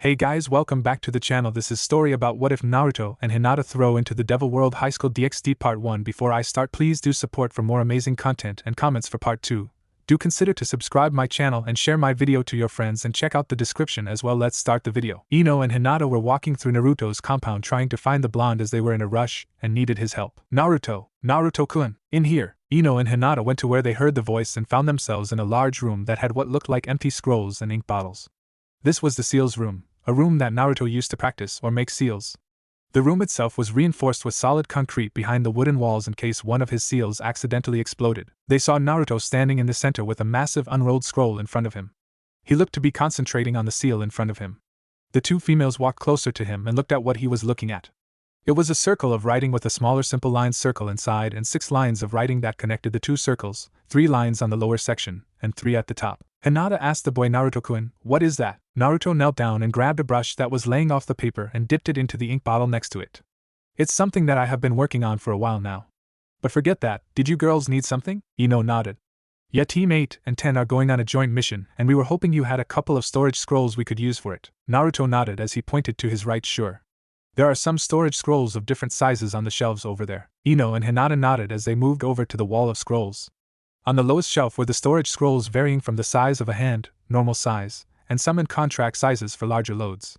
Hey guys, welcome back to the channel. This is story about what if Naruto and Hinata throw into the Devil World Highschool DxD Part 1. Before I start, please do support for more amazing content and comments for Part 2. Do consider to subscribe my channel and share my video to your friends and check out the description as well. Let's start the video. Ino and Hinata were walking through Naruto's compound trying to find the blonde as they were in a rush and needed his help. Naruto-kun, in here. Ino and Hinata went to where they heard the voice and found themselves in a large room that had what looked like empty scrolls and ink bottles. This was the seals room. A room that Naruto used to practice or make seals. The room itself was reinforced with solid concrete behind the wooden walls in case one of his seals accidentally exploded. They saw Naruto standing in the center with a massive unrolled scroll in front of him. He looked to be concentrating on the seal in front of him. The two females walked closer to him and looked at what he was looking at. It was a circle of writing with a smaller simple line circle inside and 6 lines of writing that connected the 2 circles, 3 lines on the lower section, and 3 at the top. Hinata asked the boy, Naruto-kun, what is that? Naruto knelt down and grabbed a brush that was laying off the paper and dipped it into the ink bottle next to it. It's something that I have been working on for a while now. But forget that, did you girls need something? Ino nodded. Yeah, Team 8 and 10 are going on a joint mission and we were hoping you had a couple of storage scrolls we could use for it. Naruto nodded as he pointed to his right. Sure. There are some storage scrolls of different sizes on the shelves over there. Ino and Hinata nodded as they moved over to the wall of scrolls. On the lowest shelf were the storage scrolls varying from the size of a hand, normal size, and some in contract sizes for larger loads.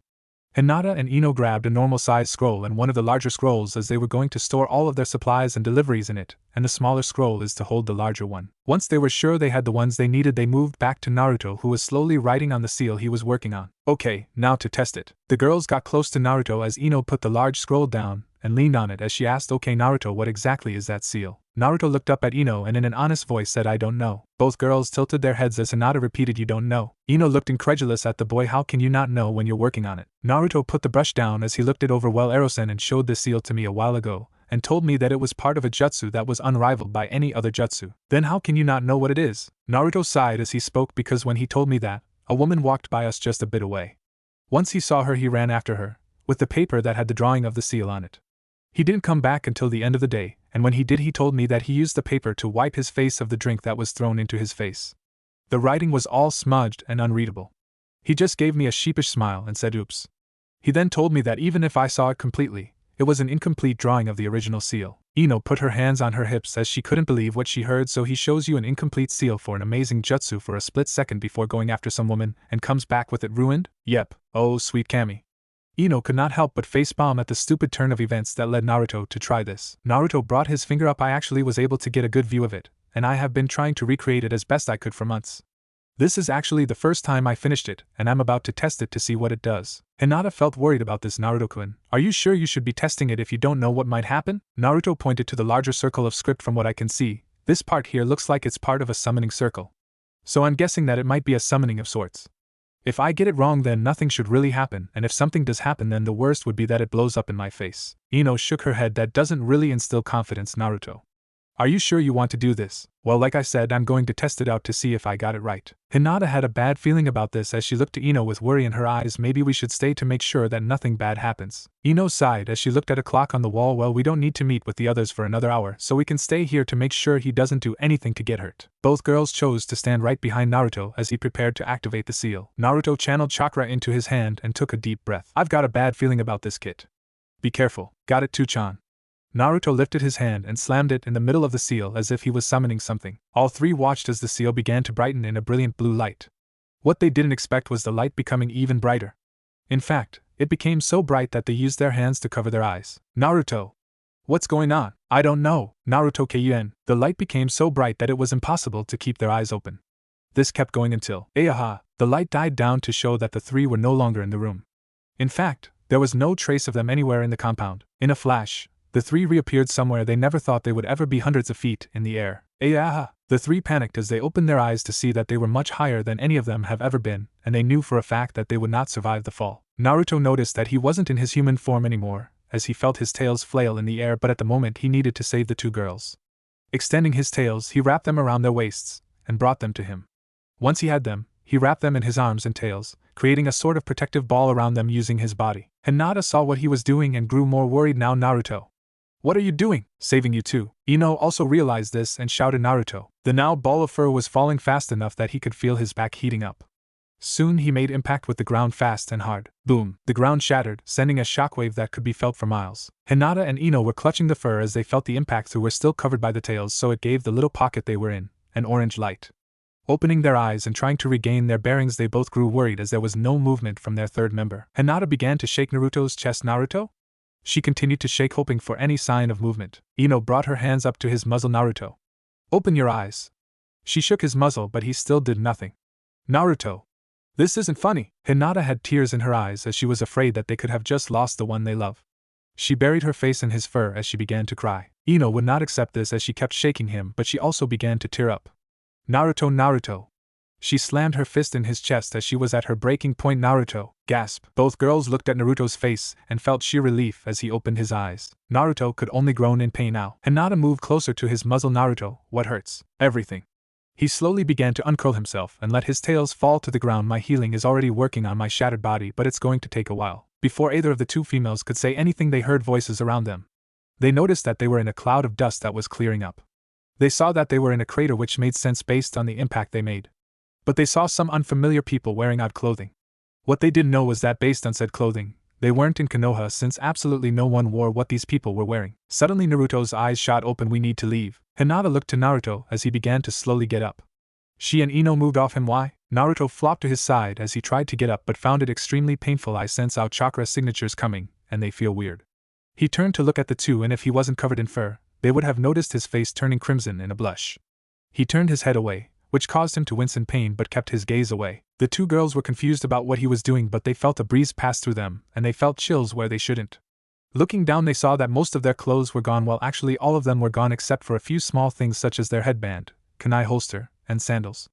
Hinata and Ino grabbed a normal size scroll and one of the larger scrolls as they were going to store all of their supplies and deliveries in it, and the smaller scroll is to hold the larger one. Once they were sure they had the ones they needed, they moved back to Naruto, who was slowly writing on the seal he was working on. Okay, now to test it. The girls got close to Naruto as Ino put the large scroll down and leaned on it as she asked, okay Naruto, what exactly is that seal? Naruto looked up at Ino and in an honest voice said, I don't know. Both girls tilted their heads as Hinata repeated, you don't know. Ino looked incredulous at the boy, how can you not know when you're working on it? Naruto put the brush down as he looked it over. Well, Erosen and showed this seal to me a while ago, and told me that it was part of a jutsu that was unrivaled by any other jutsu. Then how can you not know what it is? Naruto sighed as he spoke, because when he told me that, a woman walked by us just a bit away. Once he saw her, he ran after her, with the paper that had the drawing of the seal on it. He didn't come back until the end of the day, and when he did he told me that he used the paper to wipe his face of the drink that was thrown into his face. The writing was all smudged and unreadable. He just gave me a sheepish smile and said oops. He then told me that even if I saw it completely, it was an incomplete drawing of the original seal. Ino put her hands on her hips as she couldn't believe what she heard. So he shows you an incomplete seal for an amazing jutsu for a split second before going after some woman and comes back with it ruined? Yep, oh sweet Kami. Ino could not help but facepalm at the stupid turn of events that led Naruto to try this. Naruto brought his finger up. I actually was able to get a good view of it, and I have been trying to recreate it as best I could for months. This is actually the first time I finished it, and I'm about to test it to see what it does. Hinata felt worried about this. Naruto-kun, are you sure you should be testing it if you don't know what might happen? Naruto pointed to the larger circle of script. From what I can see, this part here looks like it's part of a summoning circle. So I'm guessing that it might be a summoning of sorts. If I get it wrong, then nothing should really happen, and if something does happen, then the worst would be that it blows up in my face. Ino shook her head. That doesn't really instill confidence, Naruto. Are you sure you want to do this? Well, like I said, I'm going to test it out to see if I got it right. Hinata had a bad feeling about this as she looked to Ino with worry in her eyes. Maybe we should stay to make sure that nothing bad happens. Ino sighed as she looked at a clock on the wall. Well, we don't need to meet with the others for another hour, so we can stay here to make sure he doesn't do anything to get hurt. Both girls chose to stand right behind Naruto as he prepared to activate the seal. Naruto channeled chakra into his hand and took a deep breath. I've got a bad feeling about this, kid. Be careful. Got it, Two-chan. Naruto lifted his hand and slammed it in the middle of the seal as if he was summoning something. All three watched as the seal began to brighten in a brilliant blue light. What they didn't expect was the light becoming even brighter. In fact, it became so bright that they used their hands to cover their eyes. Naruto! What's going on? I don't know. Naruto-kun. The light became so bright that it was impossible to keep their eyes open. This kept going until, aha, the light died down to show that the three were no longer in the room. In fact, there was no trace of them anywhere in the compound. In a flash, the three reappeared somewhere they never thought they would ever be, hundreds of feet in the air. Aha! The three panicked as they opened their eyes to see that they were much higher than any of them have ever been, and they knew for a fact that they would not survive the fall. Naruto noticed that he wasn't in his human form anymore, as he felt his tails flail in the air, but at the moment he needed to save the two girls. Extending his tails, he wrapped them around their waists, and brought them to him. Once he had them, he wrapped them in his arms and tails, creating a sort of protective ball around them using his body. Hinata saw what he was doing and grew more worried. Now, Naruto, what are you doing? Saving you too. Ino also realized this and shouted, Naruto. The now ball of fur was falling fast enough that he could feel his back heating up. Soon he made impact with the ground fast and hard. Boom! The ground shattered, sending a shockwave that could be felt for miles. Hinata and Ino were clutching the fur as they felt the impact who were still covered by the tails, so it gave the little pocket they were in an orange light. Opening their eyes and trying to regain their bearings, they both grew worried as there was no movement from their third member. Hinata began to shake Naruto's chest. Naruto? She continued to shake, hoping for any sign of movement. Ino brought her hands up to his muzzle. Naruto, open your eyes. She shook his muzzle, but he still did nothing. Naruto, this isn't funny. Hinata had tears in her eyes as she was afraid that they could have just lost the one they love. She buried her face in his fur as she began to cry. Ino would not accept this as she kept shaking him, but she also began to tear up. Naruto, Naruto. She slammed her fist in his chest as she was at her breaking point. Naruto, gasp. Both girls looked at Naruto's face and felt sheer relief as he opened his eyes. Naruto could only groan in pain now. Hinata moved closer to his muzzle. Naruto, what hurts? Everything. He slowly began to uncurl himself and let his tails fall to the ground. My healing is already working on my shattered body, but it's going to take a while. Before either of the two females could say anything, they heard voices around them. They noticed that they were in a cloud of dust that was clearing up. They saw that they were in a crater, which made sense based on the impact they made. But they saw some unfamiliar people wearing odd clothing. What they didn't know was that based on said clothing, they weren't in Konoha, since absolutely no one wore what these people were wearing. Suddenly Naruto's eyes shot open. We need to leave. Hinata looked to Naruto as he began to slowly get up. She and Ino moved off him. Why? Naruto flopped to his side as he tried to get up but found it extremely painful. I sense our chakra signatures coming, and they feel weird. He turned to look at the two, and if he wasn't covered in fur, they would have noticed his face turning crimson in a blush. He turned his head away, which caused him to wince in pain but kept his gaze away. The two girls were confused about what he was doing, but they felt a breeze pass through them, and they felt chills where they shouldn't. Looking down, they saw that most of their clothes were gone. Well, actually all of them were gone except for a few small things such as their headband, kunai holster, and sandals.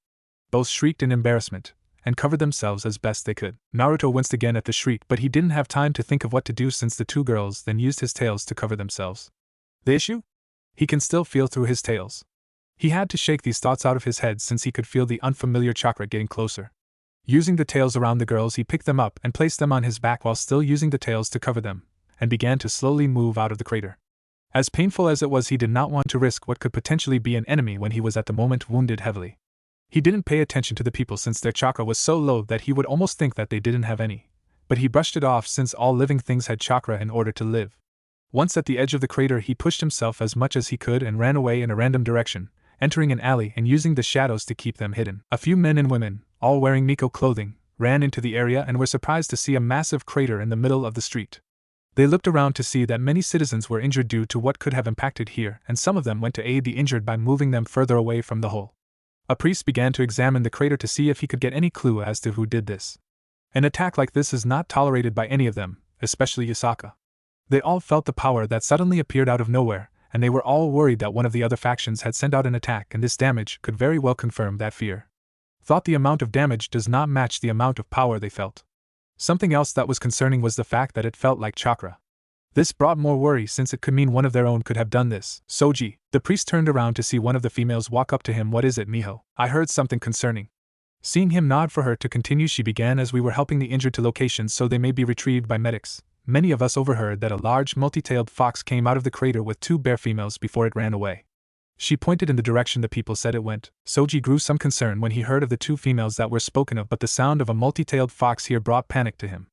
Both shrieked in embarrassment and covered themselves as best they could. Naruto winced again at the shriek, but he didn't have time to think of what to do since the two girls then used his tails to cover themselves. The issue? He can still feel through his tails. He had to shake these thoughts out of his head since he could feel the unfamiliar chakra getting closer. Using the tails around the girls, he picked them up and placed them on his back while still using the tails to cover them, and began to slowly move out of the crater. As painful as it was, he did not want to risk what could potentially be an enemy when he was at the moment wounded heavily. He didn't pay attention to the people since their chakra was so low that he would almost think that they didn't have any, but he brushed it off since all living things had chakra in order to live. Once at the edge of the crater, he pushed himself as much as he could and ran away in a random direction, entering an alley and using the shadows to keep them hidden. A few men and women, all wearing Miko clothing, ran into the area and were surprised to see a massive crater in the middle of the street. They looked around to see that many citizens were injured due to what could have impacted here, and some of them went to aid the injured by moving them further away from the hole. A priest began to examine the crater to see if he could get any clue as to who did this. An attack like this is not tolerated by any of them, especially Yasaka. They all felt the power that suddenly appeared out of nowhere, and they were all worried that one of the other factions had sent out an attack, and this damage could very well confirm that fear. Thought the amount of damage does not match the amount of power they felt. Something else that was concerning was the fact that it felt like chakra. This brought more worry since it could mean one of their own could have done this. Soji, the priest, turned around to see one of the females walk up to him. What is it, Miho? I heard something concerning. Seeing him nod for her to continue, she began, as we were helping the injured to locations so they may be retrieved by medics. Many of us overheard that a large multi-tailed fox came out of the crater with two bear females before it ran away. She pointed in the direction the people said it went. Soji grew some concern when he heard of the two females that were spoken of, but the sound of a multi-tailed fox here brought panic to him.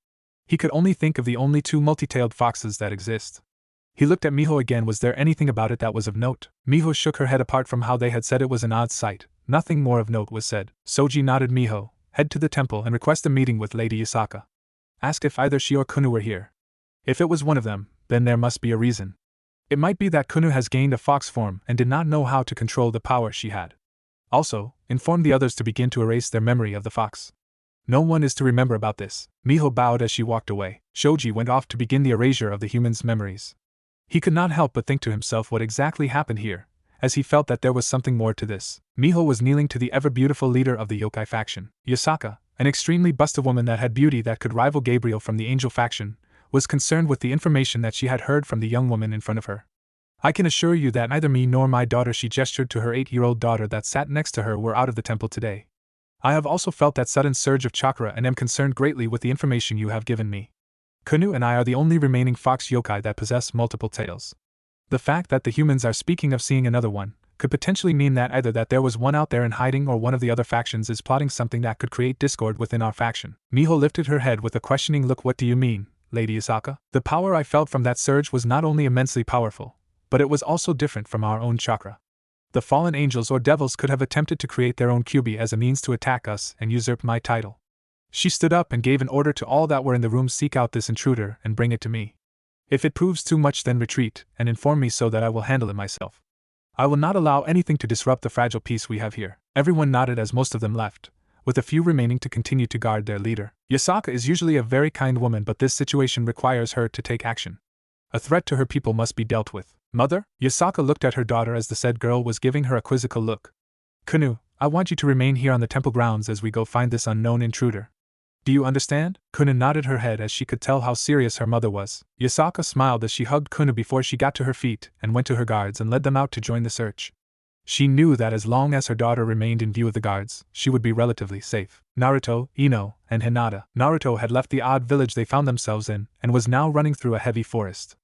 He could only think of the only two multi-tailed foxes that exist. He looked at Miho again. Was there anything about it that was of note? Miho shook her head. Apart from how they had said it was an odd sight, nothing more of note was said. Soji nodded. Miho, head to the temple and request a meeting with Lady Yasaka. Ask if either she or Kunu were here. If it was one of them, then there must be a reason. It might be that Kunu has gained a fox form and did not know how to control the power she had. Also, inform the others to begin to erase their memory of the fox. No one is to remember about this. Miho bowed as she walked away. Shoji went off to begin the erasure of the humans' memories. He could not help but think to himself what exactly happened here, as he felt that there was something more to this. Miho was kneeling to the ever-beautiful leader of the yokai faction. Yasaka, an extremely busted woman that had beauty that could rival Gabriel from the angel faction, was concerned with the information that she had heard from the young woman in front of her. I can assure you that neither me nor my daughter, she gestured to her 8-year-old daughter that sat next to her, were out of the temple today. I have also felt that sudden surge of chakra and am concerned greatly with the information you have given me. Kunu and I are the only remaining fox yokai that possess multiple tails. The fact that the humans are speaking of seeing another one, could potentially mean that either that there was one out there in hiding or one of the other factions is plotting something that could create discord within our faction. Miho lifted her head with a questioning look. What do you mean, Lady Isaka? The power I felt from that surge was not only immensely powerful, but it was also different from our own chakra. The fallen angels or devils could have attempted to create their own QB as a means to attack us and usurp my title. She stood up and gave an order to all that were in the room: seek out this intruder and bring it to me. If it proves too much, then retreat, and inform me so that I will handle it myself. I will not allow anything to disrupt the fragile peace we have here. Everyone nodded as most of them left, with a few remaining to continue to guard their leader. Yasaka is usually a very kind woman, but this situation requires her to take action. A threat to her people must be dealt with. Mother? Yasaka looked at her daughter as the said girl was giving her a quizzical look. Kunu, I want you to remain here on the temple grounds as we go find this unknown intruder. Do you understand? Kunu nodded her head as she could tell how serious her mother was. Yasaka smiled as she hugged Kunu before she got to her feet and went to her guards and led them out to join the search. She knew that as long as her daughter remained in view of the guards, she would be relatively safe. Naruto, Ino, and Hinata. Naruto had left the odd village they found themselves in and was now running through a heavy forest.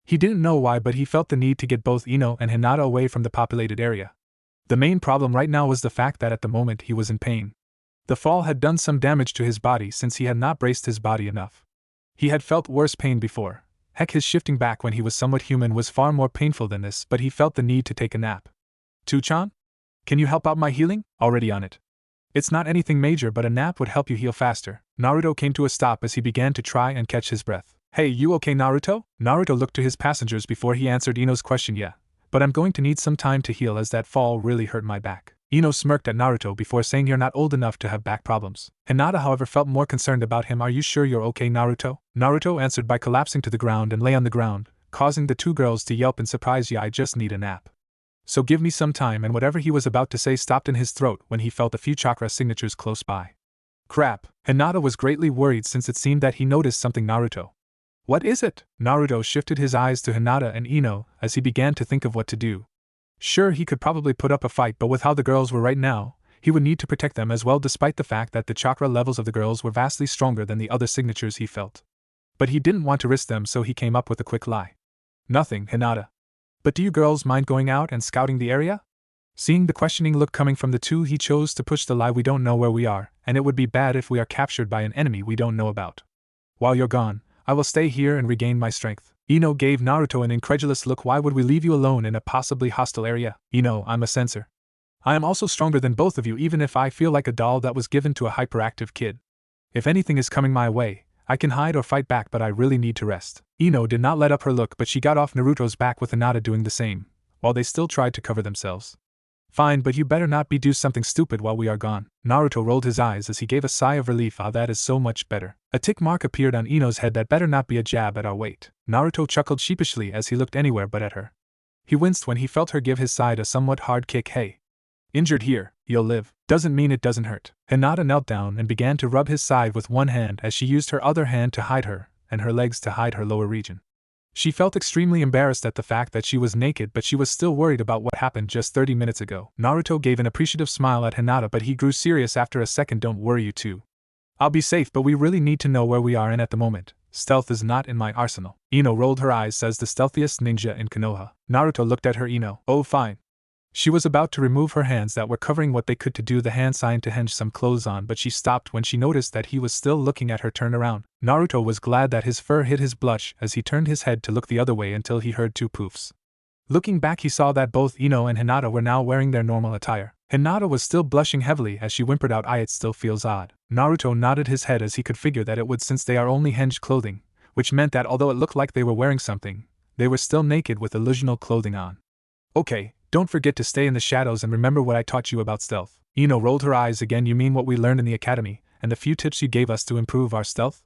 He didn't know why, but he felt the need to get both Ino and Hinata away from the populated area. The main problem right now was the fact that at the moment he was in pain. The fall had done some damage to his body since he had not braced his body enough. He had felt worse pain before. Heck, his shifting back when he was somewhat human was far more painful than this, but he felt the need to take a nap. Two-chan? Can you help out my healing? Already on it. It's not anything major, but a nap would help you heal faster. Naruto came to a stop as he began to try and catch his breath. Hey, you okay, Naruto? Naruto looked to his passengers before he answered Ino's question. Yeah, but I'm going to need some time to heal as that fall really hurt my back. Ino smirked at Naruto before saying you're not old enough to have back problems. Hinata, however, felt more concerned about him. Are you sure you're okay, Naruto? Naruto answered by collapsing to the ground and lay on the ground, causing the two girls to yelp in surprise. Yeah, I just need a nap. So give me some time, and whatever he was about to say stopped in his throat when he felt a few chakra signatures close by. Crap. Hinata was greatly worried since it seemed that he noticed something. Naruto. What is it? Naruto shifted his eyes to Hinata and Ino as he began to think of what to do. Sure, he could probably put up a fight, but with how the girls were right now, he would need to protect them as well, despite the fact that the chakra levels of the girls were vastly stronger than the other signatures he felt. But he didn't want to risk them, so he came up with a quick lie. Nothing, Hinata. But do you girls mind going out and scouting the area? Seeing the questioning look coming from the two, he chose to push the lie. We don't know where we are, and it would be bad if we are captured by an enemy we don't know about. While you're gone, I will stay here and regain my strength. Ino gave Naruto an incredulous look. Why would we leave you alone in a possibly hostile area? Ino, I'm a censor. I am also stronger than both of you, even if I feel like a doll that was given to a hyperactive kid. If anything is coming my way, I can hide or fight back, but I really need to rest. Ino did not let up her look, but she got off Naruto's back with Hinata doing the same, while they still tried to cover themselves. Fine, but you better not do something stupid while we are gone. Naruto rolled his eyes as he gave a sigh of relief. Ah, that is so much better. A tick mark appeared on Ino's head. That better not be a jab at our weight. Naruto chuckled sheepishly as he looked anywhere but at her. He winced when he felt her give his side a somewhat hard kick. Hey. Injured here, you'll live. Doesn't mean it doesn't hurt. Hinata knelt down and began to rub his side with one hand as she used her other hand to hide her, and her legs to hide her lower region. She felt extremely embarrassed at the fact that she was naked, but she was still worried about what happened just 30 minutes ago. Naruto gave an appreciative smile at Hinata, but he grew serious after a second. Don't worry, you two. I'll be safe, but we really need to know where we are, and at the moment, stealth is not in my arsenal. Ino rolled her eyes. Says the stealthiest ninja in Konoha. Naruto looked at her. Ino. Oh, fine. She was about to remove her hands that were covering what they could to do the hand sign to henge some clothes on, but she stopped when she noticed that he was still looking at her. Turn around. Naruto was glad that his fur hid his blush as he turned his head to look the other way until he heard two poofs. Looking back, he saw that both Ino and Hinata were now wearing their normal attire. Hinata was still blushing heavily as she whimpered out, it still feels odd. Naruto nodded his head as he could figure that it would, since they are only hinged clothing, which meant that although it looked like they were wearing something, they were still naked with illusional clothing on. Okay. Don't forget to stay in the shadows and remember what I taught you about stealth. Ino rolled her eyes again. You mean what we learned in the academy, and the few tips you gave us to improve our stealth?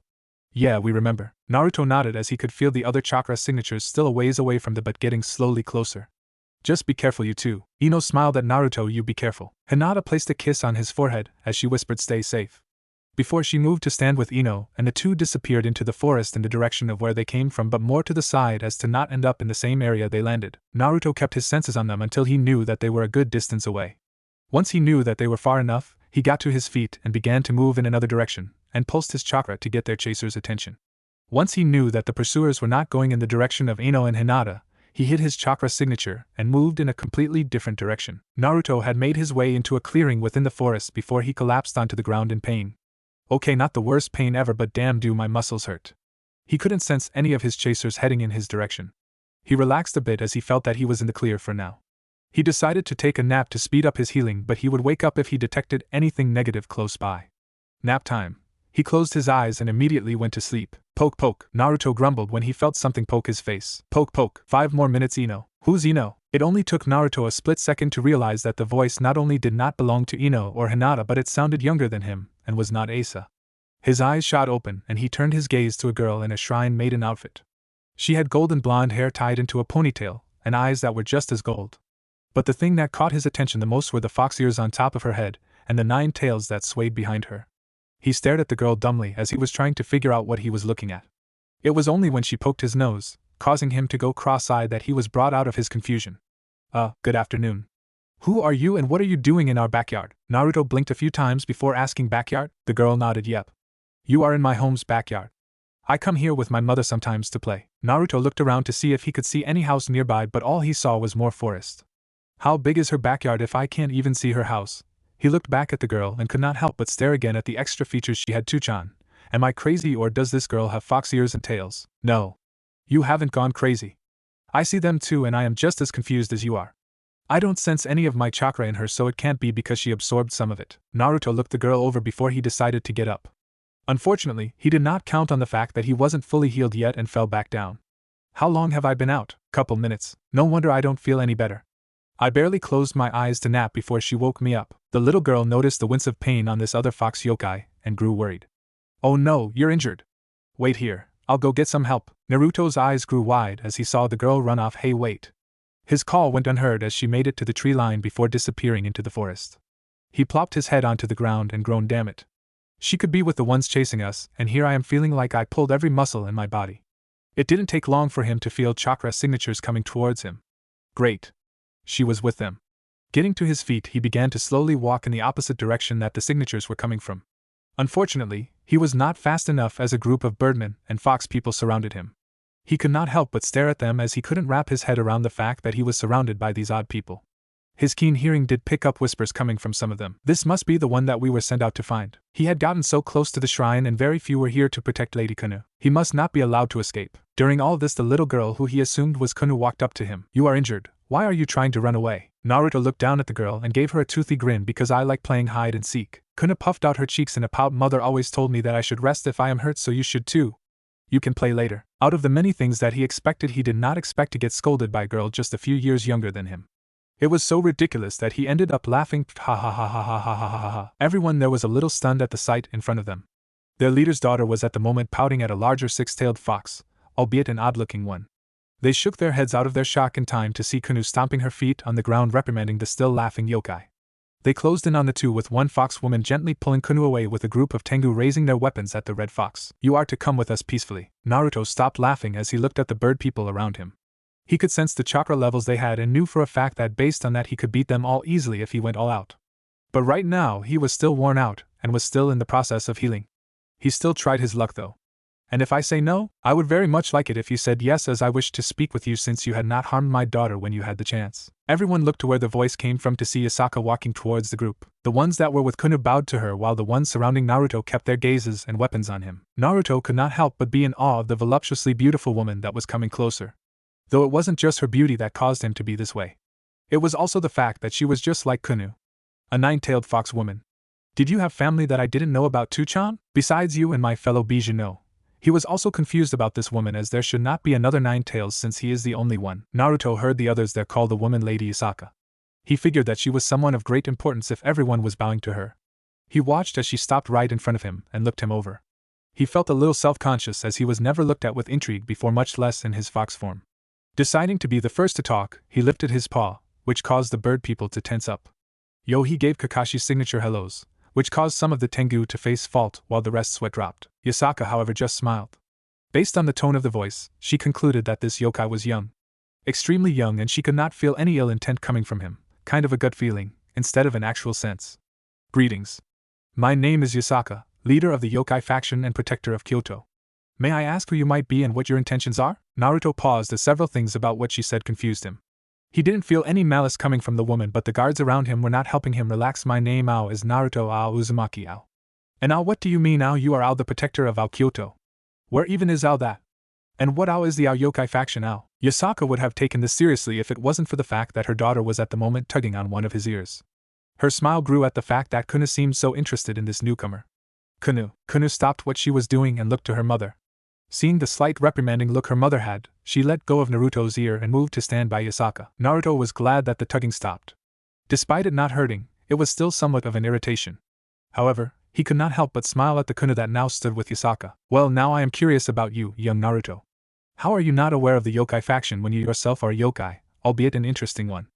Yeah, we remember. Naruto nodded as he could feel the other chakra signatures still a ways away from them but getting slowly closer. Just be careful, you two. Ino smiled at Naruto. You be careful. Hinata placed a kiss on his forehead as she whispered, stay safe. Before she moved to stand with Ino, and the two disappeared into the forest in the direction of where they came from, but more to the side as to not end up in the same area they landed. Naruto kept his senses on them until he knew that they were a good distance away. Once he knew that they were far enough, he got to his feet and began to move in another direction, and pulsed his chakra to get their chasers' attention. Once he knew that the pursuers were not going in the direction of Ino and Hinata, He hid his chakra signature and moved in a completely different direction. Naruto had made his way into a clearing within the forest before he collapsed onto the ground in pain. Okay, not the worst pain ever, but damn do my muscles hurt. He couldn't sense any of his chasers heading in his direction. He relaxed a bit as he felt that he was in the clear for now. He decided to take a nap to speed up his healing, but he would wake up if he detected anything negative close by. Nap time. He closed his eyes and immediately went to sleep. Poke poke, Naruto grumbled when he felt something poke his face. Poke poke, 5 more minutes Ino. Who's Ino? It only took Naruto a split second to realize that the voice not only did not belong to Ino or Hinata, but it sounded younger than him, and was not Asa. His eyes shot open and he turned his gaze to a girl in a shrine maiden outfit. She had golden blonde hair tied into a ponytail, and eyes that were just as gold. But the thing that caught his attention the most were the fox ears on top of her head, and the 9 tails that swayed behind her. He stared at the girl dumbly as he was trying to figure out what he was looking at. It was only when she poked his nose, causing him to go cross-eyed, that he was brought out of his confusion. Good afternoon. Who are you and what are you doing in our backyard? Naruto blinked a few times before asking backyard. The girl nodded yep. You are in my home's backyard. I come here with my mother sometimes to play. Naruto looked around to see if he could see any house nearby, but all he saw was more forest. How big is her backyard if I can't even see her house? He looked back at the girl and could not help but stare again at the extra features she had. Tuchan, am I crazy or does this girl have fox ears and tails? No. You haven't gone crazy. I see them too and I am just as confused as you are. I don't sense any of my chakra in her, so it can't be because she absorbed some of it. Naruto looked the girl over before he decided to get up. Unfortunately, he did not count on the fact that he wasn't fully healed yet and fell back down. How long have I been out? Couple minutes. No wonder I don't feel any better. I barely closed my eyes to nap before she woke me up. The little girl noticed the wince of pain on this other fox yokai and grew worried. Oh no, you're injured. Wait here, I'll go get some help. Naruto's eyes grew wide as he saw the girl run off. Hey wait. His call went unheard as she made it to the tree line before disappearing into the forest. He plopped his head onto the ground and groaned, damn it. She could be with the ones chasing us, and here I am feeling like I pulled every muscle in my body. It didn't take long for him to feel chakra signatures coming towards him. Great. She was with them. Getting to his feet, he began to slowly walk in the opposite direction that the signatures were coming from. Unfortunately, he was not fast enough as a group of birdmen and fox people surrounded him. He could not help but stare at them as he couldn't wrap his head around the fact that he was surrounded by these odd people. His keen hearing did pick up whispers coming from some of them. This must be the one that we were sent out to find. He had gotten so close to the shrine and very few were here to protect Lady Kunu. He must not be allowed to escape. During all this, the little girl who he assumed was Kunu walked up to him. You are injured. Why are you trying to run away? Naruto looked down at the girl and gave her a toothy grin. Because I like playing hide and seek. Kunu puffed out her cheeks in a pout. Mother always told me that I should rest if I am hurt, so you should too. You can play later. Out of the many things that he expected, he did not expect to get scolded by a girl just a few years younger than him. It was so ridiculous that he ended up laughing. Ha ha ha ha ha ha ha ha ha. Everyone there was a little stunned at the sight in front of them. Their leader's daughter was at the moment pouting at a larger 6-tailed fox, albeit an odd-looking one. They shook their heads out of their shock in time to see Kunu stomping her feet on the ground, reprimanding the still laughing yokai. They closed in on the two, with one fox woman gently pulling Kunu away, with a group of Tengu raising their weapons at the red fox. You are to come with us peacefully. Naruto stopped laughing as he looked at the bird people around him. He could sense the chakra levels they had and knew for a fact that based on that he could beat them all easily if he went all out. But right now he was still worn out and was still in the process of healing. He still tried his luck though. And if I say no, I would very much like it if you said yes, as I wish to speak with you since you had not harmed my daughter when you had the chance. Everyone looked to where the voice came from to see Yasaka walking towards the group. The ones that were with Kunu bowed to her while the ones surrounding Naruto kept their gazes and weapons on him. Naruto could not help but be in awe of the voluptuously beautiful woman that was coming closer. Though it wasn't just her beauty that caused him to be this way. It was also the fact that she was just like Kunu. A 9-tailed fox woman. Did you have family that I didn't know about, Tuchan? Besides you and my fellow Bijouno? He was also confused about this woman, as there should not be another 9-tails since he is the only one. Naruto heard the others there call the woman Lady Yasaka. He figured that she was someone of great importance if everyone was bowing to her. He watched as she stopped right in front of him and looked him over. He felt a little self-conscious as he was never looked at with intrigue before, much less in his fox form. Deciding to be the first to talk, he lifted his paw, which caused the bird people to tense up. Yo, he gave Kakashi's signature hellos, which caused some of the Tengu to face fault while the rest sweat dropped. Yasaka, however, just smiled. Based on the tone of the voice, she concluded that this yokai was young. Extremely young, and she could not feel any ill intent coming from him, kind of a gut feeling, instead of an actual sense. Greetings. My name is Yasaka, leader of the yokai faction and protector of Kyoto. May I ask who you might be and what your intentions are? Naruto paused as several things about what she said confused him. He didn't feel any malice coming from the woman, but the guards around him were not helping him relax. My name Ao is Naruto Ao Uzumaki Ao. And Ao, what do you mean Ao? You are Ao, the protector of Ao Kyoto. Where even is Ao that? And what Ao is the Ao yokai faction Ao? Yasaka would have taken this seriously if it wasn't for the fact that her daughter was at the moment tugging on one of his ears. Her smile grew at the fact that Kuna seemed so interested in this newcomer. Kuna stopped what she was doing and looked to her mother. Seeing the slight reprimanding look her mother had, she let go of Naruto's ear and moved to stand by Yasaka. Naruto was glad that the tugging stopped. Despite it not hurting, it was still somewhat of an irritation. However, he could not help but smile at the Kuna that now stood with Yasaka. Well, now I am curious about you, young Naruto. How are you not aware of the yokai faction when you yourself are a yokai, albeit an interesting one?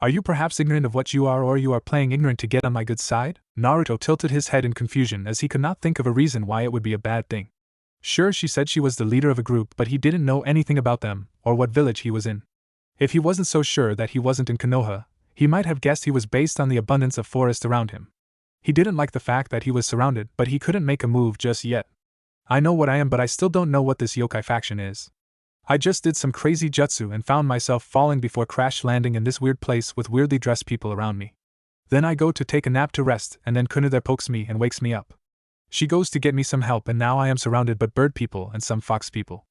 Are you perhaps ignorant of what you are, or you are playing ignorant to get on my good side? Naruto tilted his head in confusion as he could not think of a reason why it would be a bad thing. Sure, she said she was the leader of a group, but he didn't know anything about them, or what village he was in. If he wasn't so sure that he wasn't in Konoha, he might have guessed he was based on the abundance of forest around him. He didn't like the fact that he was surrounded, but he couldn't make a move just yet. I know what I am, but I still don't know what this yokai faction is. I just did some crazy jutsu and found myself falling before crash landing in this weird place with weirdly dressed people around me. Then I go to take a nap to rest, and then Kuna there pokes me and wakes me up. She goes to get me some help, and now I am surrounded by bird people and some fox people.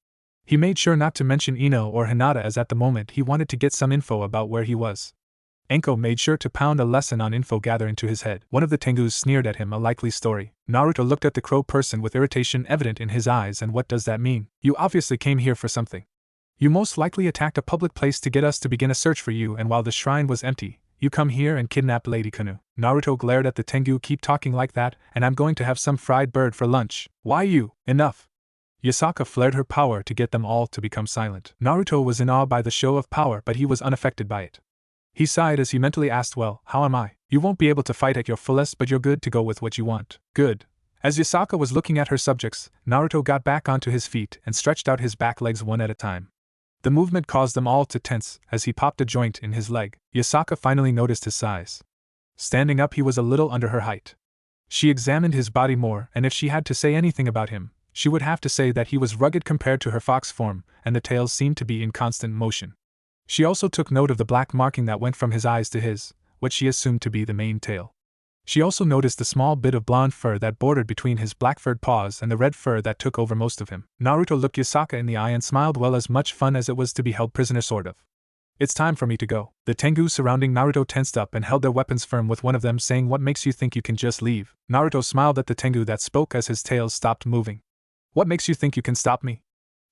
He made sure not to mention Ino or Hinata, as at the moment he wanted to get some info about where he was. Enko made sure to pound a lesson on info gather into his head. One of the Tengus sneered at him, a likely story. Naruto looked at the crow person with irritation evident in his eyes. And what does that mean? You obviously came here for something. You most likely attacked a public place to get us to begin a search for you, and while the shrine was empty, you come here and kidnap Lady Kanu. Naruto glared at the Tengu. Keep talking like that, and I'm going to have some fried bird for lunch. Why you? Enough. Yasaka flared her power to get them all to become silent. Naruto was in awe by the show of power, but he was unaffected by it. He sighed as he mentally asked, well, how am I? You won't be able to fight at your fullest, but you're good to go with what you want. Good. As Yasaka was looking at her subjects, Naruto got back onto his feet and stretched out his back legs one at a time. The movement caused them all to tense as he popped a joint in his leg. Yasaka finally noticed his size. Standing up, he was a little under her height. She examined his body more, and if she had to say anything about him, she would have to say that he was rugged compared to her fox form, and the tails seemed to be in constant motion. She also took note of the black marking that went from his eyes to his, what she assumed to be the mane tail. She also noticed the small bit of blonde fur that bordered between his black-furred paws and the red fur that took over most of him. Naruto looked Yasaka in the eye and smiled. Well, as much fun as it was to be held prisoner, sort of. It's time for me to go. The Tengu surrounding Naruto tensed up and held their weapons firm, with one of them saying, what makes you think you can just leave? Naruto smiled at the Tengu that spoke as his tails stopped moving. What makes you think you can stop me?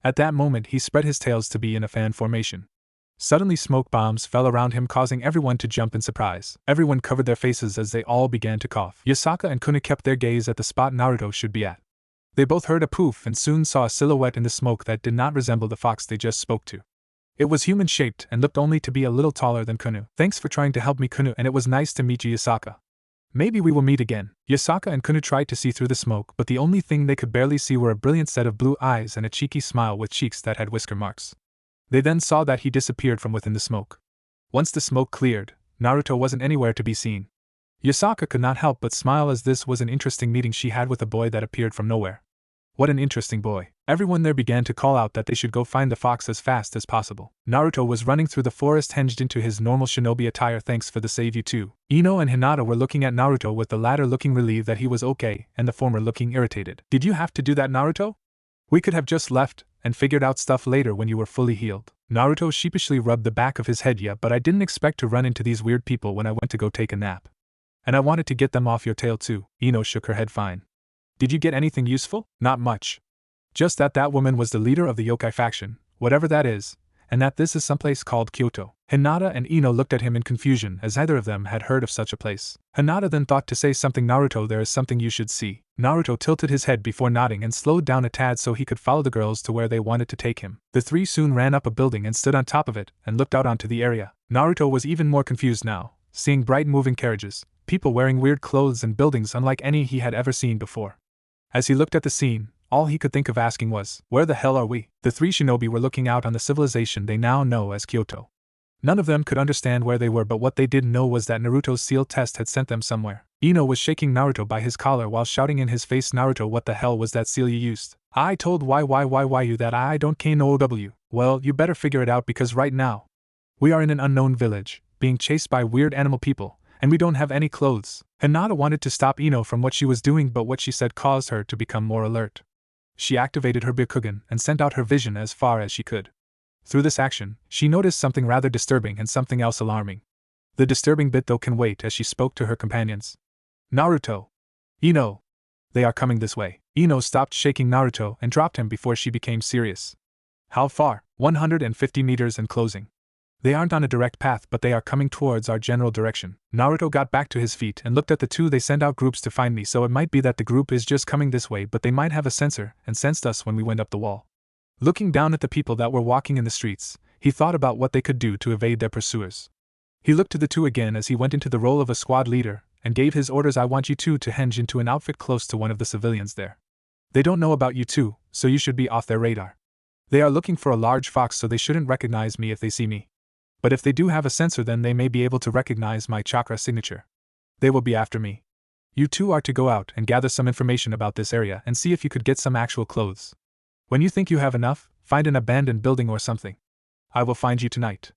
At that moment he spread his tails to be in a fan formation. Suddenly smoke bombs fell around him, causing everyone to jump in surprise. Everyone covered their faces as they all began to cough. Yasaka and Kuna kept their gaze at the spot Naruto should be at. They both heard a poof and soon saw a silhouette in the smoke that did not resemble the fox they just spoke to. It was human-shaped and looked only to be a little taller than Kuna. Thanks for trying to help me, Kuna, and it was nice to meet you, Yasaka. Maybe we will meet again. Yasaka and Kuna tried to see through the smoke, but the only thing they could barely see were a brilliant set of blue eyes and a cheeky smile with cheeks that had whisker marks. They then saw that he disappeared from within the smoke. Once the smoke cleared, Naruto wasn't anywhere to be seen. Yasaka could not help but smile, as this was an interesting meeting she had with a boy that appeared from nowhere. What an interesting boy. Everyone there began to call out that they should go find the fox as fast as possible. Naruto was running through the forest hinged into his normal shinobi attire. Thanks for the save, you two. Ino and Hinata were looking at Naruto, with the latter looking relieved that he was okay and the former looking irritated. Did you have to do that, Naruto? We could have just left and figured out stuff later when you were fully healed. Naruto sheepishly rubbed the back of his head. Yeah, but I didn't expect to run into these weird people when I went to go take a nap. And I wanted to get them off your tail too. Ino shook her head. Fine. Did you get anything useful? Not much. Just that woman was the leader of the yokai faction, whatever that is, and that this is someplace called Kyoto. Hinata and Ino looked at him in confusion, as neither of them had heard of such a place. Hinata then thought to say something. Naruto, there is something you should see. Naruto tilted his head before nodding and slowed down a tad so he could follow the girls to where they wanted to take him. The three soon ran up a building and stood on top of it and looked out onto the area. Naruto was even more confused now, seeing bright moving carriages, people wearing weird clothes, and buildings unlike any he had ever seen before. As he looked at the scene, all he could think of asking was, where the hell are we? The three shinobi were looking out on the civilization they now know as Kyoto. None of them could understand where they were, but what they did know was that Naruto's seal test had sent them somewhere. Ino was shaking Naruto by his collar while shouting in his face, "Naruto, what the hell was that seal you used? I told why you that I don't know. Well, you better figure it out because right now we are in an unknown village, being chased by weird animal people, and we don't have any clothes." Hinata wanted to stop Ino from what she was doing, but what she said caused her to become more alert. She activated her Byakugan and sent out her vision as far as she could. Through this action, she noticed something rather disturbing and something else alarming. The disturbing bit though can wait as she spoke to her companions. "Naruto! Ino! They are coming this way." Ino stopped shaking Naruto and dropped him before she became serious. "How far?" 150 meters and closing. "They aren't on a direct path, but they are coming towards our general direction." Naruto got back to his feet and looked at the two. "They send out groups to find me, so it might be that the group is just coming this way, but they might have a sensor and sensed us when we went up the wall." Looking down at the people that were walking in the streets, he thought about what they could do to evade their pursuers. He looked to the two again as he went into the role of a squad leader and gave his orders. "I want you two to henge into an outfit close to one of the civilians there. They don't know about you two, so you should be off their radar. They are looking for a large fox, so they shouldn't recognize me if they see me. But if they do have a sensor, then they may be able to recognize my chakra signature. They will be after me. You two are to go out and gather some information about this area and see if you could get some actual clothes. When you think you have enough, find an abandoned building or something. I will find you tonight.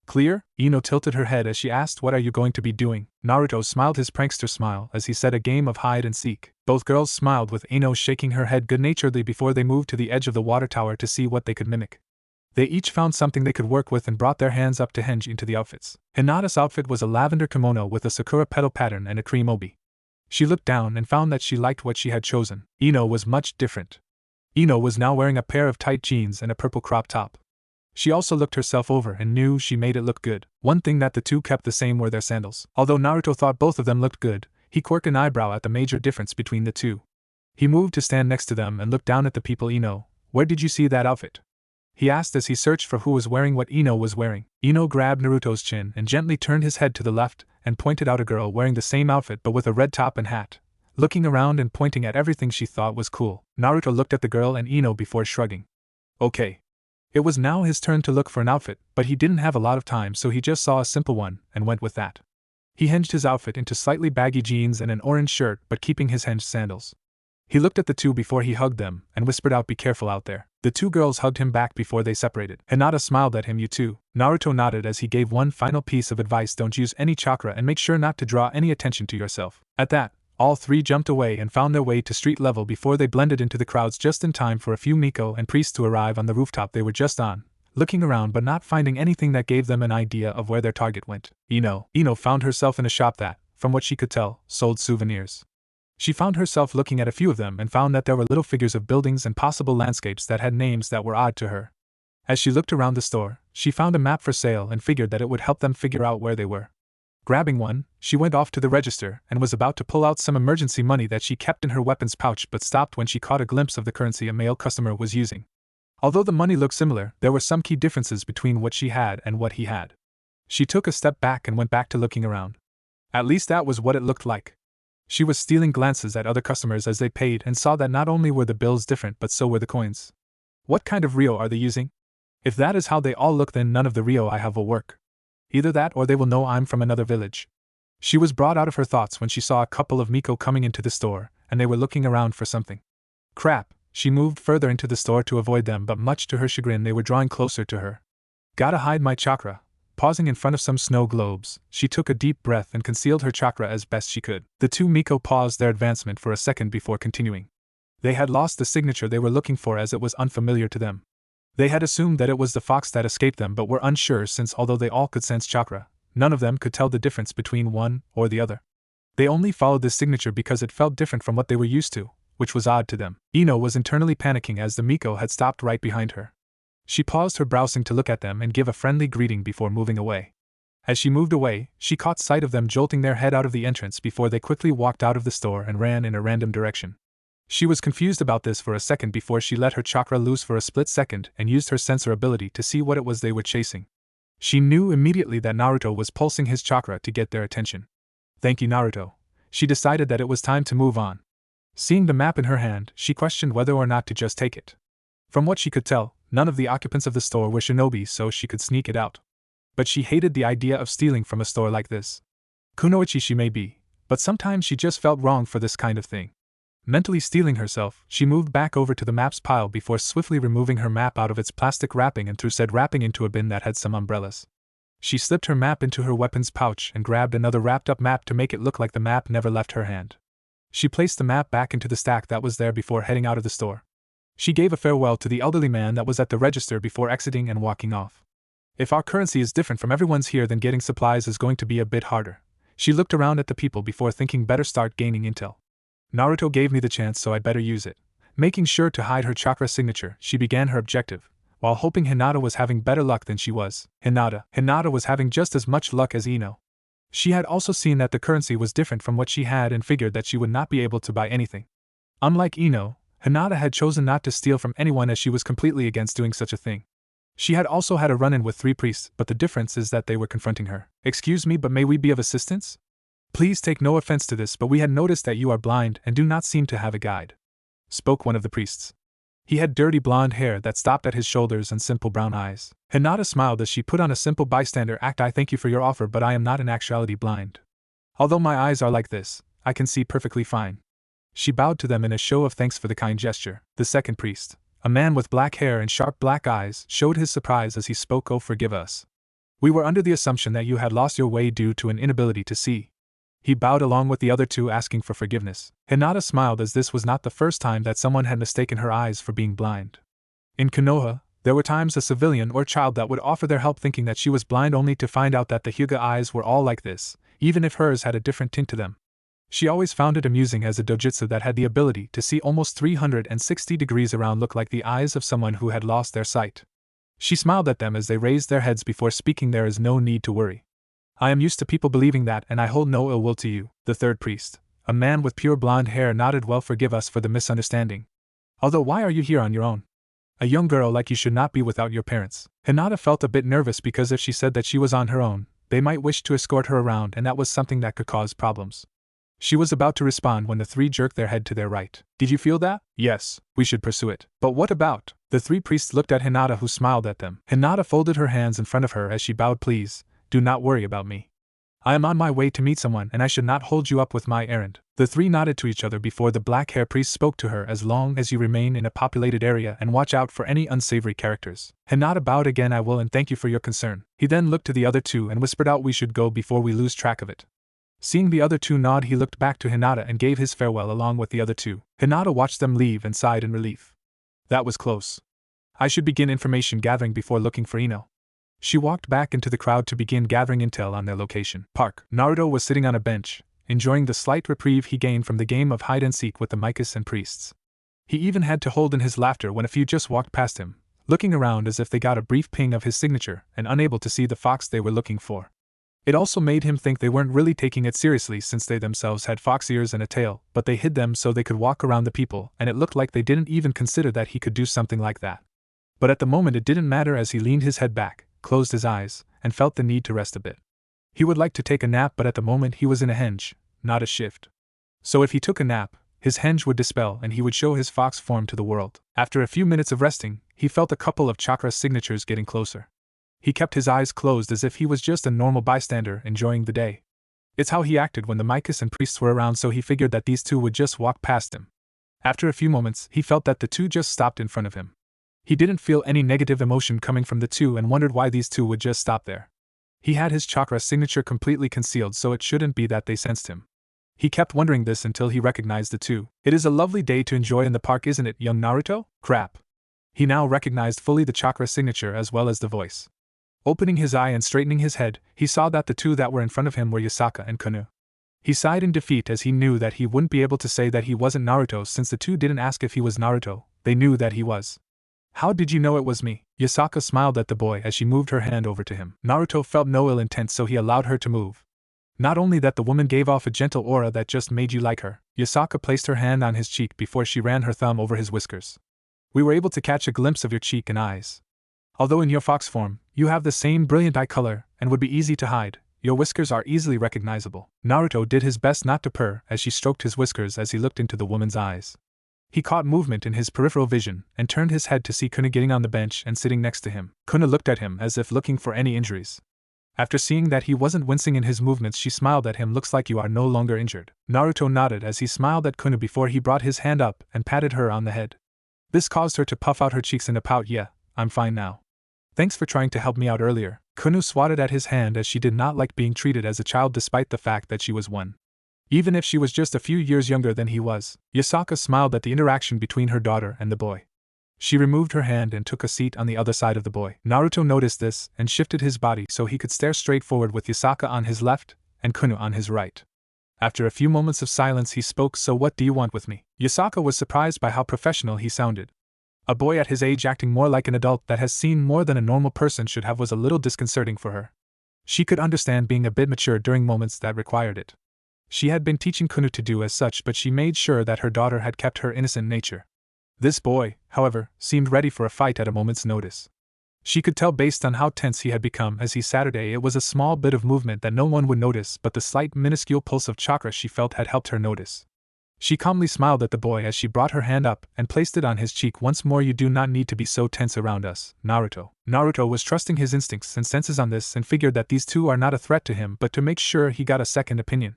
Clear?" Ino tilted her head as she asked, "What are you going to be doing?" Naruto smiled his prankster smile as he said, "A game of hide and seek." Both girls smiled, with Ino shaking her head good-naturedly before they moved to the edge of the water tower to see what they could mimic. They each found something they could work with and brought their hands up to henge into the outfits. Hinata's outfit was a lavender kimono with a sakura petal pattern and a cream obi. She looked down and found that she liked what she had chosen. Ino was much different. Ino was now wearing a pair of tight jeans and a purple crop top. She also looked herself over and knew she made it look good. One thing that the two kept the same were their sandals. Although Naruto thought both of them looked good, he quirked an eyebrow at the major difference between the two. He moved to stand next to them and looked down at the people. "Ino, where did you see that outfit?" he asked as he searched for who was wearing what Ino was wearing. Ino grabbed Naruto's chin and gently turned his head to the left and pointed out a girl wearing the same outfit but with a red top and hat, looking around and pointing at everything she thought was cool. Naruto looked at the girl and Ino before shrugging. Okay. It was now his turn to look for an outfit, but he didn't have a lot of time, so he just saw a simple one and went with that. He hinged his outfit into slightly baggy jeans and an orange shirt, but keeping his hinged sandals. He looked at the two before he hugged them and whispered out, "Be careful out there." The two girls hugged him back before they separated. Hinata smiled at him. "You too." Naruto nodded as he gave one final piece of advice: "Don't use any chakra and make sure not to draw any attention to yourself." At that, all three jumped away and found their way to street level before they blended into the crowds just in time for a few Miko and priests to arrive on the rooftop they were just on, looking around but not finding anything that gave them an idea of where their target went. Ino found herself in a shop that, from what she could tell, sold souvenirs. She found herself looking at a few of them and found that there were little figures of buildings and possible landscapes that had names that were odd to her. As she looked around the store, she found a map for sale and figured that it would help them figure out where they were. Grabbing one, she went off to the register and was about to pull out some emergency money that she kept in her weapons pouch, but stopped when she caught a glimpse of the currency a male customer was using. Although the money looked similar, there were some key differences between what she had and what he had. She took a step back and went back to looking around. At least that was what it looked like. She was stealing glances at other customers as they paid and saw that not only were the bills different but so were the coins. What kind of Rio are they using? If that is how they all look, then none of the Rio I have will work. Either that or they will know I'm from another village. She was brought out of her thoughts when she saw a couple of Miko coming into the store, and they were looking around for something. Crap, she moved further into the store to avoid them, but much to her chagrin they were drawing closer to her. Gotta hide my chakra. Pausing in front of some snow globes, she took a deep breath and concealed her chakra as best she could. The two Miko paused their advancement for a second before continuing. They had lost the signature they were looking for as it was unfamiliar to them. They had assumed that it was the fox that escaped them but were unsure since although they all could sense chakra, none of them could tell the difference between one or the other. They only followed this signature because it felt different from what they were used to, which was odd to them. Ino was internally panicking as the Miko had stopped right behind her. She paused her browsing to look at them and give a friendly greeting before moving away. As she moved away, she caught sight of them jolting their head out of the entrance before they quickly walked out of the store and ran in a random direction. She was confused about this for a second before she let her chakra loose for a split second and used her sensor ability to see what it was they were chasing. She knew immediately that Naruto was pulsing his chakra to get their attention. Thank you, Naruto. She decided that it was time to move on. Seeing the map in her hand, she questioned whether or not to just take it. From what she could tell, none of the occupants of the store were shinobi, so she could sneak it out. But she hated the idea of stealing from a store like this. Kunoichi she may be, But sometimes she just felt wrong for this kind of thing. Mentally steeling herself, she moved back over to the maps pile before swiftly removing her map out of its plastic wrapping and threw said wrapping into a bin that had some umbrellas. She slipped her map into her weapons pouch and grabbed another wrapped-up map to make it look like the map never left her hand. She placed the map back into the stack that was there before heading out of the store. She gave a farewell to the elderly man that was at the register before exiting and walking off. If our currency is different from everyone's here, then getting supplies is going to be a bit harder. She looked around at the people before thinking better start gaining intel. Naruto gave me the chance, so I'd better use it. Making sure to hide her chakra signature, she began her objective, while hoping Hinata was having better luck than she was. Hinata was having just as much luck as Ino. She had also seen that the currency was different from what she had and figured that she would not be able to buy anything. Unlike Ino, Hinata had chosen not to steal from anyone as she was completely against doing such a thing. She had also had a run-in with 3 priests, but the difference is that they were confronting her. "Excuse me, but may we be of assistance? Please take no offense to this, but we had noticed that you are blind and do not seem to have a guide," spoke one of the priests. He had dirty blonde hair that stopped at his shoulders and simple brown eyes. Hinata smiled as she put on a simple bystander act. "I thank you for your offer, but I am not in actuality blind. Although my eyes are like this, I can see perfectly fine." She bowed to them in a show of thanks for the kind gesture. The second priest, a man with black hair and sharp black eyes, showed his surprise as he spoke. "Oh, forgive us. We were under the assumption that you had lost your way due to an inability to see." He bowed along with the other two, asking for forgiveness. Hinata smiled as this was not the first time that someone had mistaken her eyes for being blind. In Konoha, there were times a civilian or child that would offer their help thinking that she was blind, only to find out that the Hyuga eyes were all like this, even if hers had a different tint to them. She always found it amusing as a dojutsu that had the ability to see almost 360 degrees around looked like the eyes of someone who had lost their sight. She smiled at them as they raised their heads before speaking. "There is no need to worry. I am used to people believing that, and I hold no ill will to you." The third priest, a man with pure blonde hair, nodded. "Well, forgive us for the misunderstanding. Although, why are you here on your own? A young girl like you should not be without your parents." Hinata felt a bit nervous because if she said that she was on her own, they might wish to escort her around, and that was something that could cause problems. She was about to respond when the 3 jerked their head to their right. "Did you feel that? Yes, we should pursue it. But what about?" The 3 priests looked at Hinata, who smiled at them. Hinata folded her hands in front of her as she bowed. "Please, do not worry about me. I am on my way to meet someone and I should not hold you up with my errand." The 3 nodded to each other before the black hair priest spoke to her. "As long as you remain in a populated area and watch out for any unsavory characters." Hinata bowed again. "I will, and thank you for your concern." He then looked to the other 2 and whispered out, "We should go before we lose track of it." Seeing the other 2 nod, he looked back to Hinata and gave his farewell along with the other 2. Hinata watched them leave and sighed in relief. That was close. I should begin information gathering before looking for Ino. She walked back into the crowd to begin gathering intel on their location. Park. Naruto was sitting on a bench, enjoying the slight reprieve he gained from the game of hide-and-seek with the Mikas and priests. He even had to hold in his laughter when a few just walked past him, looking around as if they got a brief ping of his signature and unable to see the fox they were looking for. It also made him think they weren't really taking it seriously since they themselves had fox ears and a tail, but they hid them so they could walk around the people, and it looked like they didn't even consider that he could do something like that. But at the moment it didn't matter as he leaned his head back, closed his eyes, and felt the need to rest a bit. He would like to take a nap, but at the moment he was in a henge, not a shift. So if he took a nap, his henge would dispel and he would show his fox form to the world. After a few minutes of resting, he felt a couple of chakra signatures getting closer. He kept his eyes closed as if he was just a normal bystander enjoying the day. It's how he acted when the Mikas and priests were around, so he figured that these 2 would just walk past him. After a few moments, he felt that the 2 just stopped in front of him. He didn't feel any negative emotion coming from the 2 and wondered why these 2 would just stop there. He had his chakra signature completely concealed, so it shouldn't be that they sensed him. He kept wondering this until he recognized the 2. "It is a lovely day to enjoy in the park, isn't it, young Naruto?" Crap. He now recognized fully the chakra signature as well as the voice. Opening his eye and straightening his head, he saw that the 2 that were in front of him were Yasaka and Konu. He sighed in defeat as he knew that he wouldn't be able to say that he wasn't Naruto since the 2 didn't ask if he was Naruto, they knew that he was. "How did you know it was me?" Yasaka smiled at the boy as she moved her hand over to him. Naruto felt no ill intent, so he allowed her to move. Not only that, the woman gave off a gentle aura that just made you like her. Yasaka placed her hand on his cheek before she ran her thumb over his whiskers. "We were able to catch a glimpse of your cheek and eyes. Although in your fox form, you have the same brilliant eye color and would be easy to hide. Your whiskers are easily recognizable." Naruto did his best not to purr as she stroked his whiskers as he looked into the woman's eyes. He caught movement in his peripheral vision and turned his head to see Kuna getting on the bench and sitting next to him. Kuna looked at him as if looking for any injuries. After seeing that he wasn't wincing in his movements, she smiled at him. Looks like you are no longer injured. Naruto nodded as he smiled at Kunu before he brought his hand up and patted her on the head. This caused her to puff out her cheeks in a pout. Yeah, I'm fine now. Thanks for trying to help me out earlier. Kunu swatted at his hand as she did not like being treated as a child despite the fact that she was one. Even if she was just a few years younger than he was. Yasaka smiled at the interaction between her daughter and the boy. She removed her hand and took a seat on the other side of the boy. Naruto noticed this and shifted his body so he could stare straight forward with Yasaka on his left and Kunu on his right. After a few moments of silence he spoke. So what do you want with me? Yasaka was surprised by how professional he sounded. A boy at his age acting more like an adult that has seen more than a normal person should have was a little disconcerting for her. She could understand being a bit mature during moments that required it. She had been teaching Kunu to do as such, but she made sure that her daughter had kept her innocent nature. This boy, however, seemed ready for a fight at a moment's notice. She could tell based on how tense he had become as he Saturday. It was a small bit of movement that no one would notice, but the slight minuscule pulse of chakra she felt had helped her notice. She calmly smiled at the boy as she brought her hand up and placed it on his cheek once more. You do not need to be so tense around us, Naruto. Naruto was trusting his instincts and senses on this and figured that these two are not a threat to him, but to make sure he got a second opinion.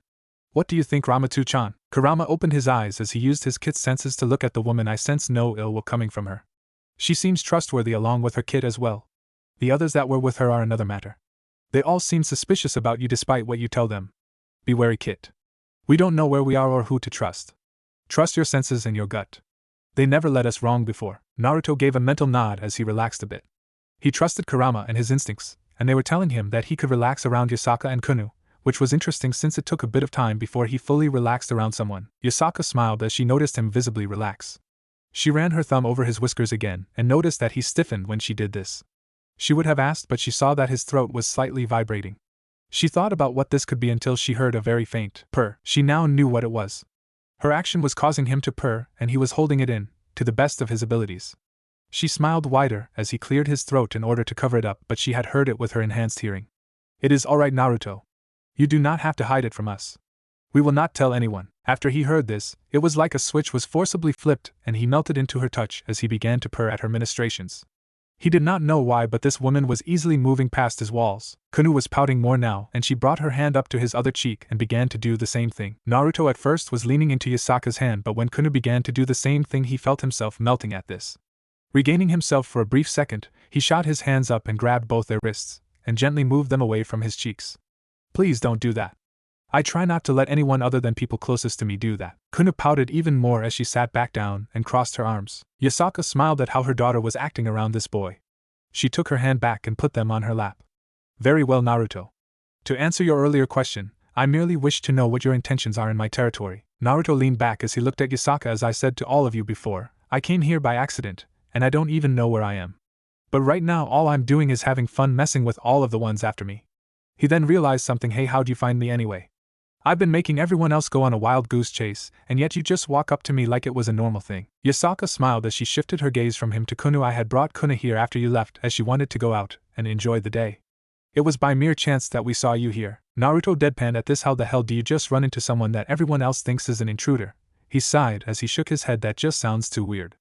What do you think, Ramatu-chan? Kurama opened his eyes as he used his kid's senses to look at the woman. I sense no ill will coming from her. She seems trustworthy along with her kid as well. The others that were with her are another matter. They all seem suspicious about you despite what you tell them. Be wary, kid. We don't know where we are or who to trust. Trust your senses and your gut. They never led us wrong before. Naruto gave a mental nod as he relaxed a bit. He trusted Kurama and his instincts, and they were telling him that he could relax around Yasaka and Kunu, which was interesting since it took a bit of time before he fully relaxed around someone. Yasaka smiled as she noticed him visibly relax. She ran her thumb over his whiskers again and noticed that he stiffened when she did this. She would have asked, but she saw that his throat was slightly vibrating. She thought about what this could be until she heard a very faint purr. She now knew what it was. Her action was causing him to purr, and he was holding it in, to the best of his abilities. She smiled wider as he cleared his throat in order to cover it up, but she had heard it with her enhanced hearing. It is all right, Naruto. You do not have to hide it from us. We will not tell anyone. After he heard this, it was like a switch was forcibly flipped, and he melted into her touch as he began to purr at her ministrations. He did not know why, but this woman was easily moving past his walls. Kunu was pouting more now, and she brought her hand up to his other cheek and began to do the same thing. Naruto at first was leaning into Yasaka's hand, but when Kunu began to do the same thing, he felt himself melting at this. Regaining himself for a brief second, he shot his hands up and grabbed both their wrists, and gently moved them away from his cheeks. Please don't do that. I try not to let anyone other than people closest to me do that. Kunu pouted even more as she sat back down and crossed her arms. Yasaka smiled at how her daughter was acting around this boy. She took her hand back and put them on her lap. Very well, Naruto. To answer your earlier question, I merely wish to know what your intentions are in my territory. Naruto leaned back as he looked at Yasaka. As I said to all of you before, I came here by accident, and I don't even know where I am. But right now all I'm doing is having fun messing with all of the ones after me. He then realized something. Hey, how'd you find me anyway? I've been making everyone else go on a wild goose chase, and yet you just walk up to me like it was a normal thing. Yasaka smiled as she shifted her gaze from him to Kunu. I had brought Kunu here after you left as she wanted to go out and enjoy the day. It was by mere chance that we saw you here. Naruto deadpanned at this. How the hell do you just run into someone that everyone else thinks is an intruder? He sighed as he shook his head. That just sounds too weird.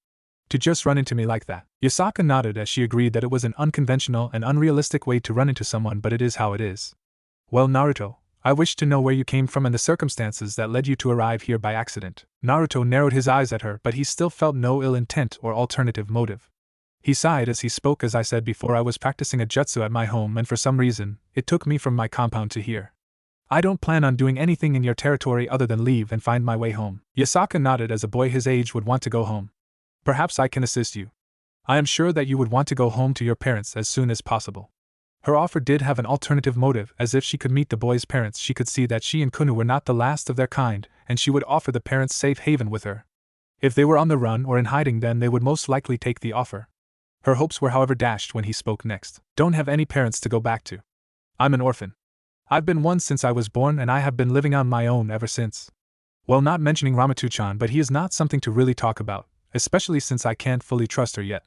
To just run into me like that. Yasaka nodded as she agreed that it was an unconventional and unrealistic way to run into someone, but it is how it is. Well, Naruto, I wish to know where you came from and the circumstances that led you to arrive here by accident. Naruto narrowed his eyes at her, but he still felt no ill intent or alternative motive. He sighed as he spoke. As I said before, I was practicing a jutsu at my home, and for some reason, it took me from my compound to here. I don't plan on doing anything in your territory other than leave and find my way home. Yasaka nodded as a boy his age would want to go home. Perhaps I can assist you. I am sure that you would want to go home to your parents as soon as possible. Her offer did have an alternative motive, as if she could meet the boy's parents she could see that she and Kunu were not the last of their kind, and she would offer the parents safe haven with her. If they were on the run or in hiding, then they would most likely take the offer. Her hopes were however dashed when he spoke next. Don't have any parents to go back to. I'm an orphan. I've been one since I was born, and I have been living on my own ever since. Well, not mentioning Ramatu-chan, but he is not something to really talk about, especially since I can't fully trust her yet.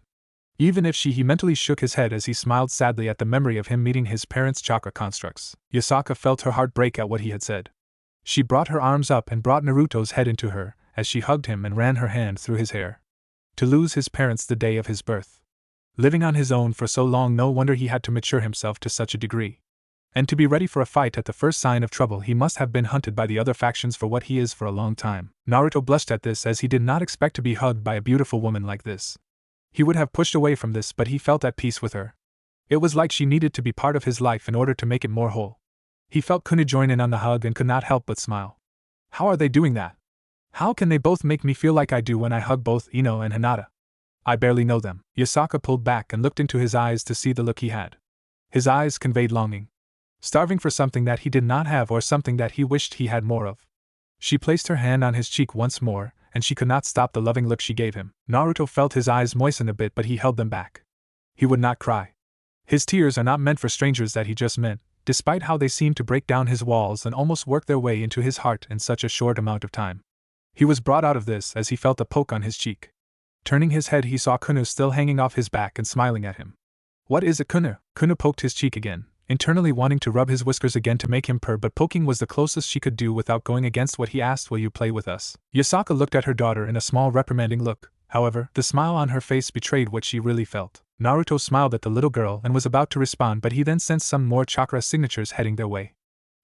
Even if he mentally shook his head as he smiled sadly at the memory of him meeting his parents' chakra constructs. Yasaka felt her heart break at what he had said. She brought her arms up and brought Naruto's head into her, as she hugged him and ran her hand through his hair. To lose his parents the day of his birth. Living on his own for so long, no wonder he had to mature himself to such a degree. And to be ready for a fight at the first sign of trouble, he must have been hunted by the other factions for what he is for a long time. Naruto blushed at this as he did not expect to be hugged by a beautiful woman like this. He would have pushed away from this, but he felt at peace with her. It was like she needed to be part of his life in order to make it more whole. He felt Kuno join in on the hug and could not help but smile. How are they doing that? How can they both make me feel like I do when I hug both Ino and Hinata? I barely know them. Yasaka pulled back and looked into his eyes to see the look he had. His eyes conveyed longing. Starving for something that he did not have or something that he wished he had more of. She placed her hand on his cheek once more, and she could not stop the loving look she gave him. Naruto felt his eyes moisten a bit, but he held them back. He would not cry. His tears are not meant for strangers that he just met, despite how they seemed to break down his walls and almost work their way into his heart in such a short amount of time. He was brought out of this as he felt a poke on his cheek. Turning his head, he saw Kuno still hanging off his back and smiling at him. What is it, Kuno? Kuno poked his cheek again, internally wanting to rub his whiskers again to make him purr, but poking was the closest she could do without going against what he asked. Will you play with us? Yasaka looked at her daughter in a small reprimanding look. However, the smile on her face betrayed what she really felt. Naruto smiled at the little girl and was about to respond, but he then sensed some more chakra signatures heading their way.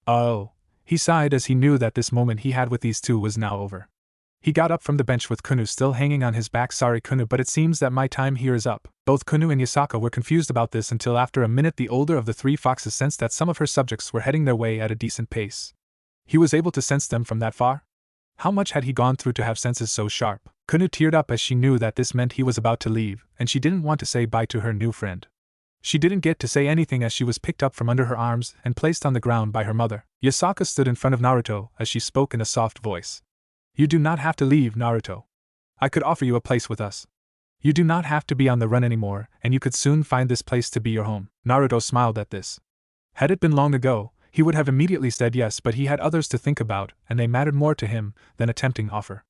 Oh. He sighed as he knew that this moment he had with these two was now over. He got up from the bench with Kuno still hanging on his back. Sorry Kuno, but it seems that my time here is up. Both Kuno and Yasaka were confused about this until after a minute the older of the three foxes sensed that some of her subjects were heading their way at a decent pace. He was able to sense them from that far? How much had he gone through to have senses so sharp? Kuno teared up as she knew that this meant he was about to leave, and she didn't want to say bye to her new friend. She didn't get to say anything as she was picked up from under her arms and placed on the ground by her mother. Yasaka stood in front of Naruto as she spoke in a soft voice. You do not have to leave, Naruto. I could offer you a place with us. You do not have to be on the run anymore, and you could soon find this place to be your home. Naruto smiled at this. Had it been long ago, he would have immediately said yes, but he had others to think about, and they mattered more to him than a tempting offer.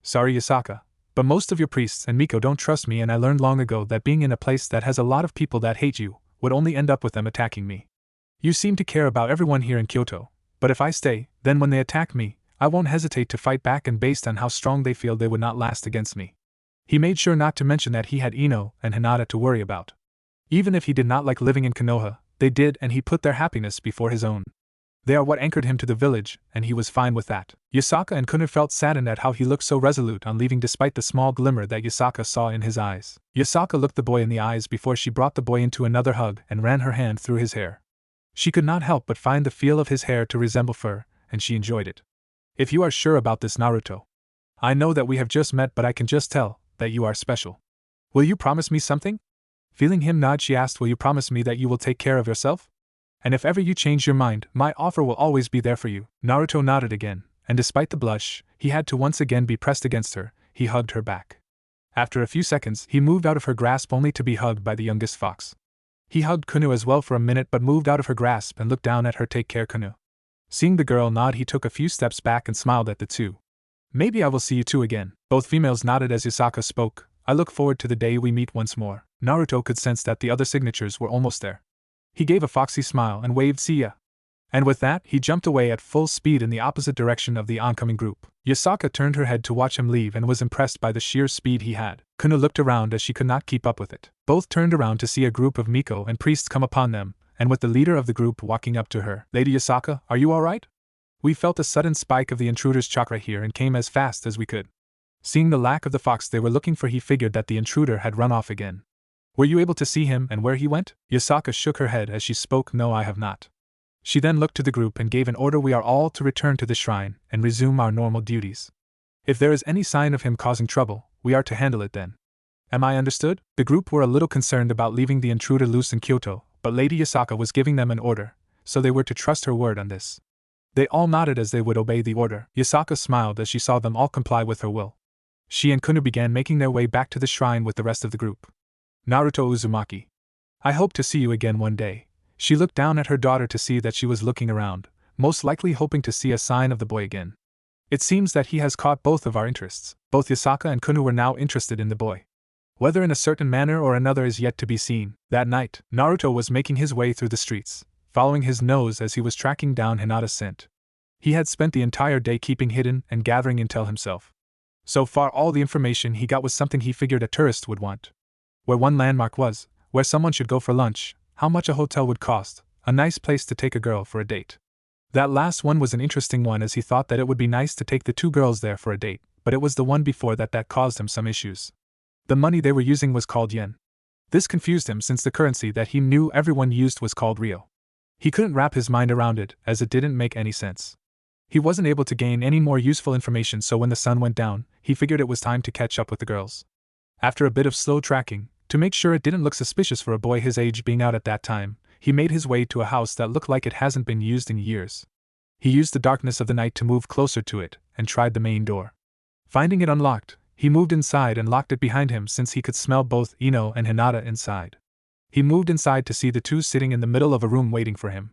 Sorry, Yasaka, but most of your priests and Miko don't trust me, and I learned long ago that being in a place that has a lot of people that hate you would only end up with them attacking me. You seem to care about everyone here in Kyoto, but if I stay, then when they attack me, I won't hesitate to fight back, and based on how strong they feel, they would not last against me. He made sure not to mention that he had Ino and Hinata to worry about. Even if he did not like living in Konoha, they did, and he put their happiness before his own. They are what anchored him to the village, and he was fine with that. Yasaka and Kuno felt saddened at how he looked so resolute on leaving despite the small glimmer that Yasaka saw in his eyes. Yasaka looked the boy in the eyes before she brought the boy into another hug and ran her hand through his hair. She could not help but find the feel of his hair to resemble fur, and she enjoyed it. If you are sure about this, Naruto. I know that we have just met, but I can just tell that you are special. Will you promise me something? Feeling him nod, she asked, will you promise me that you will take care of yourself? And if ever you change your mind, my offer will always be there for you. Naruto nodded again, and despite the blush he had to once again be pressed against her, he hugged her back. After a few seconds, he moved out of her grasp only to be hugged by the youngest fox. He hugged Kuno as well for a minute, but moved out of her grasp and looked down at her. Take care, Kuno. Seeing the girl nod, he took a few steps back and smiled at the two. Maybe I will see you two again. Both females nodded as Yasaka spoke. I look forward to the day we meet once more. Naruto could sense that the other signatures were almost there. He gave a foxy smile and waved see ya. And with that, he jumped away at full speed in the opposite direction of the oncoming group. Yasaka turned her head to watch him leave and was impressed by the sheer speed he had. Kuno looked around as she could not keep up with it. Both turned around to see a group of Miko and priests come upon them, and with the leader of the group walking up to her. Lady Yasaka, are you alright? We felt a sudden spike of the intruder's chakra here and came as fast as we could. Seeing the lack of the fox they were looking for, he figured that the intruder had run off again. Were you able to see him and where he went? Yasaka shook her head as she spoke. No, I have not. She then looked to the group and gave an order. We are all to return to the shrine and resume our normal duties. If there is any sign of him causing trouble, we are to handle it then. Am I understood? The group were a little concerned about leaving the intruder loose in Kyoto, but Lady Yasaka was giving them an order, so they were to trust her word on this. They all nodded as they would obey the order. Yasaka smiled as she saw them all comply with her will. She and Kuno began making their way back to the shrine with the rest of the group. Naruto Uzumaki. I hope to see you again one day. She looked down at her daughter to see that she was looking around, most likely hoping to see a sign of the boy again. It seems that he has caught both of our interests. Both Yasaka and Kuno were now interested in the boy. Whether in a certain manner or another is yet to be seen. That night, Naruto was making his way through the streets, following his nose as he was tracking down Hinata's scent. He had spent the entire day keeping hidden and gathering intel himself. So far, all the information he got was something he figured a tourist would want. Where one landmark was, where someone should go for lunch, how much a hotel would cost, a nice place to take a girl for a date. That last one was an interesting one as he thought that it would be nice to take the two girls there for a date, but it was the one before that caused him some issues. The money they were using was called yen. This confused him since the currency that he knew everyone used was called ryo. He couldn't wrap his mind around it, as it didn't make any sense. He wasn't able to gain any more useful information, so when the sun went down, he figured it was time to catch up with the girls. After a bit of slow tracking, to make sure it didn't look suspicious for a boy his age being out at that time, he made his way to a house that looked like it hasn't been used in years. He used the darkness of the night to move closer to it, and tried the main door. Finding it unlocked, he moved inside and locked it behind him since he could smell both Ino and Hinata inside. He moved inside to see the two sitting in the middle of a room waiting for him.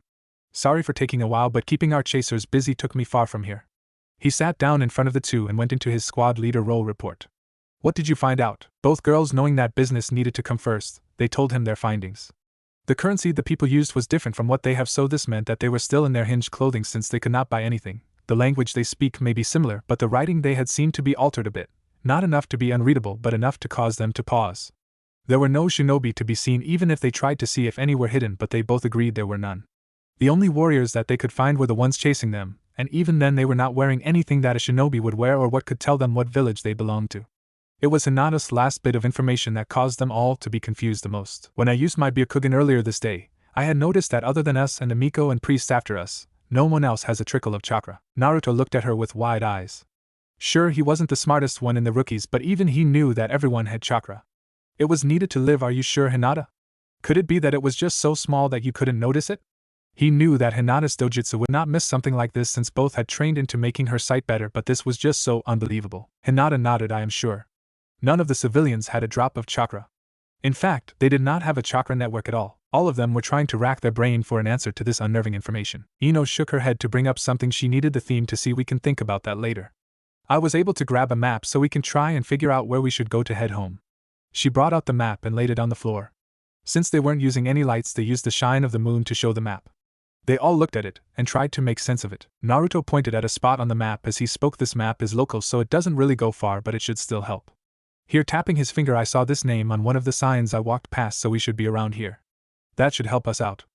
Sorry for taking a while, but keeping our chasers busy took me far from here. He sat down in front of the two and went into his squad leader role report. What did you find out? Both girls, knowing that business needed to come first, they told him their findings. The currency the people used was different from what they have, so this meant that they were still in their hinged clothing since they could not buy anything. The language they speak may be similar, but the writing they had seemed to be altered a bit. Not enough to be unreadable, but enough to cause them to pause. There were no shinobi to be seen even if they tried to see if any were hidden, but they both agreed there were none. The only warriors that they could find were the ones chasing them, and even then they were not wearing anything that a shinobi would wear or what could tell them what village they belonged to. It was Hinata's last bit of information that caused them all to be confused the most. When I used my Byakugan earlier this day, I had noticed that other than us and the Miko and priest after us, no one else has a trickle of chakra. Naruto looked at her with wide eyes. Sure, he wasn't the smartest one in the rookies, but even he knew that everyone had chakra. It was needed to live. Are you sure, Hinata? Could it be that it was just so small that you couldn't notice it? He knew that Hinata's dojutsu would not miss something like this since both had trained into making her sight better, but this was just so unbelievable. Hinata nodded. I am sure. None of the civilians had a drop of chakra. In fact, they did not have a chakra network at all. All of them were trying to rack their brain for an answer to this unnerving information. Ino shook her head to bring up something she needed the theme to see. We can think about that later. I was able to grab a map so we can try and figure out where we should go to head home. She brought out the map and laid it on the floor. Since they weren't using any lights, they used the shine of the moon to show the map. They all looked at it and tried to make sense of it. Naruto pointed at a spot on the map as he spoke. This map is local, so it doesn't really go far, but it should still help. Here, tapping his finger, I saw this name on one of the signs I walked past, so we should be around here. That should help us out.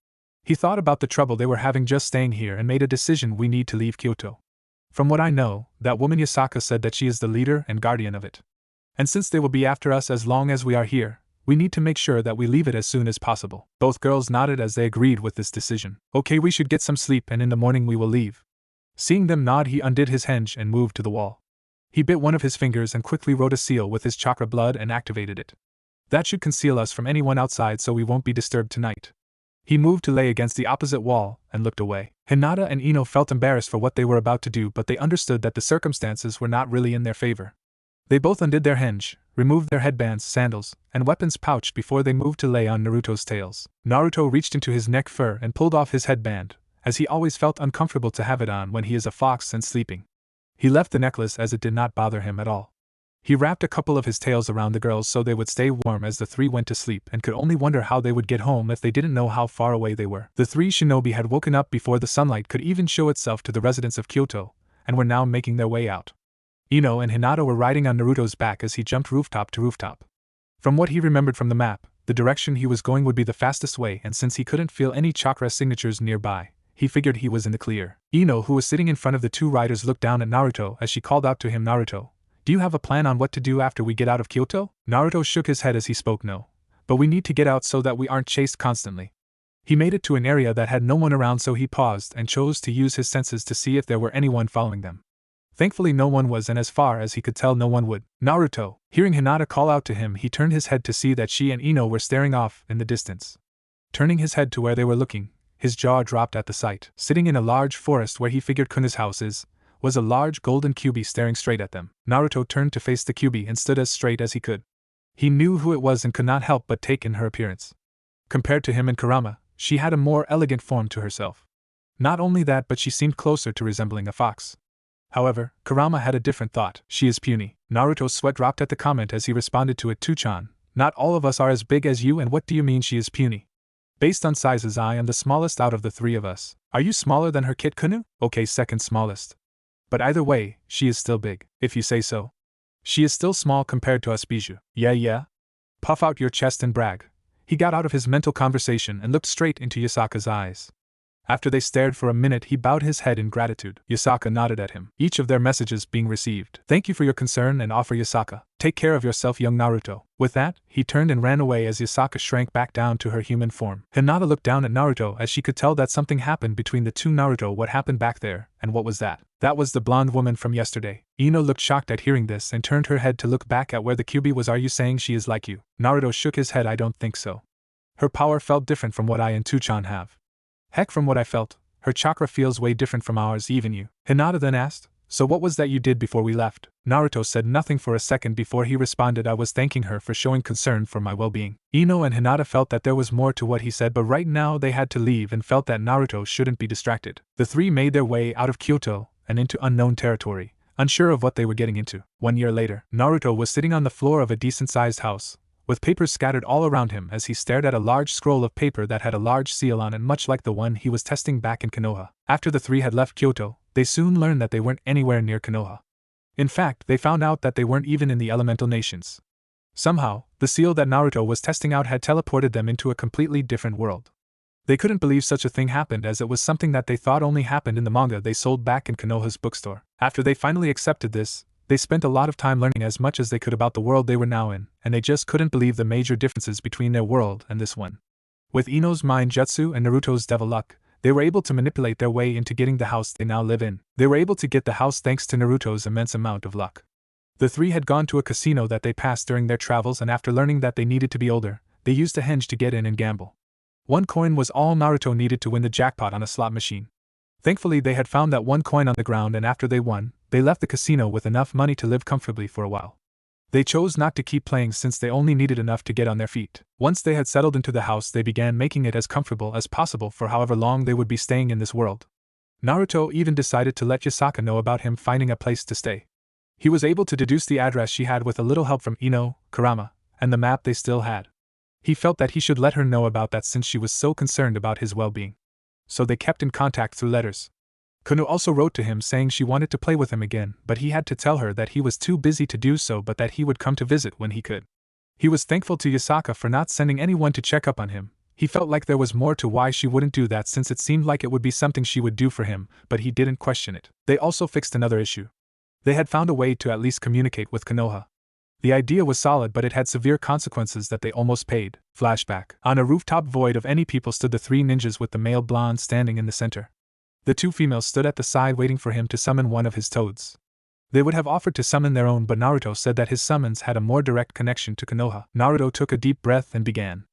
He thought about the trouble they were having just staying here and made a decision. We need to leave Kyoto. From what I know, that woman Yasaka said that she is the leader and guardian of it. And since they will be after us as long as we are here, we need to make sure that we leave it as soon as possible. Both girls nodded as they agreed with this decision. Okay, we should get some sleep and in the morning we will leave. Seeing them nod, he undid his hinge and moved to the wall. He bit one of his fingers and quickly wrote a seal with his chakra blood and activated it. That should conceal us from anyone outside, so we won't be disturbed tonight. He moved to lay against the opposite wall and looked away. Hinata and Ino felt embarrassed for what they were about to do, but they understood that the circumstances were not really in their favor. They both undid their hinge, removed their headbands, sandals, and weapons pouch before they moved to lay on Naruto's tails. Naruto reached into his neck fur and pulled off his headband, as he always felt uncomfortable to have it on when he is a fox and sleeping. He left the necklace as it did not bother him at all. He wrapped a couple of his tails around the girls so they would stay warm as the three went to sleep, and could only wonder how they would get home if they didn't know how far away they were. The three shinobi had woken up before the sunlight could even show itself to the residents of Kyoto, and were now making their way out. Ino and Hinata were riding on Naruto's back as he jumped rooftop to rooftop. From what he remembered from the map, the direction he was going would be the fastest way, and since he couldn't feel any chakra signatures nearby, he figured he was in the clear. Ino, who was sitting in front of the two riders, looked down at Naruto as she called out to him, Naruto, do you have a plan on what to do after we get out of Kyoto? Naruto shook his head as he spoke. No. But we need to get out so that we aren't chased constantly. He made it to an area that had no one around, so he paused and chose to use his senses to see if there were anyone following them. Thankfully no one was, and as far as he could tell no one would. Naruto, hearing Hinata call out to him, he turned his head to see that she and Ino were staring off in the distance. Turning his head to where they were looking, his jaw dropped at the sight. Sitting in a large forest where he figured Kuna's house was a large golden kyubi staring straight at them. Naruto turned to face the kyubi and stood as straight as he could. He knew who it was and could not help but take in her appearance. Compared to him and Kurama, she had a more elegant form to herself. Not only that, but she seemed closer to resembling a fox. However, Kurama had a different thought. She is puny. Naruto's sweat dropped at the comment as he responded to it. Two-chan, not all of us are as big as you, and what do you mean she is puny? Based on sizes, I am the smallest out of the three of us. Are you smaller than her, Kit Kunu? Okay, second smallest. But either way, she is still big, if you say so. She is still small compared to us, Bijou. Yeah. Puff out your chest and brag. He got out of his mental conversation and looked straight into Yasaka's eyes. After they stared for a minute, he bowed his head in gratitude. Yasaka nodded at him, each of their messages being received. Thank you for your concern and offer, Yasaka. Take care of yourself, young Naruto. With that, he turned and ran away as Yasaka shrank back down to her human form. Hinata looked down at Naruto as she could tell that something happened between the two. Naruto, what happened back there, and what was that? That was the blonde woman from yesterday. Ino looked shocked at hearing this and turned her head to look back at where the Kyuubi was. Are you saying she is like you? Naruto shook his head. I don't think so. Her power felt different from what I and Tuchan have. Heck, from what I felt, her chakra feels way different from ours, even you. Hinata then asked, so what was that you did before we left? Naruto said nothing for a second before he responded, I was thanking her for showing concern for my well-being. Ino and Hinata felt that there was more to what he said, but right now they had to leave and felt that Naruto shouldn't be distracted. The three made their way out of Kyoto and into unknown territory, unsure of what they were getting into. 1 year later, Naruto was sitting on the floor of a decent-sized house, with papers scattered all around him as he stared at a large scroll of paper that had a large seal on it, much like the one he was testing back in Konoha. After the three had left Kyoto, they soon learned that they weren't anywhere near Konoha. In fact, they found out that they weren't even in the elemental nations. Somehow, the seal that Naruto was testing out had teleported them into a completely different world. They couldn't believe such a thing happened, as it was something that they thought only happened in the manga they sold back in Konoha's bookstore. After they finally accepted this, they spent a lot of time learning as much as they could about the world they were now in, and they just couldn't believe the major differences between their world and this one. With Ino's mind jutsu and Naruto's devil luck, they were able to manipulate their way into getting the house they now live in. They were able to get the house thanks to Naruto's immense amount of luck. The three had gone to a casino that they passed during their travels, and after learning that they needed to be older, they used a henge to get in and gamble. 1 coin was all Naruto needed to win the jackpot on a slot machine. Thankfully, they had found that 1 coin on the ground, and after they won, they left the casino with enough money to live comfortably for a while. They chose not to keep playing since they only needed enough to get on their feet. Once they had settled into the house, they began making it as comfortable as possible for however long they would be staying in this world. Naruto even decided to let Yasaka know about him finding a place to stay. He was able to deduce the address she had with a little help from Ino, Kurama, and the map they still had. He felt that he should let her know about that since she was so concerned about his well-being. So they kept in contact through letters. Kunu also wrote to him saying she wanted to play with him again, but he had to tell her that he was too busy to do so, but that he would come to visit when he could. He was thankful to Yasaka for not sending anyone to check up on him. He felt like there was more to why she wouldn't do that, since it seemed like it would be something she would do for him, but he didn't question it. They also fixed another issue. They had found a way to at least communicate with Konoha. The idea was solid, but it had severe consequences that they almost paid. Flashback. On a rooftop void of any people stood the 3 ninjas, with the male blonde standing in the center. The 2 females stood at the side waiting for him to summon one of his toads. They would have offered to summon their own, but Naruto said that his summons had a more direct connection to Konoha. Naruto took a deep breath and began.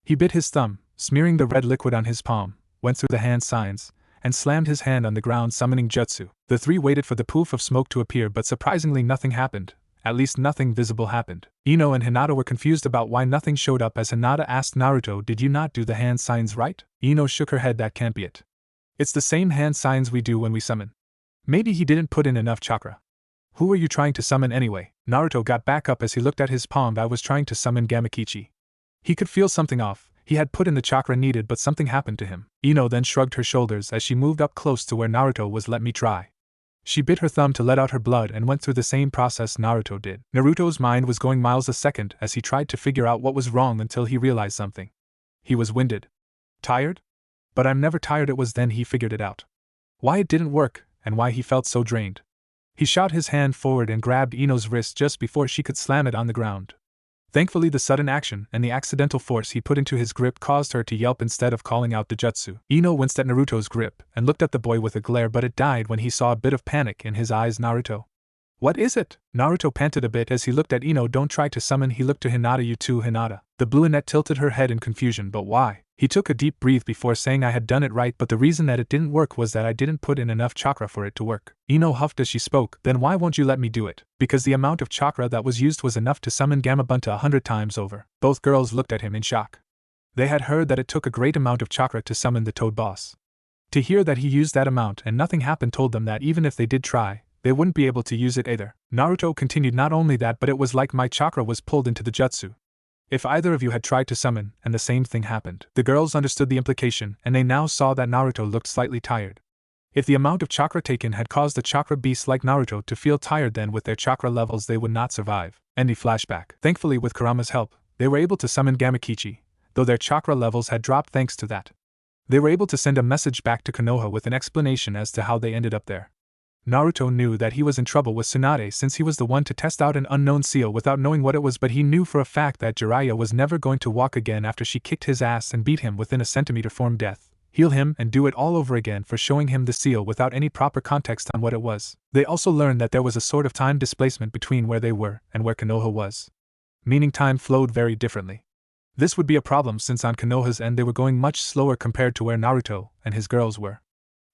He bit his thumb, smearing the red liquid on his palm, went through the hand signs, and slammed his hand on the ground, summoning jutsu. The 3 waited for the poof of smoke to appear, but surprisingly nothing happened. At least nothing visible happened. Ino and Hinata were confused about why nothing showed up as Hinata asked Naruto, did you not do the hand signs right? Ino shook her head, that can't be it. It's the same hand signs we do when we summon. Maybe he didn't put in enough chakra. Who are you trying to summon anyway? Naruto got back up as he looked at his palm. I was trying to summon Gamakichi. He could feel something off. He had put in the chakra needed, but something happened to him. Ino then shrugged her shoulders as she moved up close to where Naruto was. Let me try. She bit her thumb to let out her blood and went through the same process Naruto did. Naruto's mind was going miles a second as he tried to figure out what was wrong until he realized something. He was winded. Tired? But I'm never tired. It was then he figured it out. Why it didn't work, and why he felt so drained. He shot his hand forward and grabbed Ino's wrist just before she could slam it on the ground. Thankfully, the sudden action and the accidental force he put into his grip caused her to yelp instead of calling out the jutsu. Ino winced at Naruto's grip and looked at the boy with a glare, but it died when he saw a bit of panic in his eyes. Naruto. What is it? Naruto panted a bit as he looked at Ino. Don't try to summon. He looked to Hinata. You too, Hinata. The brunette tilted her head in confusion. But why? He took a deep breath before saying, I had done it right, but the reason that it didn't work was that I didn't put in enough chakra for it to work. Ino huffed as she spoke. Then why won't you let me do it? Because the amount of chakra that was used was enough to summon Gamabunta 100 times over. Both girls looked at him in shock. They had heard that it took a great amount of chakra to summon the Toad Boss. To hear that he used that amount and nothing happened told them that even if they did try, they wouldn't be able to use it either. Naruto continued, not only that, but it was like my chakra was pulled into the jutsu. If either of you had tried to summon, and the same thing happened. The girls understood the implication, and they now saw that Naruto looked slightly tired. If the amount of chakra taken had caused a chakra beast like Naruto to feel tired, then with their chakra levels they would not survive. End the flashback. Thankfully, with Kurama's help, they were able to summon Gamakichi, though their chakra levels had dropped thanks to that. They were able to send a message back to Konoha with an explanation as to how they ended up there. Naruto knew that he was in trouble with Tsunade since he was the one to test out an unknown seal without knowing what it was, but he knew for a fact that Jiraiya was never going to walk again after she kicked his ass and beat him within a centimeter from death, heal him and do it all over again for showing him the seal without any proper context on what it was. They also learned that there was a sort of time displacement between where they were and where Konoha was, meaning time flowed very differently. This would be a problem since on Konoha's end they were going much slower compared to where Naruto and his girls were.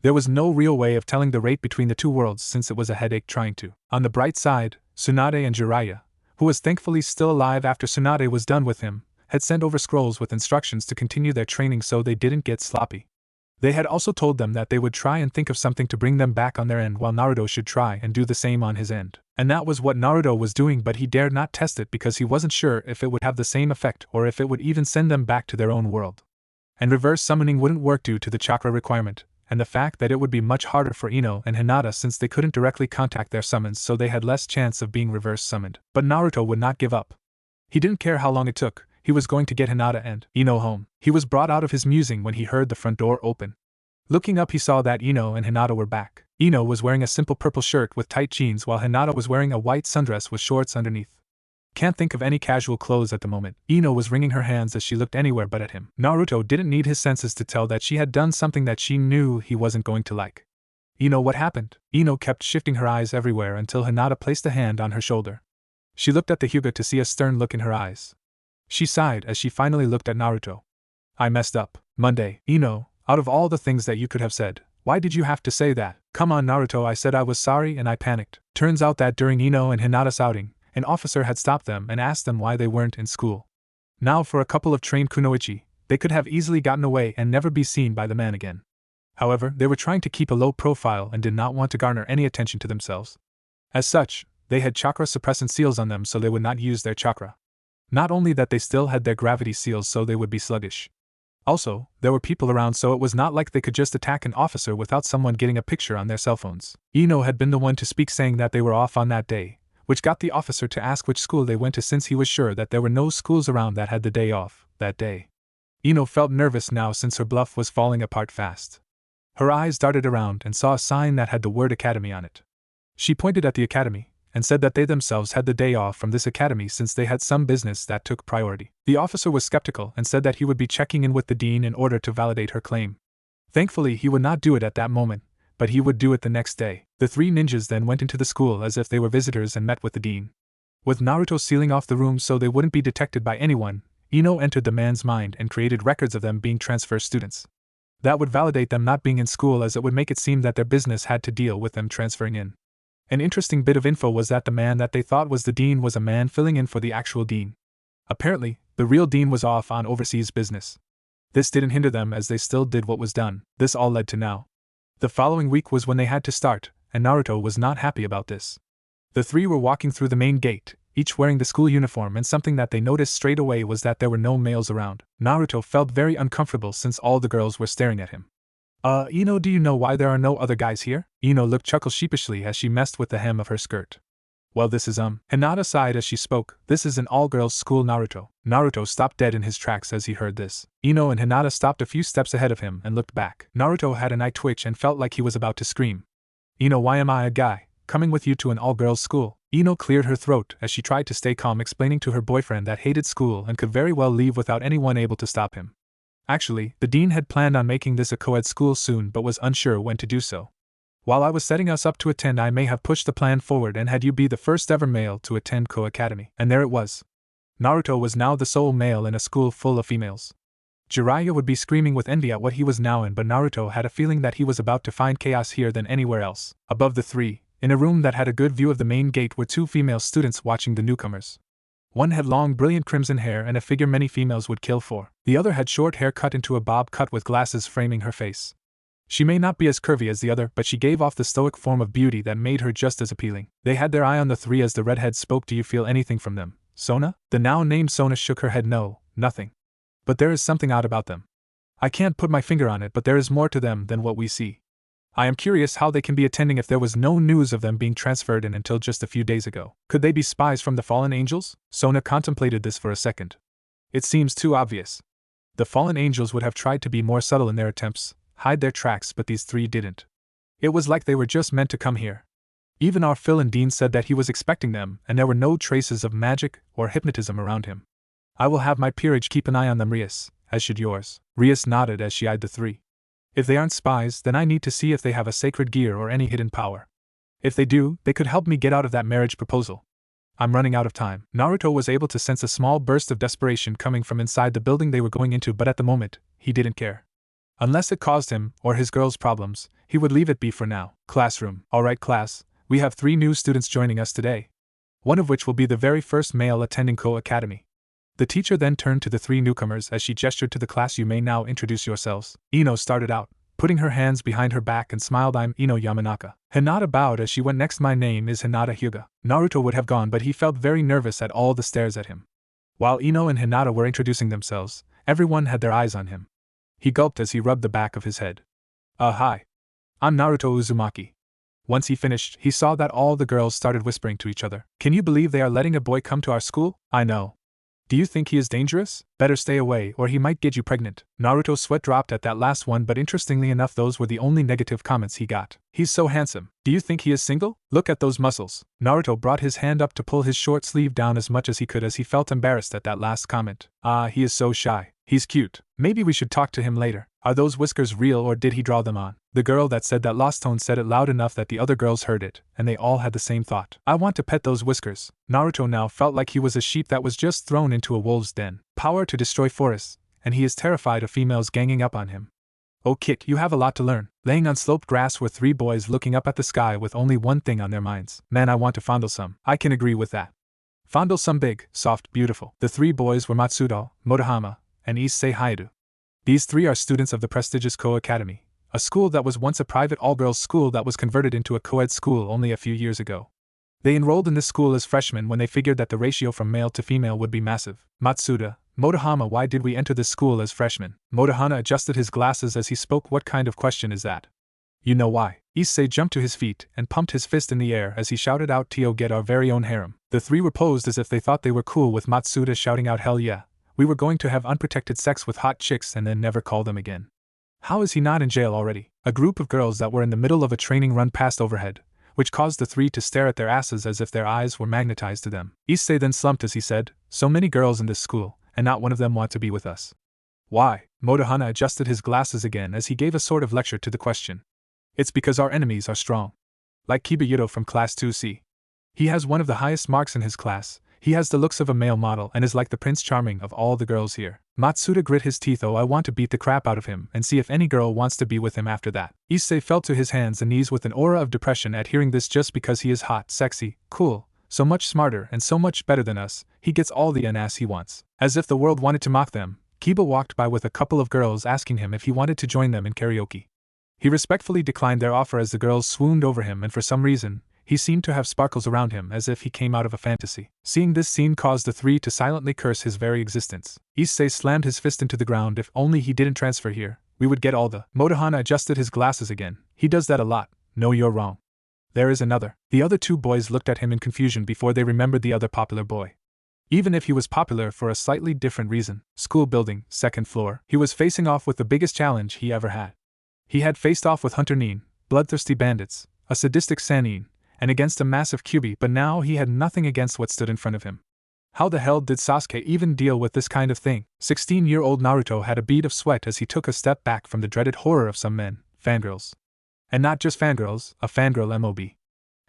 There was no real way of telling the rate between the two worlds since it was a headache trying to. On the bright side, Tsunade and Jiraiya, who was thankfully still alive after Tsunade was done with him, had sent over scrolls with instructions to continue their training so they didn't get sloppy. They had also told them that they would try and think of something to bring them back on their end while Naruto should try and do the same on his end. And that was what Naruto was doing, but he dared not test it because he wasn't sure if it would have the same effect or if it would even send them back to their own world. And reverse summoning wouldn't work due to the chakra requirement, and the fact that it would be much harder for Ino and Hinata since they couldn't directly contact their summons, so they had less chance of being reverse summoned. But Naruto would not give up. He didn't care how long it took, he was going to get Hinata and Ino home. He was brought out of his musing when he heard the front door open. Looking up, he saw that Ino and Hinata were back. Ino was wearing a simple purple shirt with tight jeans while Hinata was wearing a white sundress with shorts underneath. Can't think of any casual clothes at the moment. Ino was wringing her hands as she looked anywhere but at him. Naruto didn't need his senses to tell that she had done something that she knew he wasn't going to like. Ino, what happened? Ino kept shifting her eyes everywhere until Hinata placed a hand on her shoulder. She looked at the Hyuga to see a stern look in her eyes. She sighed as she finally looked at Naruto. I messed up. Monday. Ino, out of all the things that you could have said, why did you have to say that? Come on, Naruto, I said I was sorry and I panicked. Turns out that during Ino and Hinata's outing, an officer had stopped them and asked them why they weren't in school. Now for a couple of trained kunoichi, they could have easily gotten away and never be seen by the man again. However, they were trying to keep a low profile and did not want to garner any attention to themselves. As such, they had chakra suppressant seals on them so they would not use their chakra. Not only that, they still had their gravity seals so they would be sluggish. Also, there were people around so it was not like they could just attack an officer without someone getting a picture on their cell phones. Ino had been the one to speak saying that they were off on that day, which got the officer to ask which school they went to since he was sure that there were no schools around that had the day off that day. Ino felt nervous now since her bluff was falling apart fast. Her eyes darted around and saw a sign that had the word academy on it. She pointed at the academy and said that they themselves had the day off from this academy since they had some business that took priority. The officer was skeptical and said that he would be checking in with the dean in order to validate her claim. Thankfully, he would not do it at that moment, but he would do it the next day. The three ninjas then went into the school as if they were visitors and met with the dean. With Naruto sealing off the room so they wouldn't be detected by anyone, Ino entered the man's mind and created records of them being transfer students. That would validate them not being in school as it would make it seem that their business had to deal with them transferring in. An interesting bit of info was that the man that they thought was the dean was a man filling in for the actual dean. Apparently, the real dean was off on overseas business. This didn't hinder them as they still did what was done. This all led to now. The following week was when they had to start, and Naruto was not happy about this. The three were walking through the main gate, each wearing the school uniform, and something that they noticed straight away was that there were no males around. Naruto felt very uncomfortable since all the girls were staring at him. Ino, do you know why there are no other guys here? Ino looked chuckled sheepishly as she messed with the hem of her skirt. Well, this is Hinata sighed as she spoke, this is an all-girls school, Naruto. Naruto stopped dead in his tracks as he heard this. Ino and Hinata stopped a few steps ahead of him and looked back. Naruto had an eye twitch and felt like he was about to scream. Ino, why am I a guy, coming with you to an all-girls school? Ino cleared her throat as she tried to stay calm, explaining to her boyfriend that hated school and could very well leave without anyone able to stop him. Actually, the dean had planned on making this a co-ed school soon but was unsure when to do so. While I was setting us up to attend, I may have pushed the plan forward and had you be the first ever male to attend co-academy. And there it was. Naruto was now the sole male in a school full of females. Jiraiya would be screaming with envy at what he was now in, but Naruto had a feeling that he was about to find chaos here than anywhere else. Above the three, in a room that had a good view of the main gate, were two female students watching the newcomers. One had long, brilliant crimson hair and a figure many females would kill for. The other had short hair cut into a bob cut with glasses framing her face. She may not be as curvy as the other, but she gave off the stoic form of beauty that made her just as appealing. They had their eye on the three as the redhead spoke. Do you feel anything from them, Sona? The now named Sona shook her head. No, nothing. But there is something odd about them. I can't put my finger on it, but there is more to them than what we see. I am curious how they can be attending if there was no news of them being transferred in until just a few days ago. Could they be spies from the fallen angels? Sona contemplated this for a second. It seems too obvious. The fallen angels would have tried to be more subtle in their attempts, hide their tracks, but these three didn't. It was like they were just meant to come here. Even our Phil and Dean said that he was expecting them, and there were no traces of magic or hypnotism around him. I will have my peerage keep an eye on them, Rias, as should yours. Rias nodded as she eyed the three. If they aren't spies, then I need to see if they have a sacred gear or any hidden power. If they do, they could help me get out of that marriage proposal. I'm running out of time. Naruto was able to sense a small burst of desperation coming from inside the building they were going into, but at the moment, he didn't care. Unless it caused him, or his girls, problems, he would leave it be for now. Classroom. Alright class, we have 3 new students joining us today. One of which will be the very first male attending Ko Academy. The teacher then turned to the 3 newcomers as she gestured to the class. You may now introduce yourselves. Ino started out, putting her hands behind her back and smiled. I'm Ino Yamanaka. Hinata bowed as she went next. My name is Hinata Hyuga. Naruto would have gone, but he felt very nervous at all the stares at him. While Ino and Hinata were introducing themselves, everyone had their eyes on him. He gulped as he rubbed the back of his head. Hi. I'm Naruto Uzumaki. Once he finished, he saw that all the girls started whispering to each other. Can you believe they are letting a boy come to our school? I know. Do you think he is dangerous? Better stay away or he might get you pregnant. Naruto's sweat dropped at that last one, but interestingly enough those were the only negative comments he got. He's so handsome. Do you think he is single? Look at those muscles. Naruto brought his hand up to pull his short sleeve down as much as he could as he felt embarrassed at that last comment. He is so shy. He's cute. Maybe we should talk to him later. Are those whiskers real or did he draw them on? The girl that said that lost tone said it loud enough that the other girls heard it, and they all had the same thought. I want to pet those whiskers. Naruto now felt like he was a sheep that was just thrown into a wolf's den. Power to destroy forests, and he is terrified of females ganging up on him. Oh kid, you have a lot to learn. Laying on sloped grass were 3 boys looking up at the sky with only one thing on their minds. Man, I want to fondle some. I can agree with that. Fondle some big, soft, beautiful. The 3 boys were Matsuda, Motohama, and Issei Hayato. These 3 are students of the prestigious Ko Academy, a school that was once a private all-girls school that was converted into a co-ed school only a few years ago. They enrolled in this school as freshmen when they figured that the ratio from male to female would be massive. Matsuda, Motohama, why did we enter this school as freshmen? Motohama adjusted his glasses as he spoke. What kind of question is that? You know why. Issei jumped to his feet and pumped his fist in the air as he shouted out, Tio, get our very own harem. The 3 were posed as if they thought they were cool, with Matsuda shouting out, hell yeah. We were going to have unprotected sex with hot chicks and then never call them again. How is he not in jail already? A group of girls that were in the middle of a training run passed overhead, which caused the 3 to stare at their asses as if their eyes were magnetized to them. Issei then slumped as he said, so many girls in this school, and not one of them want to be with us. Why? Motohana adjusted his glasses again as he gave a sort of lecture to the question. It's because our enemies are strong. Like Kibayuto from Class 2C. He has one of the highest marks in his class. He has the looks of a male model and is like the Prince Charming of all the girls here. Matsuda grit his teeth. Oh, I want to beat the crap out of him and see if any girl wants to be with him after that. Issei fell to his hands and knees with an aura of depression at hearing this. Just because he is hot, sexy, cool, so much smarter and so much better than us, he gets all the ass he wants. As if the world wanted to mock them, Kiba walked by with a couple of girls asking him if he wanted to join them in karaoke. He respectfully declined their offer as the girls swooned over him, and for some reason, he seemed to have sparkles around him as if he came out of a fantasy. Seeing this scene caused the 3 to silently curse his very existence. Issei slammed his fist into the ground. If only he didn't transfer here, we would get all the… Motohana adjusted his glasses again. He does that a lot. No, you're wrong. There is another. The other 2 boys looked at him in confusion before they remembered the other popular boy. Even if he was popular for a slightly different reason. School building, 2nd floor. He was facing off with the biggest challenge he ever had. He had faced off with Hunter Nin, bloodthirsty bandits, a sadistic Sanin, and against a massive Kyuubi, but now he had nothing against what stood in front of him. How the hell did Sasuke even deal with this kind of thing? 16-year-old Naruto had a bead of sweat as he took a step back from the dreaded horror of some men, fangirls. And not just fangirls, a fangirl mob.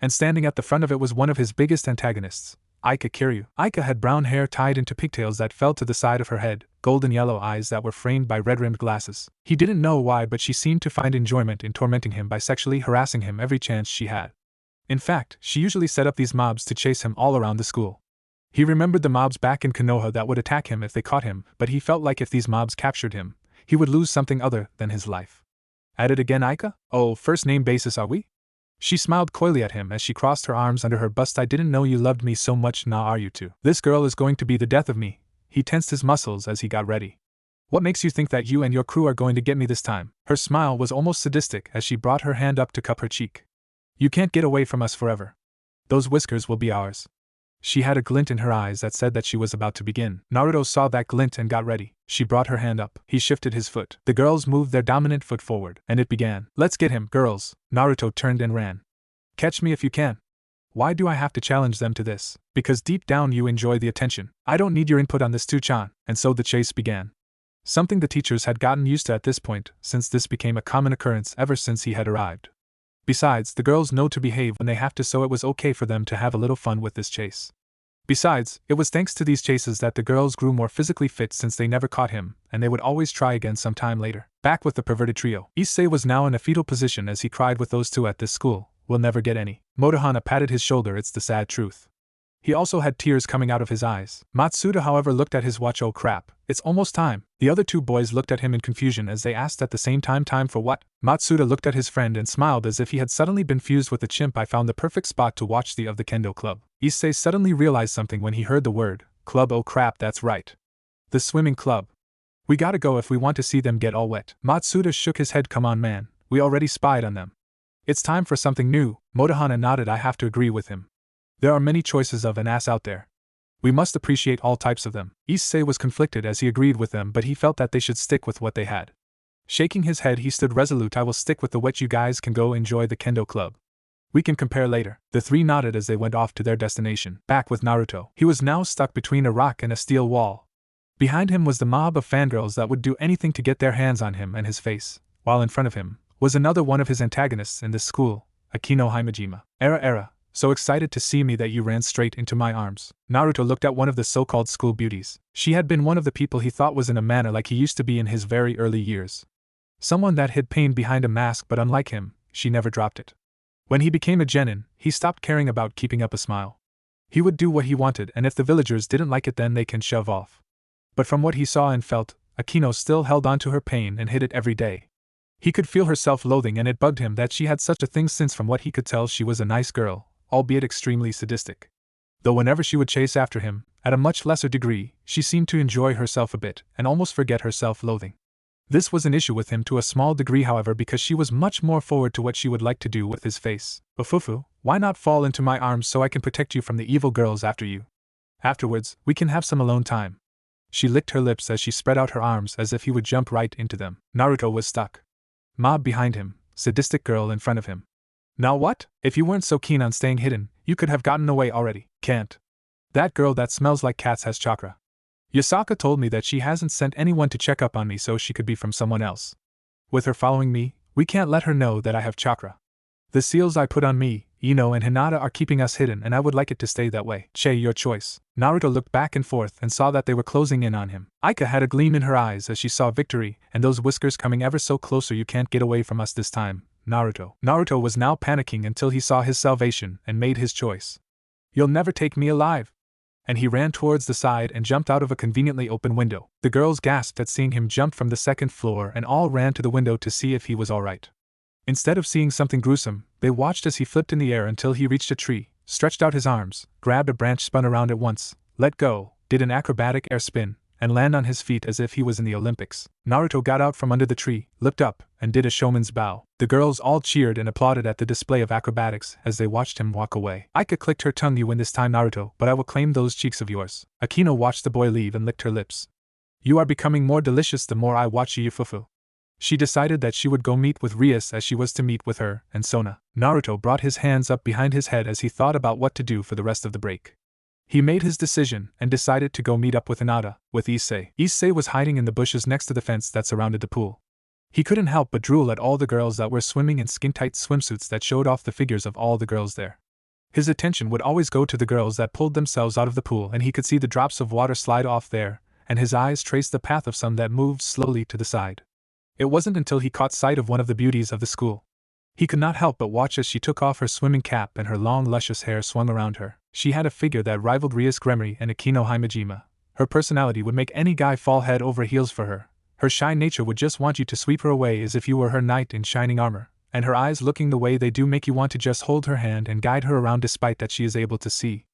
And standing at the front of it was one of his biggest antagonists, Aika Kiryu. Aika had brown hair tied into pigtails that fell to the side of her head, golden yellow eyes that were framed by red-rimmed glasses. He didn't know why, but she seemed to find enjoyment in tormenting him by sexually harassing him every chance she had. In fact, she usually set up these mobs to chase him all around the school. He remembered the mobs back in Konoha that would attack him if they caught him, but he felt like if these mobs captured him, he would lose something other than his life. At it again, Aika? Oh, first name basis are we? She smiled coyly at him as she crossed her arms under her bust. I didn't know you loved me so much. Nah, are you too? This girl is going to be the death of me. He tensed his muscles as he got ready. What makes you think that you and your crew are going to get me this time? Her smile was almost sadistic as she brought her hand up to cup her cheek. You can't get away from us forever. Those whiskers will be ours. She had a glint in her eyes that said that she was about to begin. Naruto saw that glint and got ready. She brought her hand up. He shifted his foot. The girls moved their dominant foot forward, and it began. Let's get him, girls. Naruto turned and ran. Catch me if you can. Why do I have to challenge them to this? Because deep down you enjoy the attention. I don't need your input on this too, Chan. And so the chase began. Something the teachers had gotten used to at this point, since this became a common occurrence ever since he had arrived. Besides, the girls know to behave when they have to, so it was okay for them to have a little fun with this chase. Besides, it was thanks to these chases that the girls grew more physically fit since they never caught him, and they would always try again some time later. Back with the perverted trio. Issei was now in a fetal position as he cried with those two at this school. We'll never get any. Motohana patted his shoulder. It's the sad truth. He also had tears coming out of his eyes. Matsuda, however, looked at his watch. Oh crap, it's almost time. The other two boys looked at him in confusion as they asked at the same time, time for what? Matsuda looked at his friend and smiled as if he had suddenly been fused with a chimp. I found the perfect spot to watch the Kendo Club. Issei suddenly realized something when he heard the word club. Oh crap, that's right. The swimming club. We gotta go if we want to see them get all wet. Matsuda shook his head. Come on, man, we already spied on them. It's time for something new. Motohana nodded. I have to agree with him. There are many choices of an ass out there. We must appreciate all types of them. Issei was conflicted as he agreed with them, but he felt that they should stick with what they had. Shaking his head, he stood resolute. I will stick with the wet. You guys can go enjoy the Kendo Club. We can compare later. The three nodded as they went off to their destination. Back with Naruto. He was now stuck between a rock and a steel wall. Behind him was the mob of fangirls that would do anything to get their hands on him and his face, while in front of him was another one of his antagonists in this school, Akino Himejima. Era. So excited to see me that you ran straight into my arms. Naruto looked at one of the so-called school beauties. She had been one of the people he thought was in a manner like he used to be in his very early years. Someone that hid pain behind a mask, but unlike him, she never dropped it. When he became a genin, he stopped caring about keeping up a smile. He would do what he wanted, and if the villagers didn't like it, then they can shove off. But from what he saw and felt, Akino still held on to her pain and hid it every day. He could feel her self-loathing, and it bugged him that she had such a thing, since from what he could tell she was a nice girl, albeit extremely sadistic. Though whenever she would chase after him, at a much lesser degree, she seemed to enjoy herself a bit, and almost forget her self-loathing. This was an issue with him to a small degree, however, because she was much more forward to what she would like to do with his face. Ufufu, why not fall into my arms so I can protect you from the evil girls after you? Afterwards, we can have some alone time. She licked her lips as she spread out her arms as if he would jump right into them. Naruto was stuck. Mob behind him, sadistic girl in front of him. Now what? If you weren't so keen on staying hidden, you could have gotten away already. Can't. That girl that smells like cats has chakra. Yasaka told me that she hasn't sent anyone to check up on me, so she could be from someone else. With her following me, we can't let her know that I have chakra. The seals I put on me, Ino and Hinata, are keeping us hidden, and I would like it to stay that way. Che, your choice. Naruto looked back and forth and saw that they were closing in on him. Aika had a gleam in her eyes as she saw victory, and those whiskers coming ever so closer. You can't get away from us this time, Naruto. Naruto was now panicking until he saw his salvation and made his choice. You'll never take me alive. And he ran towards the side and jumped out of a conveniently open window. The girls gasped at seeing him jump from the second floor and all ran to the window to see if he was alright. Instead of seeing something gruesome, they watched as he flipped in the air until he reached a tree, stretched out his arms, grabbed a branch, spun around at once, let go, did an acrobatic air spin, and land on his feet as if he was in the Olympics. Naruto got out from under the tree, looked up, and did a showman's bow. The girls all cheered and applauded at the display of acrobatics as they watched him walk away. Aika clicked her tongue. You win this time, Naruto, but I will claim those cheeks of yours. Akino watched the boy leave and licked her lips. You are becoming more delicious the more I watch you, Fufu. She decided that she would go meet with Rias as she was to meet with her and Sona. Naruto brought his hands up behind his head as he thought about what to do for the rest of the break. He made his decision and decided to go meet up with Hinata, with Issei. Issei was hiding in the bushes next to the fence that surrounded the pool. He couldn't help but drool at all the girls that were swimming in skin-tight swimsuits that showed off the figures of all the girls there. His attention would always go to the girls that pulled themselves out of the pool, and he could see the drops of water slide off there, and his eyes traced the path of some that moved slowly to the side. It wasn't until he caught sight of one of the beauties of the school. He could not help but watch as she took off her swimming cap and her long luscious hair swung around her. She had a figure that rivaled Rias Gremory and Akino Himejima. Her personality would make any guy fall head over heels for her. Her shy nature would just want you to sweep her away as if you were her knight in shining armor, and her eyes looking the way they do make you want to just hold her hand and guide her around despite that she is able to see.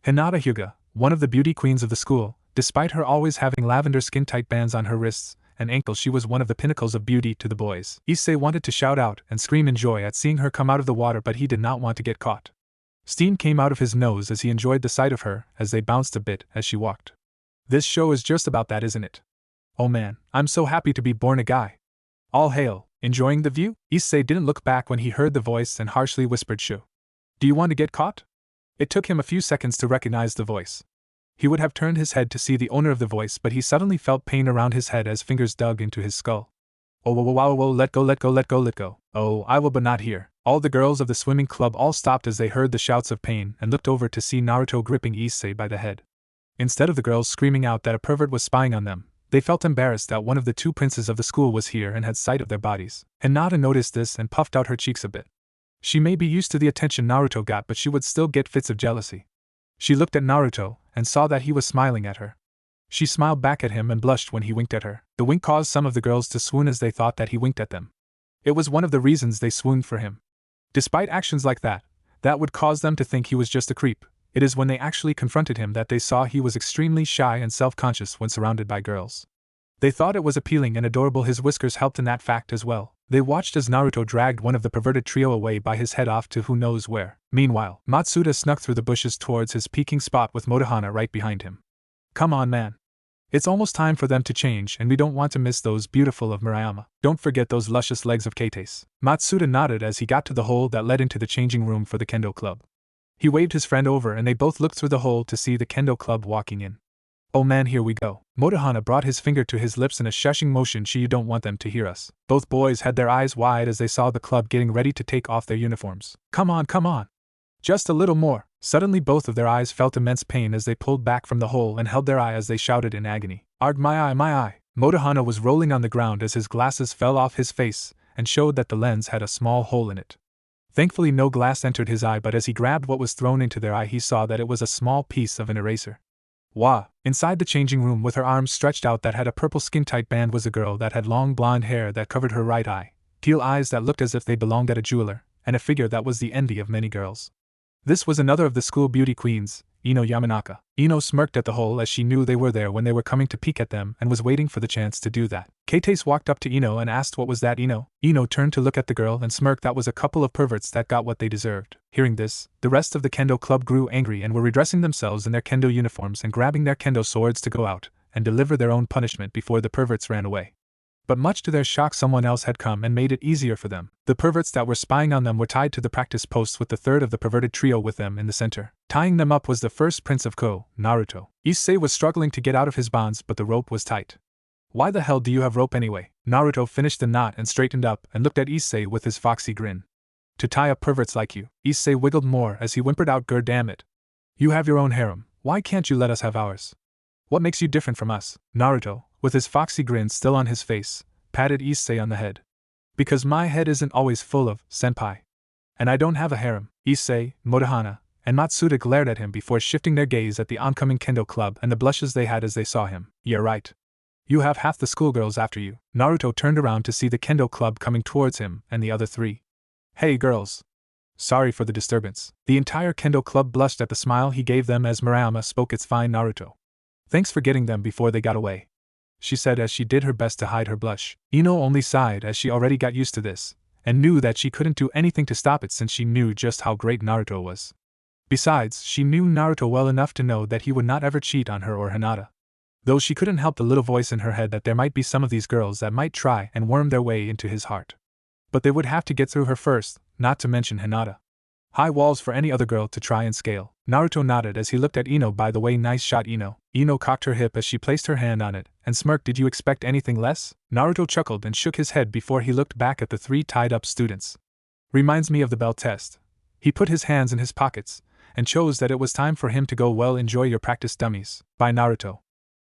Hinata Hyuga, one of the beauty queens of the school, despite her always having lavender skin-tight bands on her wrists and ankles, she was one of the pinnacles of beauty to the boys. Issei wanted to shout out and scream in joy at seeing her come out of the water, but he did not want to get caught. Steam came out of his nose as he enjoyed the sight of her as they bounced a bit as she walked. This show is just about that, isn't it? Oh man, I'm so happy to be born a guy. All hail, enjoying the view? Issei didn't look back when he heard the voice and harshly whispered shoo. Do you want to get caught? It took him a few seconds to recognize the voice. He would have turned his head to see the owner of the voice, but he suddenly felt pain around his head as fingers dug into his skull. Oh, whoa, let go. Oh, I will, but not here. All the girls of the swimming club all stopped as they heard the shouts of pain and looked over to see Naruto gripping Issei by the head. Instead of the girls screaming out that a pervert was spying on them, they felt embarrassed that one of the two princes of the school was here and had sight of their bodies. Hinata noticed this and puffed out her cheeks a bit. She may be used to the attention Naruto got, but she would still get fits of jealousy. She looked at Naruto and saw that he was smiling at her. She smiled back at him and blushed when he winked at her. The wink caused some of the girls to swoon as they thought that he winked at them. It was one of the reasons they swooned for him. Despite actions like that would cause them to think he was just a creep. It is when they actually confronted him that they saw he was extremely shy and self-conscious when surrounded by girls. They thought it was appealing and adorable. His whiskers helped in that fact as well. They watched as Naruto dragged one of the perverted trio away by his head off to who knows where. Meanwhile, Matsuda snuck through the bushes towards his peeking spot with Motohana right behind him. Come on, man. It's almost time for them to change, and we don't want to miss those beautiful of Murayama. Don't forget those luscious legs of Kate's. Matsuda nodded as he got to the hole that led into the changing room for the kendo club. He waved his friend over and they both looked through the hole to see the kendo club walking in. Oh man, here we go. Motohana brought his finger to his lips in a shushing motion. You don't want them to hear us. Both boys had their eyes wide as they saw the club getting ready to take off their uniforms. Come on. Just a little more. Suddenly both of their eyes felt immense pain as they pulled back from the hole and held their eye as they shouted in agony. Arg, my eye. Motohana was rolling on the ground as his glasses fell off his face and showed that the lens had a small hole in it. Thankfully no glass entered his eye, but as he grabbed what was thrown into their eye he saw that it was a small piece of an eraser. Wah! Inside the changing room with her arms stretched out that had a purple skin-tight band was a girl that had long blonde hair that covered her right eye, teal eyes that looked as if they belonged at a jeweler, and a figure that was the envy of many girls. This was another of the school beauty queens, Ino Yamanaka. Ino smirked at the hole as she knew they were there when they were coming to peek at them and was waiting for the chance to do that. Kates walked up to Ino and asked what was that, Ino? Ino turned to look at the girl and smirked. That was a couple of perverts that got what they deserved. Hearing this, the rest of the kendo club grew angry and were redressing themselves in their kendo uniforms and grabbing their kendo swords to go out and deliver their own punishment before the perverts ran away. But much to their shock, someone else had come and made it easier for them. The perverts that were spying on them were tied to the practice posts with the third of the perverted trio with them in the center. Tying them up was the first prince of Ko, Naruto. Issei was struggling to get out of his bonds, but the rope was tight. Why the hell do you have rope anyway? Naruto finished the knot and straightened up and looked at Issei with his foxy grin. To tie up perverts like you. Issei wiggled more as he whimpered out, "Grr, damn it. You have your own harem. Why can't you let us have ours? What makes you different from us?" Naruto, with his foxy grin still on his face, patted Issei on the head. "Because my head isn't always full of senpai. And I don't have a harem." Issei, Motohana, and Matsuda glared at him before shifting their gaze at the oncoming kendo club and the blushes they had as they saw him. "You're right. You have half the schoolgirls after you." Naruto turned around to see the kendo club coming towards him and the other three. "Hey girls. Sorry for the disturbance." The entire kendo club blushed at the smile he gave them as Murayama spoke. "It's fine, Naruto. Thanks for getting them before they got away," she said as she did her best to hide her blush. Ino only sighed as she already got used to this, and knew that she couldn't do anything to stop it since she knew just how great Naruto was. Besides, she knew Naruto well enough to know that he would not ever cheat on her or Hinata. Though she couldn't help the little voice in her head that there might be some of these girls that might try and worm their way into his heart. But they would have to get through her first, not to mention Hinata. High walls for any other girl to try and scale. Naruto nodded as he looked at Ino. "By the way, nice shot, Ino." Ino cocked her hip as she placed her hand on it, and smirked. "Did you expect anything less?" Naruto chuckled and shook his head before he looked back at the three tied-up students. "Reminds me of the bell test." He put his hands in his pockets, and chose that it was time for him to go. "Well, enjoy your practice, dummies." "Bye, Naruto,"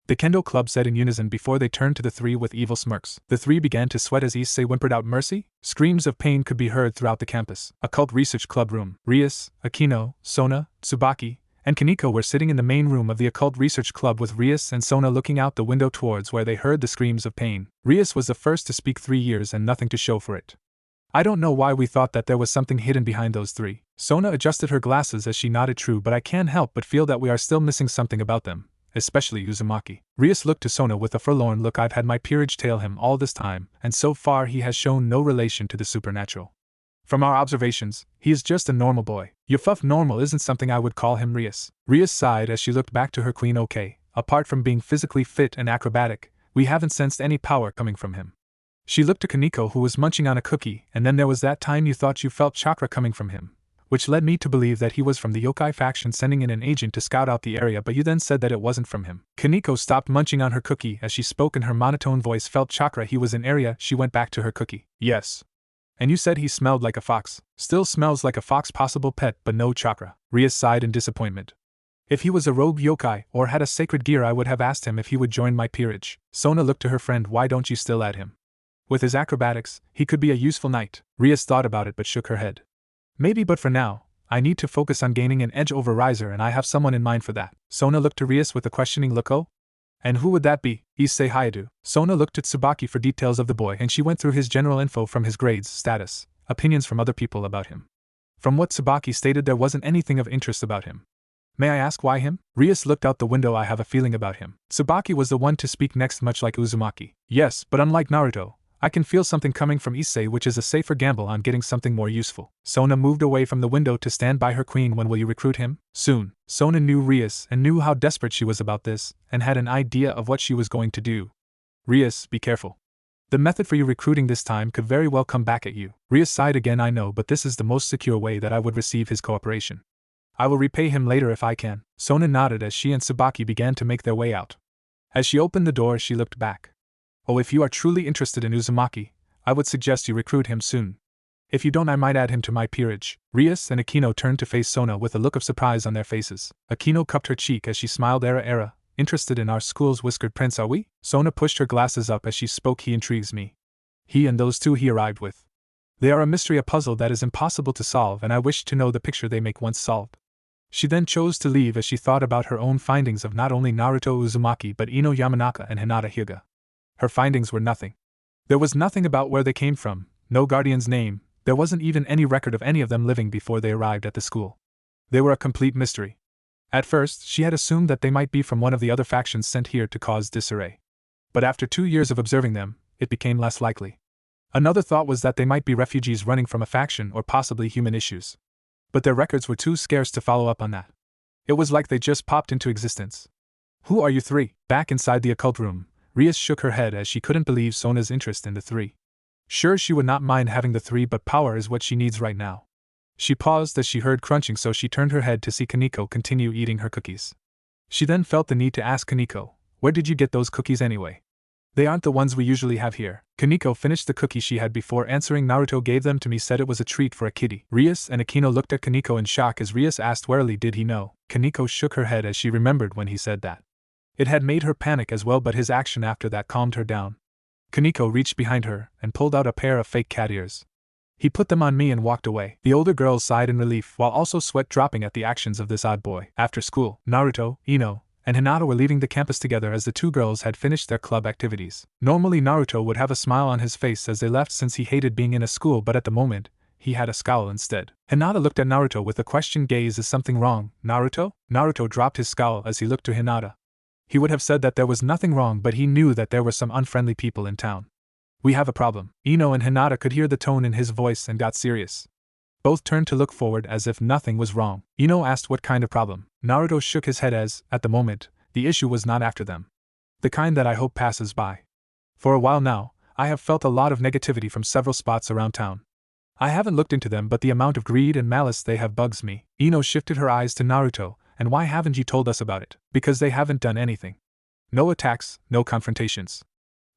the kendo club said in unison before they turned to the three with evil smirks. The three began to sweat as Issei whimpered out, "Mercy?" Screams of pain could be heard throughout the campus. Occult Research Club room. Rias, Akino, Sona, Tsubaki, and Kaneko were sitting in the main room of the Occult Research Club with Rias and Sona looking out the window towards where they heard the screams of pain. Rias was the first to speak. 3 years and nothing to show for it. "I don't know why we thought that there was something hidden behind those three." Sona adjusted her glasses as she nodded. "True, but I can't help but feel that we are still missing something about them. Especially Uzumaki." Rias looked to Sona with a forlorn look. "I've had my peerage tail him all this time, and so far he has shown no relation to the supernatural. From our observations, he is just a normal boy. Yuffuf normal isn't something I would call him. Rias sighed as she looked back to her queen. Okay, apart from being physically fit and acrobatic, we haven't sensed any power coming from him. She looked to Kaneko, who was munching on a cookie, and then there was that time you thought you felt chakra coming from him, which led me to believe that he was from the yokai faction sending in an agent to scout out the area, but you then said that it wasn't from him. Kaneko stopped munching on her cookie as she spoke, and her monotone voice felt chakra. He was in area. She went back to her cookie. Yes. And you said he smelled like a fox. Still smells like a fox, possible pet, but no chakra. Rias sighed in disappointment. If he was a rogue yokai or had a sacred gear, I would have asked him if he would join my peerage. Sona looked to her friend. Why don't you still add him? With his acrobatics, he could be a useful knight. Rias thought about it but shook her head. Maybe, but for now, I need to focus on gaining an edge over Riser, and I have someone in mind for that. Sona looked to Rias with a questioning look. Oh? And who would that be? Issei Hayadu. Sona looked at Tsubaki for details of the boy, and she went through his general info from his grades, status, opinions from other people about him. From what Tsubaki stated, there wasn't anything of interest about him. May I ask why him? Rias looked out the window. I have a feeling about him. Tsubaki was the one to speak next, much like Uzumaki. Yes, but unlike Naruto, I can feel something coming from Issei, which is a safer gamble on getting something more useful. Sona moved away from the window to stand by her queen. When will you recruit him? Soon. Sona knew Rias and knew how desperate she was about this, and had an idea of what she was going to do. Rias, be careful. The method for you recruiting this time could very well come back at you. Rias sighed again. I know, but this is the most secure way that I would receive his cooperation. I will repay him later if I can. Sona nodded as she and Tsubaki began to make their way out. As she opened the door, she looked back. Oh, if you are truly interested in Uzumaki, I would suggest you recruit him soon. If you don't, I might add him to my peerage. Rias and Akino turned to face Sona with a look of surprise on their faces. Akino cupped her cheek as she smiled. Era, interested in our school's whiskered prince, are we? Sona pushed her glasses up as she spoke. He intrigues me. He and those two he arrived with. They are a mystery, a puzzle that is impossible to solve, and I wish to know the picture they make once solved. She then chose to leave as she thought about her own findings of not only Naruto Uzumaki but Ino Yamanaka and Hinata Hyuga. Her findings were nothing. There was nothing about where they came from, no guardian's name, there wasn't even any record of any of them living before they arrived at the school. They were a complete mystery. At first, she had assumed that they might be from one of the other factions sent here to cause disarray. But after 2 years of observing them, it became less likely. Another thought was that they might be refugees running from a faction or possibly human issues. But their records were too scarce to follow up on that. It was like they just popped into existence. Who are you three? Back inside the occult room, Rias shook her head as she couldn't believe Sona's interest in the three. Sure, she would not mind having the three, but power is what she needs right now. She paused as she heard crunching, so she turned her head to see Kaneko continue eating her cookies. She then felt the need to ask Kaneko, where did you get those cookies anyway? They aren't the ones we usually have here. Kaneko finished the cookie she had before answering. Naruto gave them to me, said it was a treat for a kitty. Rias and Akino looked at Kaneko in shock as Rias asked warily, did he know? Kaneko shook her head as she remembered when he said that. It had made her panic as well, but his action after that calmed her down. Kaneko reached behind her and pulled out a pair of fake cat ears. He put them on me and walked away. The older girls sighed in relief while also sweat dropping at the actions of this odd boy. After school, Naruto, Ino, and Hinata were leaving the campus together as the two girls had finished their club activities. Normally Naruto would have a smile on his face as they left since he hated being in a school, but at the moment, he had a scowl instead. Hinata looked at Naruto with a questioned gaze. Is something wrong, Naruto? Naruto dropped his scowl as he looked to Hinata. He would have said that there was nothing wrong, but he knew that there were some unfriendly people in town. We have a problem. Ino and Hinata could hear the tone in his voice and got serious. Both turned to look forward as if nothing was wrong. Ino asked what kind of problem. Naruto shook his head as, at the moment, the issue was not after them. The kind that I hope passes by. For a while now, I have felt a lot of negativity from several spots around town. I haven't looked into them, but the amount of greed and malice they have bugs me. Ino shifted her eyes to Naruto. And why haven't you told us about it? Because they haven't done anything. No attacks, no confrontations.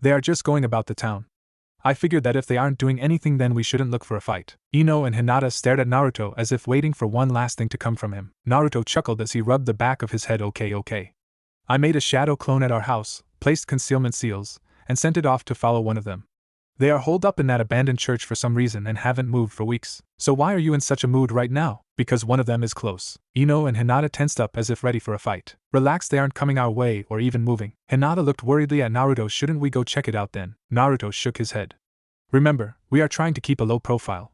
They are just going about the town. I figured that if they aren't doing anything, then we shouldn't look for a fight. Ino and Hinata stared at Naruto as if waiting for one last thing to come from him. Naruto chuckled as he rubbed the back of his head. Okay. I made a shadow clone at our house, placed concealment seals, and sent it off to follow one of them. They are holed up in that abandoned church for some reason and haven't moved for weeks. So why are you in such a mood right now? Because one of them is close. Ino and Hinata tensed up as if ready for a fight. Relax, they aren't coming our way or even moving. Hinata looked worriedly at Naruto. Shouldn't we go check it out then? Naruto shook his head. Remember, we are trying to keep a low profile.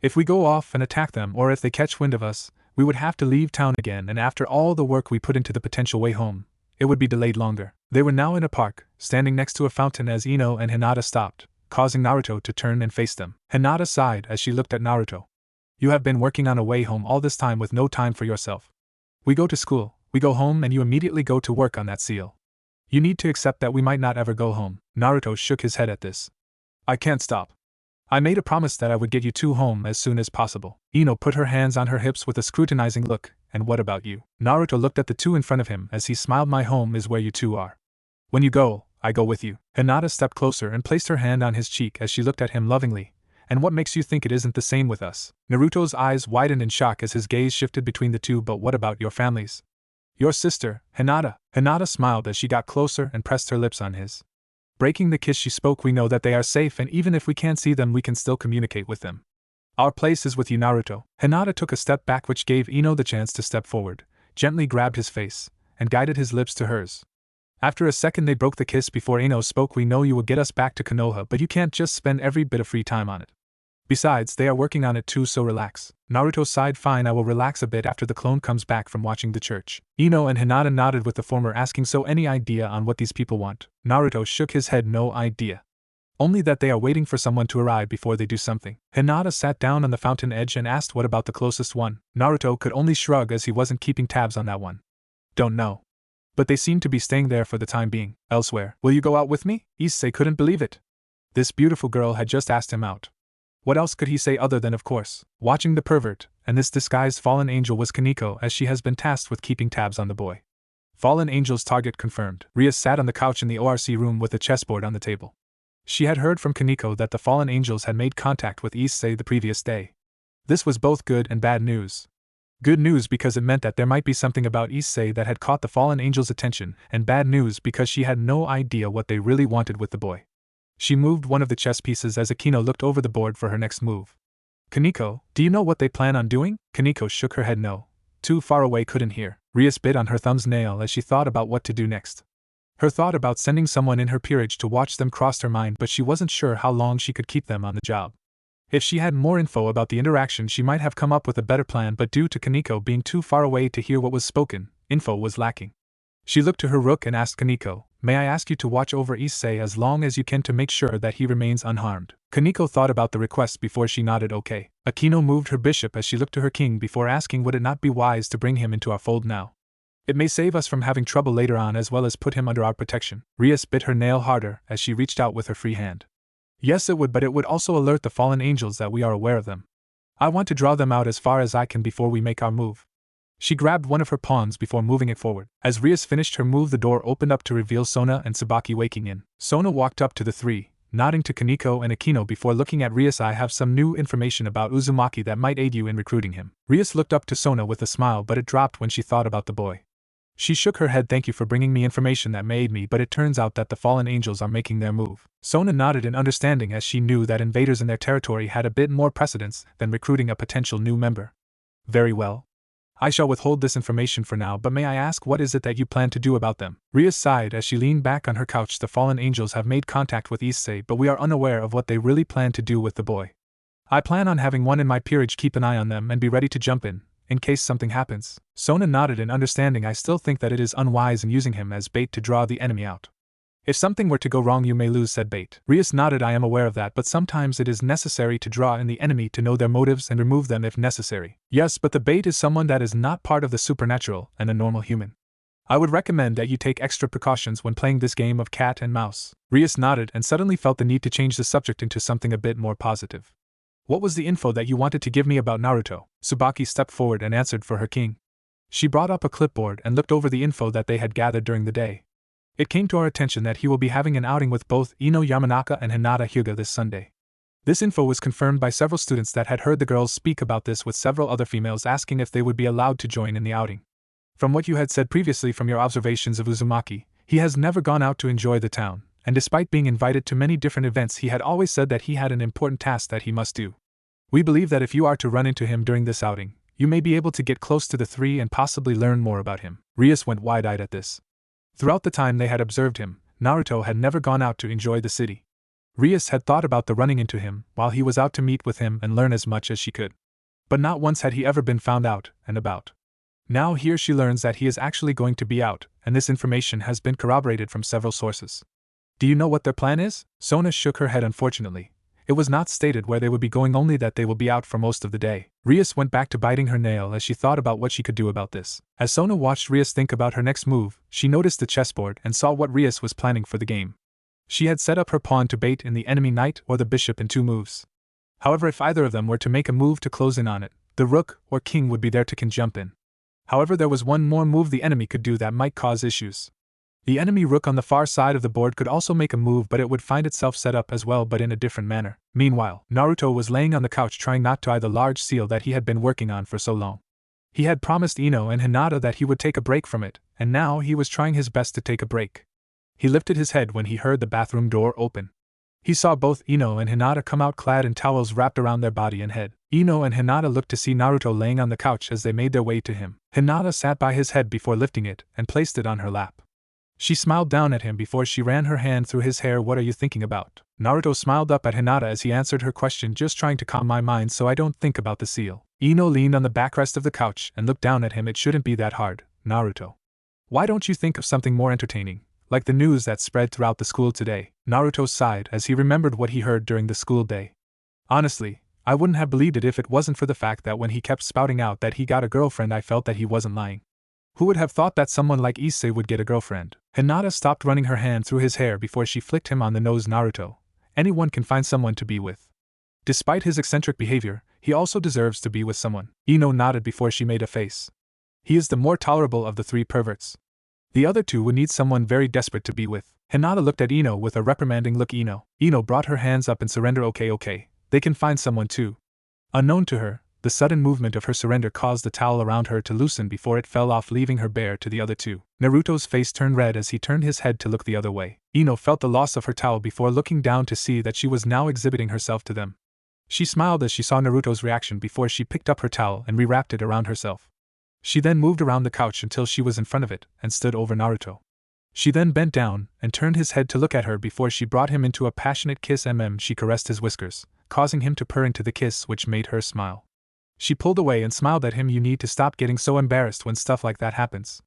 If we go off and attack them, or if they catch wind of us, we would have to leave town again, and after all the work we put into the potential way home, it would be delayed longer. They were now in a park, standing next to a fountain as Ino and Hinata stopped, causing Naruto to turn and face them. Hinata sighed as she looked at Naruto. You have been working on a way home all this time with no time for yourself. We go to school, we go home, and you immediately go to work on that seal. You need to accept that we might not ever go home. Naruto shook his head at this. I can't stop. I made a promise that I would get you two home as soon as possible. Ino put her hands on her hips with a scrutinizing look. And what about you? Naruto looked at the two in front of him as he smiled. My home is where you two are. When you go, I go with you. Hinata stepped closer and placed her hand on his cheek as she looked at him lovingly. And what makes you think it isn't the same with us? Naruto's eyes widened in shock as his gaze shifted between the two. But what about your families? Your sister, Hinata. Hinata smiled as she got closer and pressed her lips on his. Breaking the kiss, she spoke. We know that they are safe, and even if we can't see them, we can still communicate with them. Our place is with you, Naruto. Hinata took a step back, which gave Ino the chance to step forward, gently grabbed his face, and guided his lips to hers. After a second, they broke the kiss before Ino spoke. We know you will get us back to Konoha, but you can't just spend every bit of free time on it. Besides, they are working on it too, so relax. Naruto sighed. Fine, I will relax a bit after the clone comes back from watching the church. Ino and Hinata nodded, with the former asking, so any idea on what these people want? Naruto shook his head. No idea. Only that they are waiting for someone to arrive before they do something. Hinata sat down on the fountain edge and asked, what about the closest one? Naruto could only shrug as he wasn't keeping tabs on that one. Don't know. But they seem to be staying there for the time being. Elsewhere. Will you go out with me? Issei couldn't believe it. This beautiful girl had just asked him out. What else could he say other than of course? Watching the pervert, and this disguised fallen angel was Kaneko, as she has been tasked with keeping tabs on the boy. Fallen angel's target confirmed. Ria sat on the couch in the ORC room with a chessboard on the table. She had heard from Kaneko that the fallen angels had made contact with Issei the previous day. This was both good and bad news. Good news because it meant that there might be something about Issei that had caught the fallen angel's attention, and bad news because she had no idea what they really wanted with the boy. She moved one of the chess pieces as Akino looked over the board for her next move. Kaneko, do you know what they plan on doing? Kaneko shook her head. No. Too far away, couldn't hear. Ria bit on her thumb's nail as she thought about what to do next. Her thought about sending someone in her peerage to watch them crossed her mind, but she wasn't sure how long she could keep them on the job. If she had more info about the interaction, she might have come up with a better plan, but due to Kaneko being too far away to hear what was spoken, info was lacking. She looked to her rook and asked Kaneko, may I ask you to watch over Issei as long as you can to make sure that he remains unharmed? Kaneko thought about the request before she nodded okay. Akino moved her bishop as she looked to her king before asking, would it not be wise to bring him into our fold now? It may save us from having trouble later on, as well as put him under our protection. Rias bit her nail harder as she reached out with her free hand. Yes, it would, but it would also alert the fallen angels that we are aware of them. I want to draw them out as far as I can before we make our move. She grabbed one of her pawns before moving it forward. As Rias finished her move, the door opened up to reveal Sona and Tsubaki waking in. Sona walked up to the three, nodding to Kaneko and Akino before looking at Rias. I have some new information about Uzumaki that might aid you in recruiting him. Rias looked up to Sona with a smile, but it dropped when she thought about the boy. She shook her head. Thank you for bringing me information that may aid me, but it turns out that the fallen angels are making their move. Sona nodded in understanding as she knew that invaders in their territory had a bit more precedence than recruiting a potential new member. Very well. I shall withhold this information for now, but may I ask what is it that you plan to do about them? Ria sighed as she leaned back on her couch. The fallen angels have made contact with Issei, but we are unaware of what they really plan to do with the boy. I plan on having one in my peerage keep an eye on them and be ready to jump in case something happens. Sona nodded in understanding. I still think that it is unwise in using him as bait to draw the enemy out. If something were to go wrong, you may lose said bait. Rias nodded. I am aware of that, but sometimes it is necessary to draw in the enemy to know their motives and remove them if necessary. Yes, but the bait is someone that is not part of the supernatural and a normal human. I would recommend that you take extra precautions when playing this game of cat and mouse. Rias nodded and suddenly felt the need to change the subject into something a bit more positive. What was the info that you wanted to give me about Naruto? Tsubaki stepped forward and answered for her king. She brought up a clipboard and looked over the info that they had gathered during the day. It came to our attention that he will be having an outing with both Ino Yamanaka and Hinata Hyuga this Sunday. This info was confirmed by several students that had heard the girls speak about this, with several other females asking if they would be allowed to join in the outing. From what you had said previously from your observations of Uzumaki, he has never gone out to enjoy the town, and despite being invited to many different events, he had always said that he had an important task that he must do. We believe that if you are to run into him during this outing, you may be able to get close to the three and possibly learn more about him. Rias went wide-eyed at this. Throughout the time they had observed him, Naruto had never gone out to enjoy the city. Rias had thought about the running into him while he was out to meet with him and learn as much as she could. But not once had he ever been found out and about. Now here she learns that he is actually going to be out, and this information has been corroborated from several sources. Do you know what their plan is? Sona shook her head unfortunately. It was not stated where they would be going, only that they will be out for most of the day. Rias went back to biting her nail as she thought about what she could do about this. As Sona watched Rias think about her next move, she noticed the chessboard and saw what Rias was planning for the game. She had set up her pawn to bait in the enemy knight or the bishop in 2 moves. However, if either of them were to make a move to close in on it, the rook or king would be there to jump in. However, there was one more move the enemy could do that might cause issues. The enemy rook on the far side of the board could also make a move, but it would find itself set up as well, but in a different manner. Meanwhile, Naruto was laying on the couch trying not to eye the large seal that he had been working on for so long. He had promised Ino and Hinata that he would take a break from it, and now he was trying his best to take a break. He lifted his head when he heard the bathroom door open. He saw both Ino and Hinata come out clad in towels wrapped around their body and head. Ino and Hinata looked to see Naruto laying on the couch as they made their way to him. Hinata sat by his head before lifting it and placed it on her lap. She smiled down at him before she ran her hand through his hair. What are you thinking about? Naruto smiled up at Hinata as he answered her question. Just trying to calm my mind so I don't think about the seal. Ino leaned on the backrest of the couch and looked down at him. It shouldn't be that hard, Naruto. Why don't you think of something more entertaining, like the news that spread throughout the school today? Naruto sighed as he remembered what he heard during the school day. Honestly, I wouldn't have believed it if it wasn't for the fact that when he kept spouting out that he got a girlfriend, I felt that he wasn't lying. Who would have thought that someone like Issei would get a girlfriend? Hinata stopped running her hand through his hair before she flicked him on the nose. Naruto, anyone can find someone to be with. Despite his eccentric behavior, he also deserves to be with someone. Ino nodded before she made a face. He is the more tolerable of the 3 perverts. The other 2 would need someone very desperate to be with. Hinata looked at Ino with a reprimanding look. Ino brought her hands up in surrender. Okay, they can find someone too. Unknown to her, the sudden movement of her surrender caused the towel around her to loosen before it fell off, leaving her bare to the other 2. Naruto's face turned red as he turned his head to look the other way. Ino felt the loss of her towel before looking down to see that she was now exhibiting herself to them. She smiled as she saw Naruto's reaction before she picked up her towel and rewrapped it around herself. She then moved around the couch until she was in front of it and stood over Naruto. She then bent down and turned his head to look at her before she brought him into a passionate kiss. She caressed his whiskers, causing him to purr into the kiss, which made her smile. She pulled away and smiled at him. You need to stop getting so embarrassed when stuff like that happens.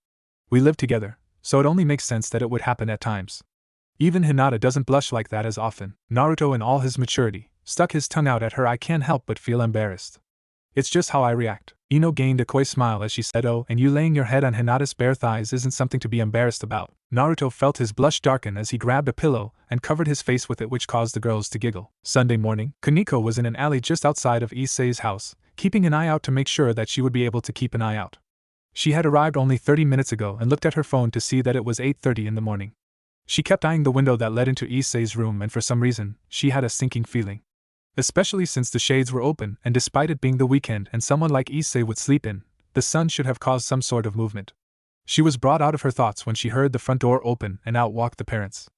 We live together, so it only makes sense that it would happen at times. Even Hinata doesn't blush like that as often. Naruto, in all his maturity, stuck his tongue out at her. I can't help but feel embarrassed. It's just how I react. Ino gained a coy smile as she said, oh, and you laying your head on Hinata's bare thighs isn't something to be embarrassed about. Naruto felt his blush darken as he grabbed a pillow and covered his face with it, which caused the girls to giggle. Sunday morning, Kaneko was in an alley just outside of Issei's house, keeping an eye out to make sure that she would be able to keep an eye out. She had arrived only 30 minutes ago and looked at her phone to see that it was 8:30 in the morning. She kept eyeing the window that led into Issei's room, and for some reason, she had a sinking feeling. Especially since the shades were open, and despite it being the weekend and someone like Issei would sleep in, the sun should have caused some sort of movement. She was brought out of her thoughts when she heard the front door open and out walked the parents.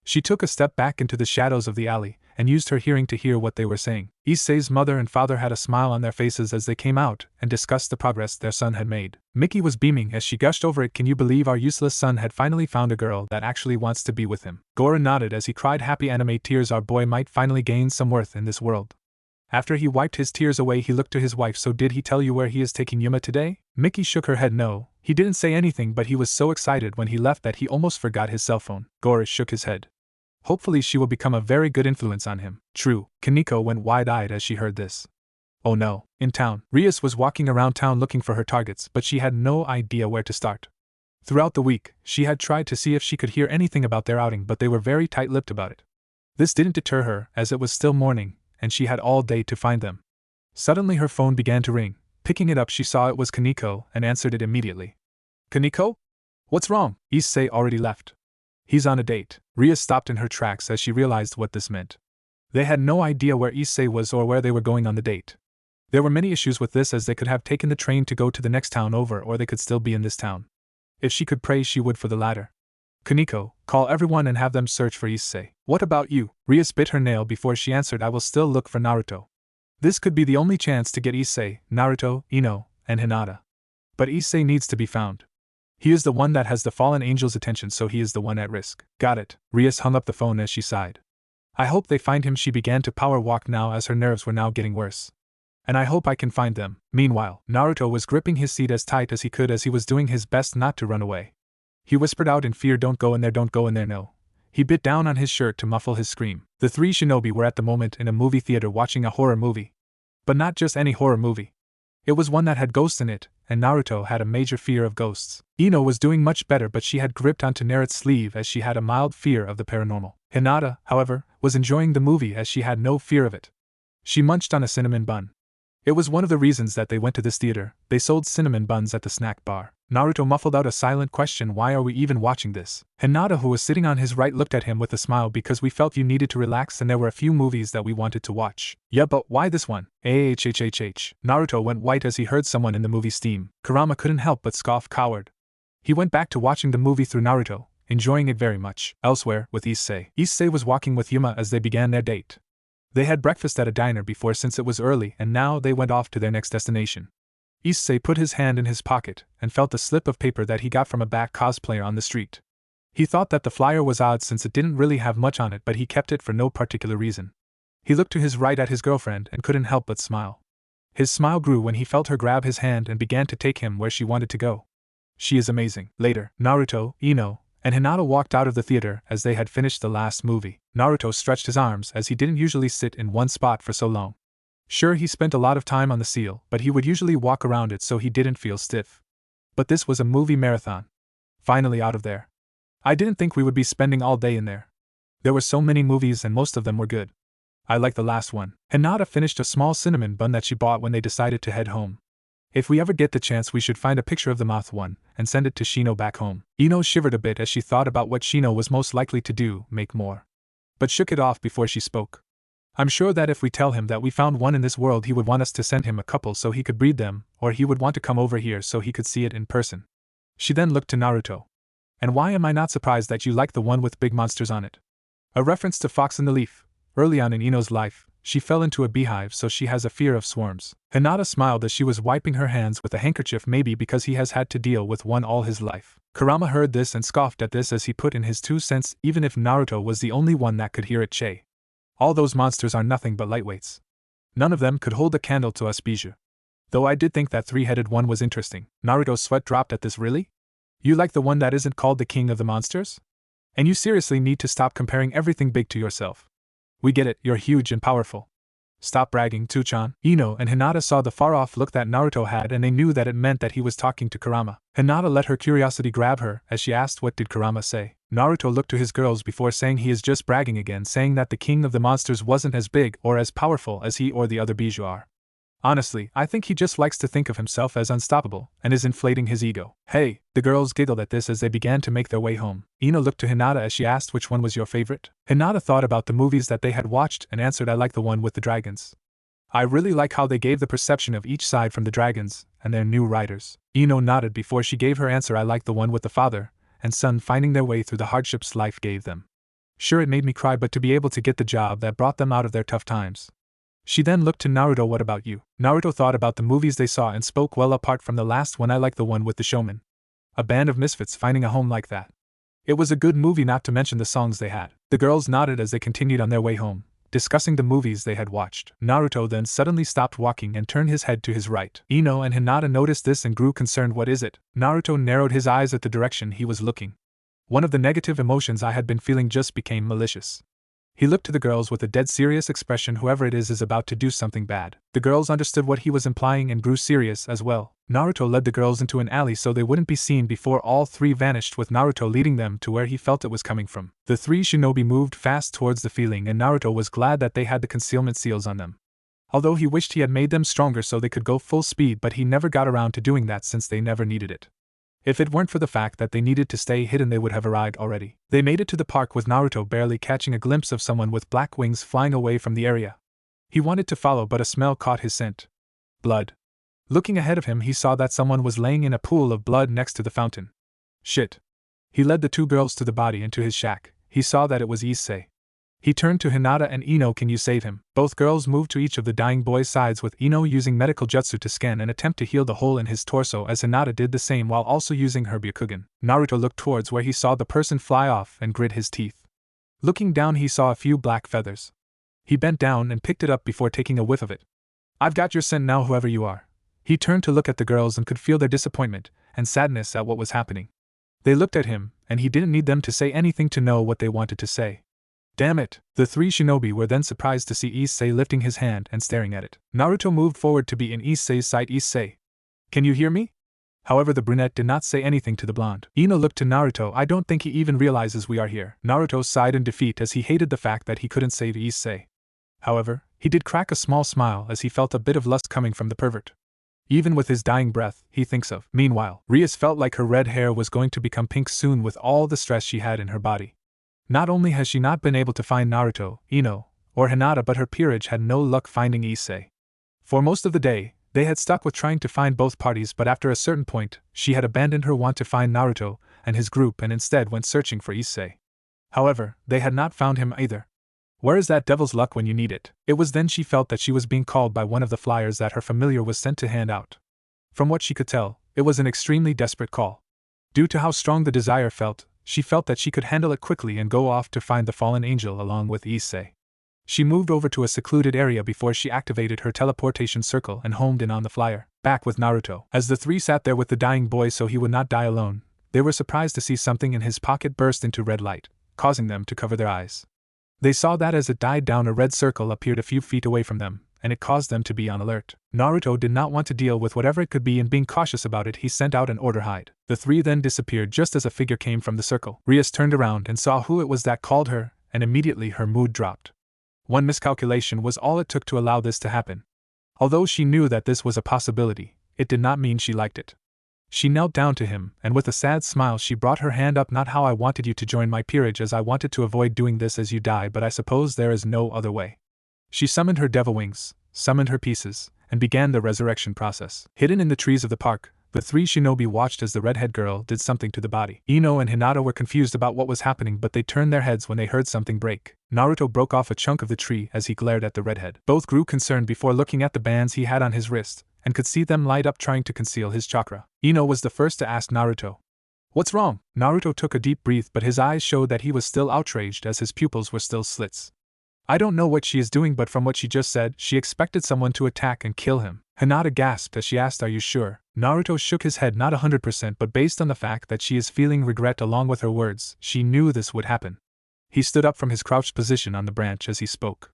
She took a step back into the shadows of the alley and used her hearing to hear what they were saying. Issei's mother and father had a smile on their faces as they came out and discussed the progress their son had made. Miki was beaming as she gushed over it. Can you believe our useless son had finally found a girl that actually wants to be with him? Gora nodded as he cried happy anime tears. Our boy might finally gain some worth in this world. After he wiped his tears away, he looked to his wife. So did he tell you where he is taking Yuma today? Miki shook her head. No, he didn't say anything, but he was so excited when he left that he almost forgot his cell phone. Gora shook his head. Hopefully she will become a very good influence on him. True. Kaneko went wide-eyed as she heard this. Oh no. In town, Rias was walking around town looking for her targets, but she had no idea where to start. Throughout the week, she had tried to see if she could hear anything about their outing, but they were very tight-lipped about it. This didn't deter her, as it was still morning, and she had all day to find them. Suddenly her phone began to ring. Picking it up, she saw it was Kaneko and answered it immediately. Kaneko? What's wrong? Issei already left. He's on a date. Rias stopped in her tracks as she realized what this meant. They had no idea where Issei was or where they were going on the date. There were many issues with this, as they could have taken the train to go to the next town over, or they could still be in this town. If she could pray, she would for the latter. Kaneko, call everyone and have them search for Issei. What about you? Rias bit her nail before she answered. I will still look for Naruto. This could be the only chance to get Issei, Naruto, Ino, and Hinata. But Issei needs to be found. He is the one that has the fallen angel's attention, so he is the one at risk. Got it. Rias hung up the phone as she sighed. I hope they find him. She began to power walk now, as her nerves were now getting worse. And I hope I can find them. Meanwhile, Naruto was gripping his seat as tight as he could as he was doing his best not to run away. He whispered out in fear, don't go in there, no. He bit down on his shirt to muffle his scream. The three shinobi were at the moment in a movie theater watching a horror movie. But not just any horror movie. It was one that had ghosts in it, and Naruto had a major fear of ghosts. Ino was doing much better, but she had gripped onto Naruto's sleeve as she had a mild fear of the paranormal. Hinata, however, was enjoying the movie as she had no fear of it. She munched on a cinnamon bun. It was one of the reasons that they went to this theater. They sold cinnamon buns at the snack bar. Naruto muffled out a silent question, why are we even watching this? Hinata, who was sitting on his right, looked at him with a smile, because we felt you needed to relax and there were a few movies that we wanted to watch. Yeah, but why this one? Naruto went white as he heard someone in the movie Steam. Kurama couldn't help but scoff coward. He went back to watching the movie through Naruto, enjoying it very much. Elsewhere, with Issei. Issei was walking with Yuma as they began their date. They had breakfast at a diner before since it was early, and now they went off to their next destination. Issei put his hand in his pocket and felt the slip of paper that he got from a back cosplayer on the street. He thought that the flyer was odd since it didn't really have much on it, but he kept it for no particular reason. He looked to his right at his girlfriend and couldn't help but smile. His smile grew when he felt her grab his hand and began to take him where she wanted to go. She is amazing. Later, Naruto, Ino, and Hinata walked out of the theater as they had finished the last movie. Naruto stretched his arms as he didn't usually sit in one spot for so long. Sure, he spent a lot of time on the seal, but he would usually walk around it so he didn't feel stiff. But this was a movie marathon. Finally out of there. I didn't think we would be spending all day in there. There were so many movies and most of them were good. I like the last one. Hinata finished a small cinnamon bun that she bought when they decided to head home. If we ever get the chance, we should find a picture of the moth one and send it to Shino back home. Ino shivered a bit as she thought about what Shino was most likely to do, make more. But shook it off before she spoke. I'm sure that if we tell him that we found one in this world, he would want us to send him a couple so he could breed them, or he would want to come over here so he could see it in person. She then looked to Naruto. And why am I not surprised that you like the one with big monsters on it? A reference to Fox in the Leaf. Early on in Ino's life, she fell into a beehive, so she has a fear of swarms. Hinata smiled as she was wiping her hands with a handkerchief, maybe because he has had to deal with one all his life. Kurama heard this and scoffed at this as he put in his 2 cents, even if Naruto was the only one that could hear it. Che. All those monsters are nothing but lightweights. None of them could hold a candle to us Bijou. Though I did think that 3-headed one was interesting. Naruto's sweat dropped at this. Really? You like the one that isn't called the king of the monsters? And you seriously need to stop comparing everything big to yourself. We get it, you're huge and powerful. Stop bragging, Too-chan. Ino and Hinata saw the far-off look that Naruto had and they knew that it meant that he was talking to Kurama. Hinata let her curiosity grab her as she asked, what did Kurama say? Naruto looked to his girls before saying, he is just bragging again, saying that the king of the monsters wasn't as big or as powerful as he or the other Bijou are. Honestly, I think he just likes to think of himself as unstoppable and is inflating his ego. Hey, the girls giggled at this as they began to make their way home. Ino looked to Hinata as she asked, which one was your favorite? Hinata thought about the movies that they had watched and answered, I like the one with the dragons. I really like how they gave the perception of each side from the dragons and their new riders. Ino nodded before she gave her answer, I like the one with the father and son finding their way through the hardships life gave them. Sure, it made me cry, but to be able to get the job that brought them out of their tough times. She then looked to Naruto, what about you? Naruto thought about the movies they saw and spoke, well, apart from the last one, I like the one with the showman. A band of misfits finding a home like that. It was a good movie, not to mention the songs they had. The girls nodded as they continued on their way home, discussing the movies they had watched. Naruto then suddenly stopped walking and turned his head to his right. Ino and Hinata noticed this and grew concerned. What is it? Naruto narrowed his eyes at the direction he was looking. One of the negative emotions I had been feeling just became malicious. He looked to the girls with a dead serious expression, whoever it is about to do something bad. The girls understood what he was implying and grew serious as well. Naruto led the girls into an alley so they wouldn't be seen before all three vanished, with Naruto leading them to where he felt it was coming from. The three shinobi moved fast towards the feeling and Naruto was glad that they had the concealment seals on them. Although he wished he had made them stronger so they could go full speed, but he never got around to doing that since they never needed it. If it weren't for the fact that they needed to stay hidden, they would have arrived already. They made it to the park with Naruto barely catching a glimpse of someone with black wings flying away from the area. He wanted to follow, but a smell caught his scent. Blood. Looking ahead of him, he saw that someone was laying in a pool of blood next to the fountain. Shit. He led the two girls to the body and to his shack. He saw that it was Issei. He turned to Hinata and Ino, can you save him? Both girls moved to each of the dying boy's sides, with Ino using medical jutsu to scan and attempt to heal the hole in his torso, as Hinata did the same while also using her Byakugan. Naruto looked towards where he saw the person fly off and grit his teeth. Looking down, he saw a few black feathers. He bent down and picked it up before taking a whiff of it. I've got your scent now, whoever you are. He turned to look at the girls and could feel their disappointment and sadness at what was happening. They looked at him, and he didn't need them to say anything to know what they wanted to say. Damn it! The three shinobi were then surprised to see Issei lifting his hand and staring at it. Naruto moved forward to be in Issei's sight. Issei, can you hear me? However, the brunette did not say anything to the blonde. Ino looked to Naruto. I don't think he even realizes we are here. Naruto sighed in defeat as he hated the fact that he couldn't save Issei. However, he did crack a small smile as he felt a bit of lust coming from the pervert. Even with his dying breath, he thinks of. Meanwhile, Rias felt like her red hair was going to become pink soon with all the stress she had in her body. Not only has she not been able to find Naruto, Ino, or Hinata, but her peerage had no luck finding Issei. For most of the day, they had stuck with trying to find both parties, but after a certain point, she had abandoned her want to find Naruto and his group and instead went searching for Issei. However, they had not found him either. Where is that devil's luck when you need it? It was then she felt that she was being called by one of the flyers that her familiar was sent to hand out. From what she could tell, it was an extremely desperate call. Due to how strong the desire felt, she felt that she could handle it quickly and go off to find the fallen angel along with Issei. She moved over to a secluded area before she activated her teleportation circle and homed in on the flyer. Back with Naruto. As the three sat there with the dying boy so he would not die alone, they were surprised to see something in his pocket burst into red light, causing them to cover their eyes. They saw that as it died down, a red circle appeared a few feet away from them, and it caused them to be on alert. Naruto did not want to deal with whatever it could be, and being cautious about it, he sent out an order: hide. The three then disappeared just as a figure came from the circle. Rias turned around and saw who it was that called her, and immediately her mood dropped. One miscalculation was all it took to allow this to happen. Although she knew that this was a possibility, it did not mean she liked it. She knelt down to him, and with a sad smile she brought her hand up. Not how I wanted you to join my peerage, as I wanted to avoid doing this as you die, but I suppose there is no other way. She summoned her devil wings, summoned her pieces, and began the resurrection process. Hidden in the trees of the park, the three shinobi watched as the redhead girl did something to the body. Ino and Hinata were confused about what was happening, but they turned their heads when they heard something break. Naruto broke off a chunk of the tree as he glared at the redhead. Both grew concerned before looking at the bands he had on his wrist, and could see them light up trying to conceal his chakra. Ino was the first to ask Naruto, "What's wrong?" Naruto took a deep breath, but his eyes showed that he was still outraged as his pupils were still slits. "I don't know what she is doing, but from what she just said, she expected someone to attack and kill him." Hinata gasped as she asked, "Are you sure?" Naruto shook his head. "Not 100%, but based on the fact that she is feeling regret along with her words, she knew this would happen." He stood up from his crouched position on the branch as he spoke.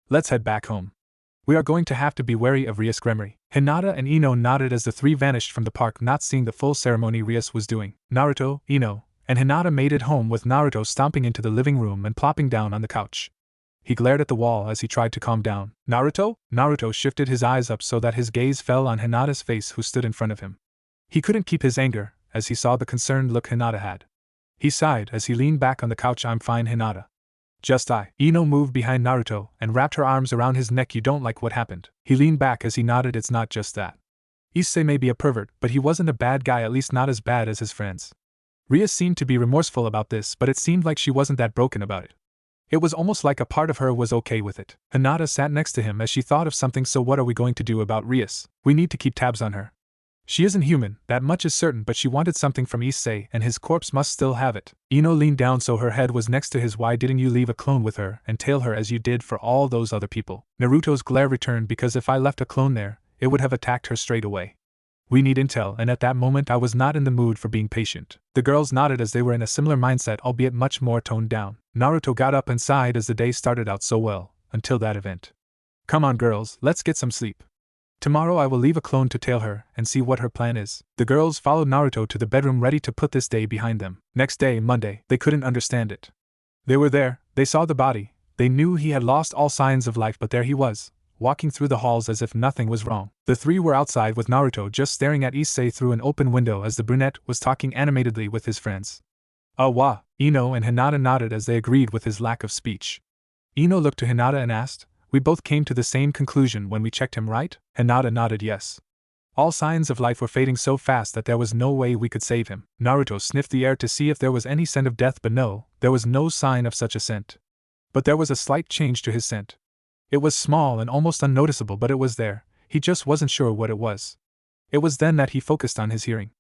"Let's head back home. We are going to have to be wary of Rias Gremory." Hinata and Ino nodded as the three vanished from the park, not seeing the full ceremony Rias was doing. Naruto, Ino, and Hinata made it home with Naruto stomping into the living room and plopping down on the couch. He glared at the wall as he tried to calm down. "Naruto?" Naruto shifted his eyes up so that his gaze fell on Hinata's face, who stood in front of him. He couldn't keep his anger as he saw the concerned look Hinata had. He sighed as he leaned back on the couch. "I'm fine, Hinata. Just I." Ino moved behind Naruto and wrapped her arms around his neck. "You don't like what happened?" He leaned back as he nodded. "It's not just that. Issei may be a pervert, but he wasn't a bad guy, at least not as bad as his friends." Rias seemed to be remorseful about this, but it seemed like she wasn't that broken about it. It was almost like a part of her was okay with it. Hinata sat next to him as she thought of something. "So what are we going to do about Rias?" "We need to keep tabs on her. She isn't human, that much is certain, but she wanted something from Issei and his corpse must still have it." Ino leaned down so her head was next to his. "Why didn't you leave a clone with her and tail her as you did for all those other people?" Naruto's glare returned. "Because if I left a clone there, it would have attacked her straight away. We need intel, and at that moment I was not in the mood for being patient." The girls nodded as they were in a similar mindset, albeit much more toned down. Naruto got up and sighed as the day started out so well, until that event. "Come on girls, let's get some sleep. Tomorrow I will leave a clone to tail her and see what her plan is." The girls followed Naruto to the bedroom, ready to put this day behind them. Next day, Monday, they couldn't understand it. They were there, they saw the body, they knew he had lost all signs of life, but there he was, walking through the halls as if nothing was wrong. The three were outside with Naruto just staring at Issei through an open window as the brunette was talking animatedly with his friends. "Wa." Ino and Hinata nodded as they agreed with his lack of speech. Ino looked to Hinata and asked, "We both came to the same conclusion when we checked him, right?" Hinata nodded yes. All signs of life were fading so fast that there was no way we could save him. Naruto sniffed the air to see if there was any scent of death, but no, there was no sign of such a scent. But there was a slight change to his scent. It was small and almost unnoticeable, but it was there, he just wasn't sure what it was. It was then that he focused on his hearing.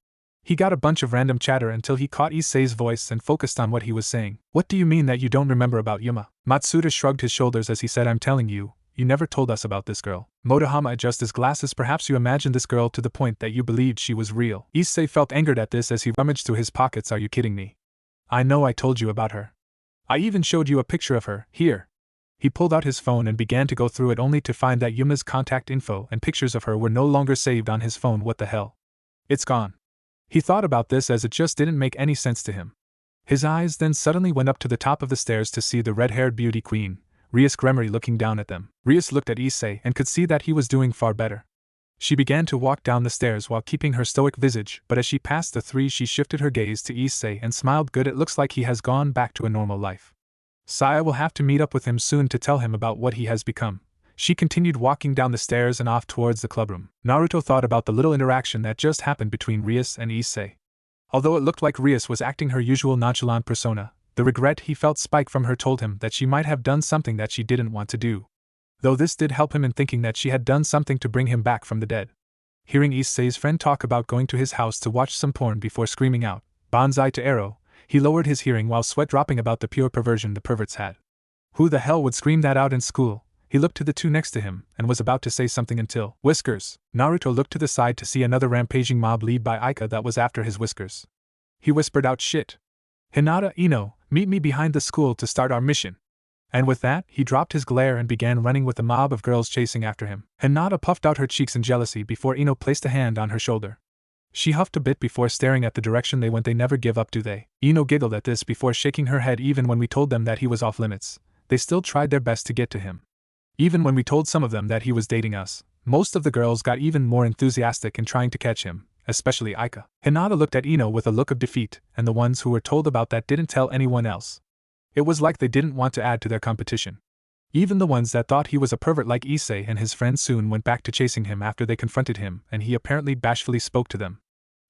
He got a bunch of random chatter until he caught Issei's voice and focused on what he was saying. "What do you mean that you don't remember about Yuma?" Matsuda shrugged his shoulders as he said, "I'm telling you, you never told us about this girl. Motohama adjusts his glasses. Perhaps you imagined this girl to the point that you believed she was real. Issei felt angered at this as he rummaged through his pockets. Are you kidding me? I know I told you about her. I even showed you a picture of her, here. He pulled out his phone and began to go through it only to find that Yuma's contact info and pictures of her were no longer saved on his phone. What the hell? It's gone. He thought about this as it just didn't make any sense to him. His eyes then suddenly went up to the top of the stairs to see the red-haired beauty queen, Rias Gremory, looking down at them. Rias looked at Issei and could see that he was doing far better. She began to walk down the stairs while keeping her stoic visage, but as she passed the three she shifted her gaze to Issei and smiled. Good, it looks like he has gone back to a normal life. Saya will have to meet up with him soon to tell him about what he has become. She continued walking down the stairs and off towards the clubroom. Naruto thought about the little interaction that just happened between Rias and Issei. Although it looked like Rias was acting her usual nonchalant persona, the regret he felt spike from her told him that she might have done something that she didn't want to do. Though this did help him in thinking that she had done something to bring him back from the dead. Hearing Issei's friend talk about going to his house to watch some porn before screaming out, "Banzai to Arrow," he lowered his hearing while sweat dropping about the pure perversion the perverts had. Who the hell would scream that out in school? He looked to the two next to him and was about to say something until Whiskers. Naruto looked to the side to see another rampaging mob led by Aika that was after his Whiskers. He whispered out, "Shit. Hinata, Ino, meet me behind the school to start our mission." And with that, he dropped his glare and began running with the mob of girls chasing after him. Hinata puffed out her cheeks in jealousy before Ino placed a hand on her shoulder. She huffed a bit before staring at the direction they went. They never give up, do they? Ino giggled at this before shaking her head. Even when we told them that he was off limits, they still tried their best to get to him. Even when we told some of them that he was dating us, most of the girls got even more enthusiastic in trying to catch him, especially Aika. Hinata looked at Ino with a look of defeat, and the ones who were told about that didn't tell anyone else. It was like they didn't want to add to their competition. Even the ones that thought he was a pervert like Issei and his friends soon went back to chasing him after they confronted him, and he apparently bashfully spoke to them.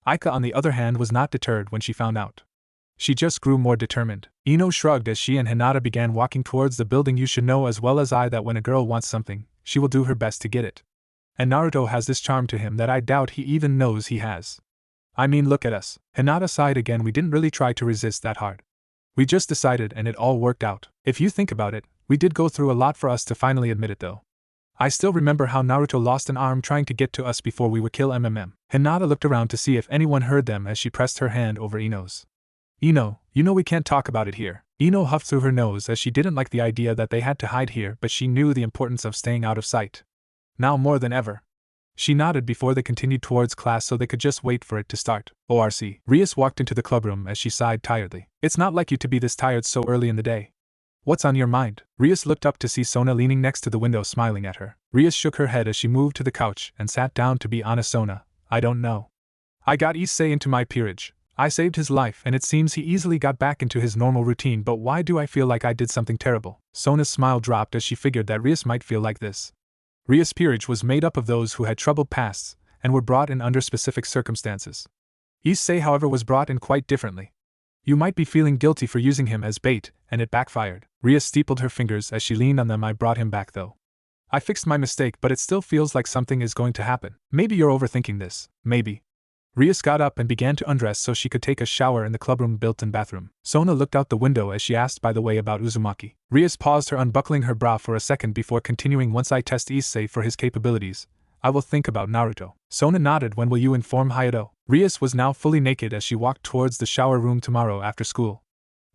Aika, on the other hand, was not deterred when she found out. She just grew more determined. Ino shrugged as she and Hinata began walking towards the building. You should know as well as I that when a girl wants something, she will do her best to get it. And Naruto has this charm to him that I doubt he even knows he has. I mean, look at us. Hinata sighed again. We didn't really try to resist that hard. We just decided and it all worked out. If you think about it, we did go through a lot for us to finally admit it though. I still remember how Naruto lost an arm trying to get to us before we would kill MMM. Hinata looked around to see if anyone heard them as she pressed her hand over Ino's. Ino, you know we can't talk about it here. Ino huffed through her nose as she didn't like the idea that they had to hide here, but she knew the importance of staying out of sight. Now more than ever. She nodded before they continued towards class so they could just wait for it to start. ORC. Rias walked into the clubroom as she sighed tiredly. It's not like you to be this tired so early in the day. What's on your mind? Rias looked up to see Sona leaning next to the window smiling at her. Rias shook her head as she moved to the couch and sat down. To be honest, Sona, I don't know. I got Issei into my peerage. I saved his life and it seems he easily got back into his normal routine, but why do I feel like I did something terrible? Sona's smile dropped as she figured that Rias might feel like this. Rias' peerage was made up of those who had troubled pasts and were brought in under specific circumstances. Issei, however, was brought in quite differently. You might be feeling guilty for using him as bait, and it backfired. Rias steepled her fingers as she leaned on them. I brought him back though. I fixed my mistake, but it still feels like something is going to happen. Maybe you're overthinking this, maybe. Rias got up and began to undress so she could take a shower in the clubroom built-in bathroom. Sona looked out the window as she asked, by the way, about Uzumaki. Rias paused, her unbuckling her bra for a second before continuing. Once I test Issei for his capabilities, I will think about Naruto. Sona nodded. When will you inform Hayato? Rias was now fully naked as she walked towards the shower room. Tomorrow after school.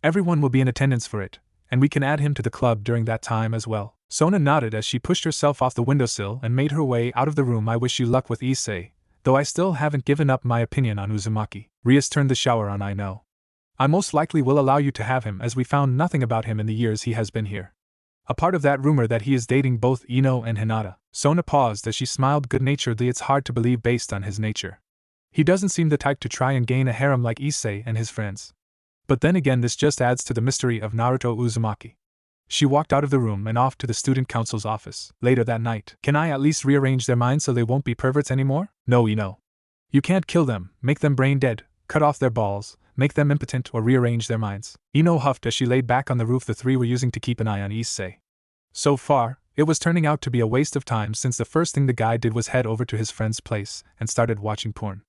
Everyone will be in attendance for it, and we can add him to the club during that time as well. Sona nodded as she pushed herself off the windowsill and made her way out of the room. I wish you luck with Issei, though I still haven't given up my opinion on Uzumaki. Rias turned the shower on. I know. I most likely will allow you to have him as we found nothing about him in the years he has been here. A part of that rumor that he is dating both Ino and Hinata. Sona paused as she smiled good-naturedly. It's hard to believe based on his nature. He doesn't seem the type to try and gain a harem like Issei and his friends. But then again, this just adds to the mystery of Naruto Uzumaki. She walked out of the room and off to the student council's office. Later that night, can I at least rearrange their minds so they won't be perverts anymore? No, Ino. You can't kill them, make them brain dead, cut off their balls, make them impotent, or rearrange their minds. Ino huffed as she laid back on the roof the three were using to keep an eye on Issei. So far, it was turning out to be a waste of time since the first thing the guy did was head over to his friend's place and started watching porn.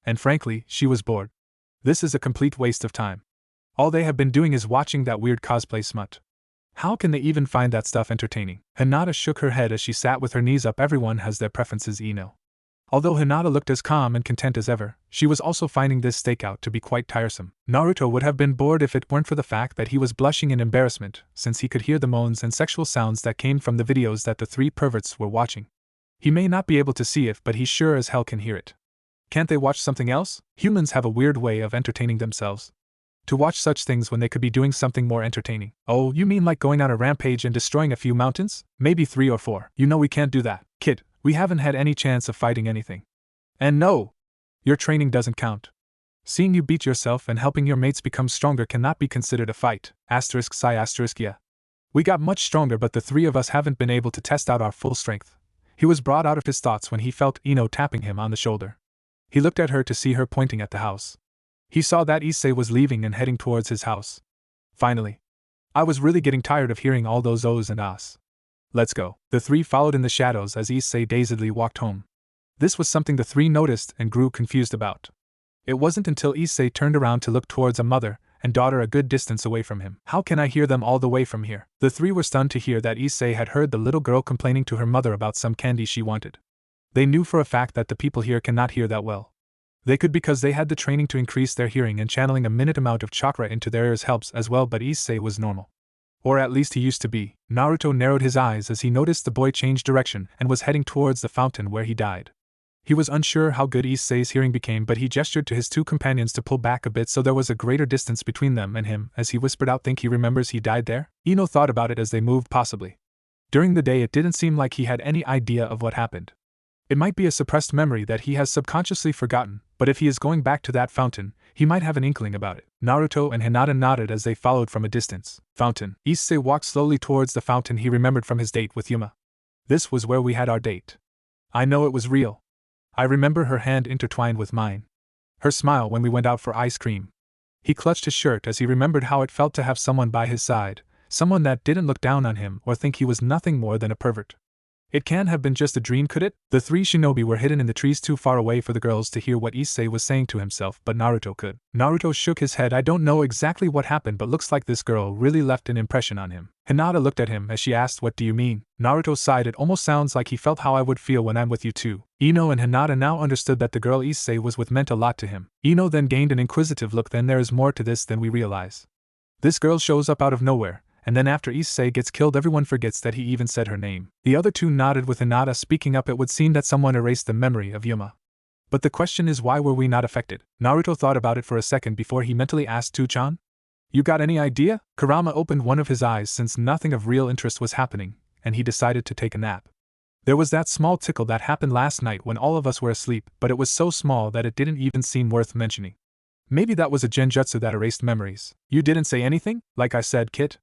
And frankly, she was bored. This is a complete waste of time. All they have been doing is watching that weird cosplay smut. How can they even find that stuff entertaining? Hinata shook her head as she sat with her knees up. Everyone has their preferences, Ino. Although Hinata looked as calm and content as ever, she was also finding this stakeout to be quite tiresome. Naruto would have been bored if it weren't for the fact that he was blushing in embarrassment, since he could hear the moans and sexual sounds that came from the videos that the three perverts were watching. He may not be able to see it, but he sure as hell can hear it. Can't they watch something else? Humans have a weird way of entertaining themselves. To watch such things when they could be doing something more entertaining. Oh, you mean like going on a rampage and destroying a few mountains? Maybe 3 or 4. You know we can't do that, kid. We haven't had any chance of fighting anything. And no! Your training doesn't count. Seeing you beat yourself and helping your mates become stronger cannot be considered a fight. Yeah. We got much stronger, but the 3 of us haven't been able to test out our full strength. He was brought out of his thoughts when he felt Ino tapping him on the shoulder. He looked at her to see her pointing at the house. He saw that Issei was leaving and heading towards his house. Finally. I was really getting tired of hearing all those ohs and ahs. Let's go. The 3 followed in the shadows as Issei dazedly walked home. This was something the 3 noticed and grew confused about. It wasn't until Issei turned around to look towards a mother and daughter a good distance away from him. How can I hear them all the way from here? The 3 were stunned to hear that Issei had heard the little girl complaining to her mother about some candy she wanted. They knew for a fact that the people here cannot hear that well. They could because they had the training to increase their hearing, and channeling a minute amount of chakra into their ears helps as well, but Issei was normal. Or at least he used to be. Naruto narrowed his eyes as he noticed the boy change direction and was heading towards the fountain where he died. He was unsure how good Issei's hearing became, but he gestured to his 2 companions to pull back a bit so there was a greater distance between them and him as he whispered out, "Think he remembers he died there?" Ino thought about it as they moved. Possibly. During the day it didn't seem like he had any idea of what happened. It might be a suppressed memory that he has subconsciously forgotten, but if he is going back to that fountain, he might have an inkling about it. Naruto and Hinata nodded as they followed from a distance. Fountain. Issei walked slowly towards the fountain he remembered from his date with Yuma. This was where we had our date. I know it was real. I remember her hand intertwined with mine. Her smile when we went out for ice cream. He clutched his shirt as he remembered how it felt to have someone by his side, someone that didn't look down on him or think he was nothing more than a pervert. It can't have been just a dream, could it? The 3 shinobi were hidden in the trees too far away for the girls to hear what Issei was saying to himself, but Naruto could. Naruto shook his head. I don't know exactly what happened, but looks like this girl really left an impression on him. Hinata looked at him as she asked, "What do you mean?" Naruto sighed. It almost sounds like he felt how I would feel when I'm with you too. Ino and Hinata now understood that the girl Issei was with meant a lot to him. Ino then gained an inquisitive look. Then there is more to this than we realize. This girl shows up out of nowhere, and then after Issei gets killed everyone forgets that he even said her name. The other 2 nodded with Hinata speaking up. It would seem that someone erased the memory of Yuma. But the question is, why were we not affected? Naruto thought about it for a second before he mentally asked Tuchan. You got any idea? Kurama opened one of his eyes since nothing of real interest was happening, and he decided to take a nap. There was that small tickle that happened last night when all of us were asleep, but it was so small that it didn't even seem worth mentioning. Maybe that was a genjutsu that erased memories. You didn't say anything? Like I said, Kit.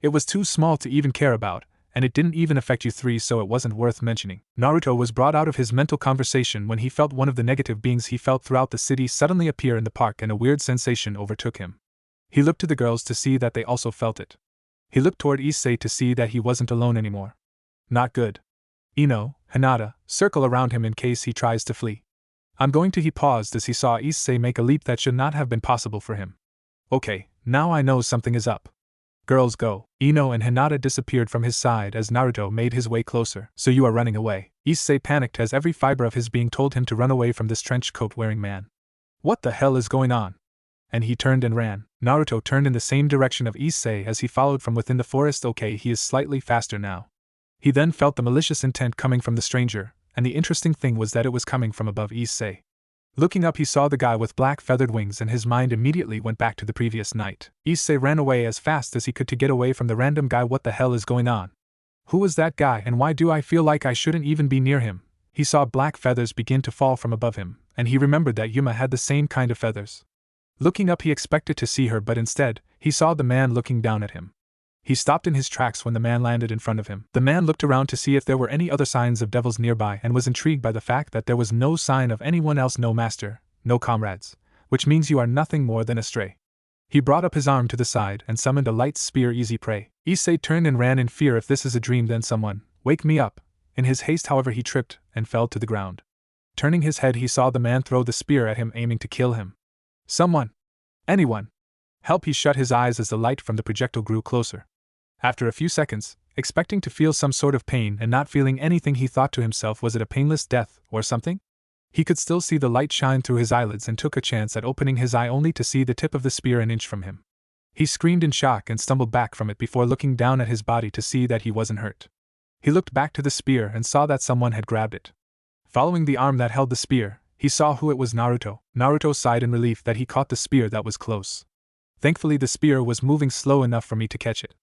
It was too small to even care about, and it didn't even affect you 3, so it wasn't worth mentioning. Naruto was brought out of his mental conversation when he felt one of the negative beings he felt throughout the city suddenly appear in the park, and a weird sensation overtook him. He looked to the girls to see that they also felt it. He looked toward Issei to see that he wasn't alone anymore. Not good. Ino, Hinata, circle around him in case he tries to flee. I'm going to. He paused as he saw Issei make a leap that should not have been possible for him. Okay, now I know something is up. Girls, go. Ino and Hinata disappeared from his side as Naruto made his way closer. So you are running away. Issei panicked as every fiber of his being told him to run away from this trench coat wearing man. What the hell is going on? And he turned and ran. Naruto turned in the same direction of Issei as he followed from within the forest. Okay, he is slightly faster now. He then felt the malicious intent coming from the stranger, and the interesting thing was that it was coming from above Issei. Looking up, he saw the guy with black feathered wings, and his mind immediately went back to the previous night. Issei ran away as fast as he could to get away from the random guy. What the hell is going on? Who was that guy, and why do I feel like I shouldn't even be near him? He saw black feathers begin to fall from above him, and he remembered that Yuma had the same kind of feathers. Looking up, he expected to see her, but instead, he saw the man looking down at him. He stopped in his tracks when the man landed in front of him. The man looked around to see if there were any other signs of devils nearby and was intrigued by the fact that there was no sign of anyone else. No master, no comrades, which means you are nothing more than a stray. He brought up his arm to the side and summoned a light spear. Easy prey. Issei turned and ran in fear. If this is a dream, then someone, wake me up. In his haste, however, he tripped and fell to the ground. Turning his head, he saw the man throw the spear at him, aiming to kill him. Someone. Anyone. Help! He shut his eyes as the light from the projectile grew closer. After a few seconds, expecting to feel some sort of pain and not feeling anything, he thought to himself, was it a painless death, or something? He could still see the light shine through his eyelids and took a chance at opening his eye only to see the tip of the spear an inch from him. He screamed in shock and stumbled back from it before looking down at his body to see that he wasn't hurt. He looked back to the spear and saw that someone had grabbed it. Following the arm that held the spear, he saw who it was: Naruto. Naruto sighed in relief that he caught the spear that was close. Thankfully the spear was moving slow enough for me to catch it.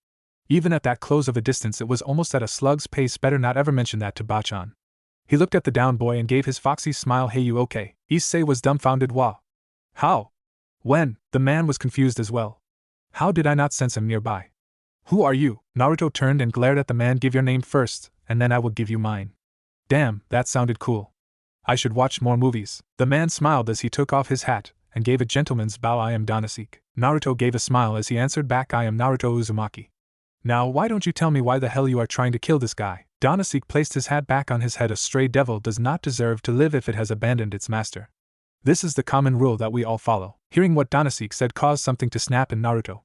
Even at that close of a distance it was almost at a slug's pace. Better not ever mention that to Bachan. He looked at the down boy and gave his foxy smile. Hey, you okay? Issei was dumbfounded. Wah. How? When? The man was confused as well. How did I not sense him nearby? Who are you? Naruto turned and glared at the man. Give your name first, and then I will give you mine. Damn, that sounded cool. I should watch more movies. The man smiled as he took off his hat and gave a gentleman's bow. I am Danasik. Naruto gave a smile as he answered back. I am Naruto Uzumaki. Now why don't you tell me why the hell you are trying to kill this guy? Danasik placed his hat back on his head. A stray devil does not deserve to live if it has abandoned its master. This is the common rule that we all follow. Hearing what Danasik said caused something to snap in Naruto.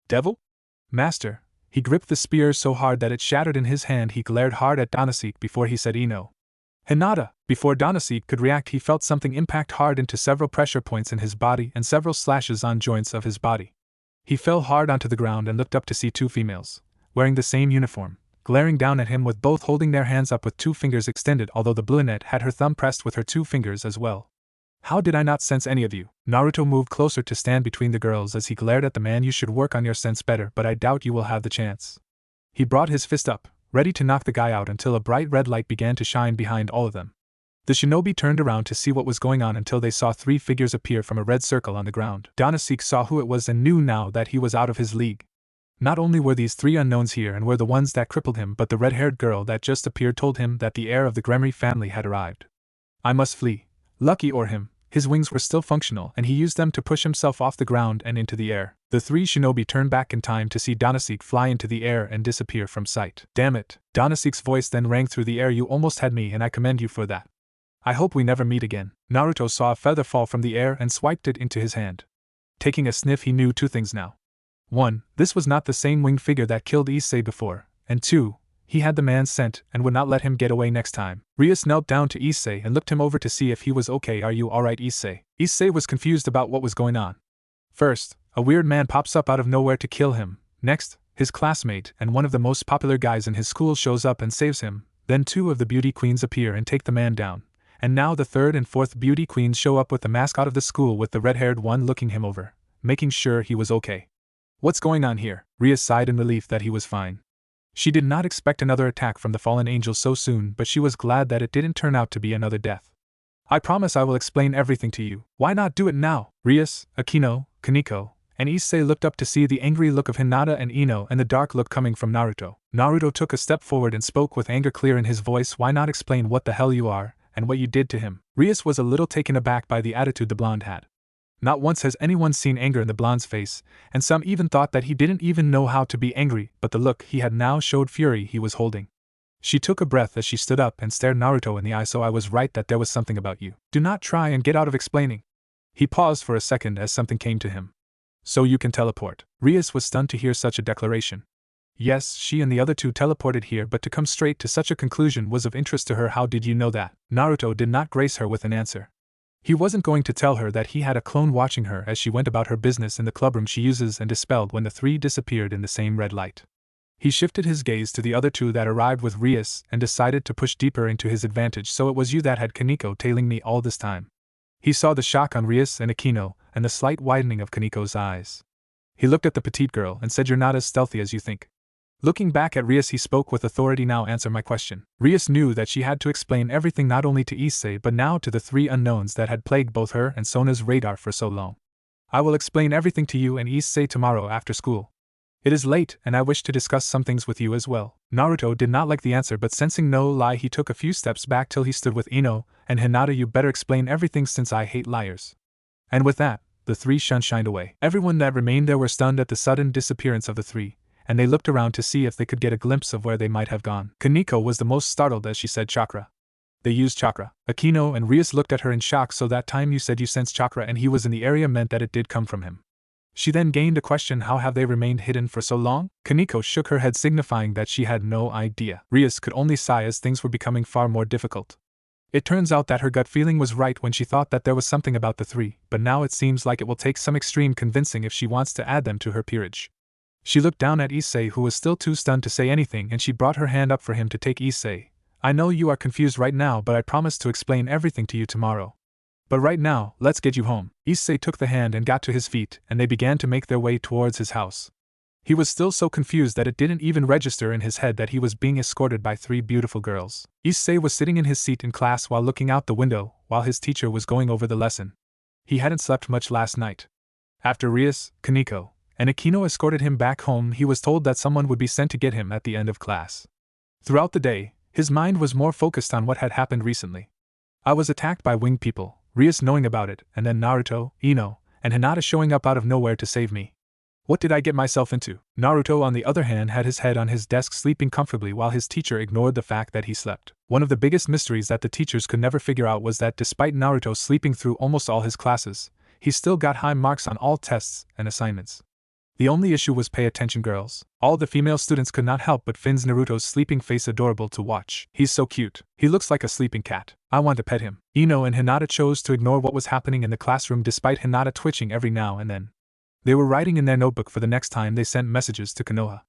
Devil? Master. He gripped the spear so hard that it shattered in his hand. He glared hard at Danasik before he said Ino. Hinata. Before Danasik could react, he felt something impact hard into several pressure points in his body and several slashes on joints of his body. He fell hard onto the ground and looked up to see two females, wearing the same uniform, glaring down at him with both holding their hands up with 2 fingers extended, although the brunette had her thumb pressed with her 2 fingers as well. How did I not sense any of you? Naruto moved closer to stand between the girls as he glared at the man. You should work on your sense better, but I doubt you will have the chance. He brought his fist up, ready to knock the guy out until a bright red light began to shine behind all of them. The shinobi turned around to see what was going on until they saw 3 figures appear from a red circle on the ground. Danasik saw who it was and knew now that he was out of his league. Not only were these 3 unknowns here and were the ones that crippled him, but the red-haired girl that just appeared told him that the heir of the Gremory family had arrived. I must flee. Lucky or him, his wings were still functional and he used them to push himself off the ground and into the air. The 3 shinobi turned back in time to see Danasik fly into the air and disappear from sight. Damn it, Danasik's voice then rang through the air. You almost had me and I commend you for that. I hope we never meet again. Naruto saw a feather fall from the air and swiped it into his hand. Taking a sniff, he knew 2 things now. 1. This was not the same winged figure that killed Issei before, and 2. He had the man's scent and would not let him get away next time. Rias knelt down to Issei and looked him over to see if he was okay. Are you alright, Issei? Issei was confused about what was going on. First, a weird man pops up out of nowhere to kill him. Next, his classmate and one of the most popular guys in his school shows up and saves him. Then 2 of the beauty queens appear and take the man down. And now the 3rd and 4th beauty queens show up with the mascot of the school, with the red-haired one looking him over, making sure he was okay. What's going on here? Rias sighed in relief that he was fine. She did not expect another attack from the fallen angel so soon, but she was glad that it didn't turn out to be another death. I promise I will explain everything to you. Why not do it now? Rias, Akino, Kaneko, and Issei looked up to see the angry look of Hinata and Ino and the dark look coming from Naruto. Naruto took a step forward and spoke with anger clear in his voice. Why not explain what the hell you are and what you did to him? Rias was a little taken aback by the attitude the blonde had. Not once has anyone seen anger in the blonde's face, and some even thought that he didn't even know how to be angry, but the look he had now showed fury he was holding. She took a breath as she stood up and stared Naruto in the eye. So I was right that there was something about you. Do not try and get out of explaining. He paused for a second as something came to him. So you can teleport. Rias was stunned to hear such a declaration. Yes, she and the other 2 teleported here, but to come straight to such a conclusion was of interest to her. How did you know that? Naruto did not grace her with an answer. He wasn't going to tell her that he had a clone watching her as she went about her business in the clubroom she uses and dispelled when the 3 disappeared in the same red light. He shifted his gaze to the other 2 that arrived with Rias and decided to push deeper into his advantage. So it was you that had Kaneko tailing me all this time. He saw the shock on Rias and Akino and the slight widening of Kaneko's eyes. He looked at the petite girl and said, you're not as stealthy as you think. Looking back at Rias, he spoke with authority. Now answer my question. Rias knew that she had to explain everything, not only to Issei but now to the 3 unknowns that had plagued both her and Sona's radar for so long. I will explain everything to you and Issei tomorrow after school. It is late and I wish to discuss some things with you as well. Naruto did not like the answer, but sensing no lie he took a few steps back till he stood with Ino and Hinata. You better explain everything since I hate liars. And with that, the 3 shined away. Everyone that remained there were stunned at the sudden disappearance of the 3. And they looked around to see if they could get a glimpse of where they might have gone. Kaneko was the most startled as she said chakra. They used chakra. Akino and Rias looked at her in shock. So that time you said you sensed chakra and he was in the area meant that it did come from him. She then gained a question: how have they remained hidden for so long? Kaneko shook her head, signifying that she had no idea. Rias could only sigh as things were becoming far more difficult. It turns out that her gut feeling was right when she thought that there was something about the three, but now it seems like it will take some extreme convincing if she wants to add them to her peerage. She looked down at Issei, who was still too stunned to say anything, and she brought her hand up for him to take. Issei, I know you are confused right now, but I promise to explain everything to you tomorrow. But right now, let's get you home. Issei took the hand and got to his feet, and they began to make their way towards his house. He was still so confused that it didn't even register in his head that he was being escorted by three beautiful girls. Issei was sitting in his seat in class while looking out the window, while his teacher was going over the lesson. He hadn't slept much last night. After Rias, Kaneko, and Akino escorted him back home, he was told that someone would be sent to get him at the end of class. Throughout the day, his mind was more focused on what had happened recently. I was attacked by winged people, Rias knowing about it, and then Naruto, Ino, and Hinata showing up out of nowhere to save me. What did I get myself into? Naruto, on the other hand, had his head on his desk sleeping comfortably while his teacher ignored the fact that he slept. One of the biggest mysteries that the teachers could never figure out was that despite Naruto sleeping through almost all his classes, he still got high marks on all tests and assignments. The only issue was pay attention girls. All the female students could not help but find Naruto's sleeping face adorable to watch. He's so cute. He looks like a sleeping cat. I want to pet him. Ino and Hinata chose to ignore what was happening in the classroom despite Hinata twitching every now and then. They were writing in their notebook for the next time they sent messages to Konoha.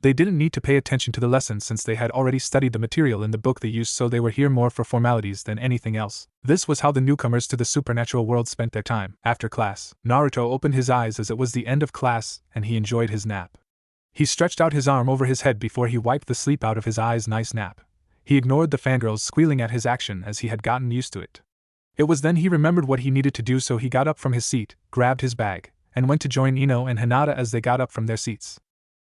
They didn't need to pay attention to the lesson since they had already studied the material in the book they used, so they were here more for formalities than anything else. This was how the newcomers to the supernatural world spent their time. After class, Naruto opened his eyes as it was the end of class and he enjoyed his nap. He stretched out his arm over his head before he wiped the sleep out of his eyes. Nice nap. He ignored the fangirls squealing at his action as he had gotten used to it. It was then he remembered what he needed to do, so he got up from his seat, grabbed his bag, and went to join Ino and Hinata as they got up from their seats.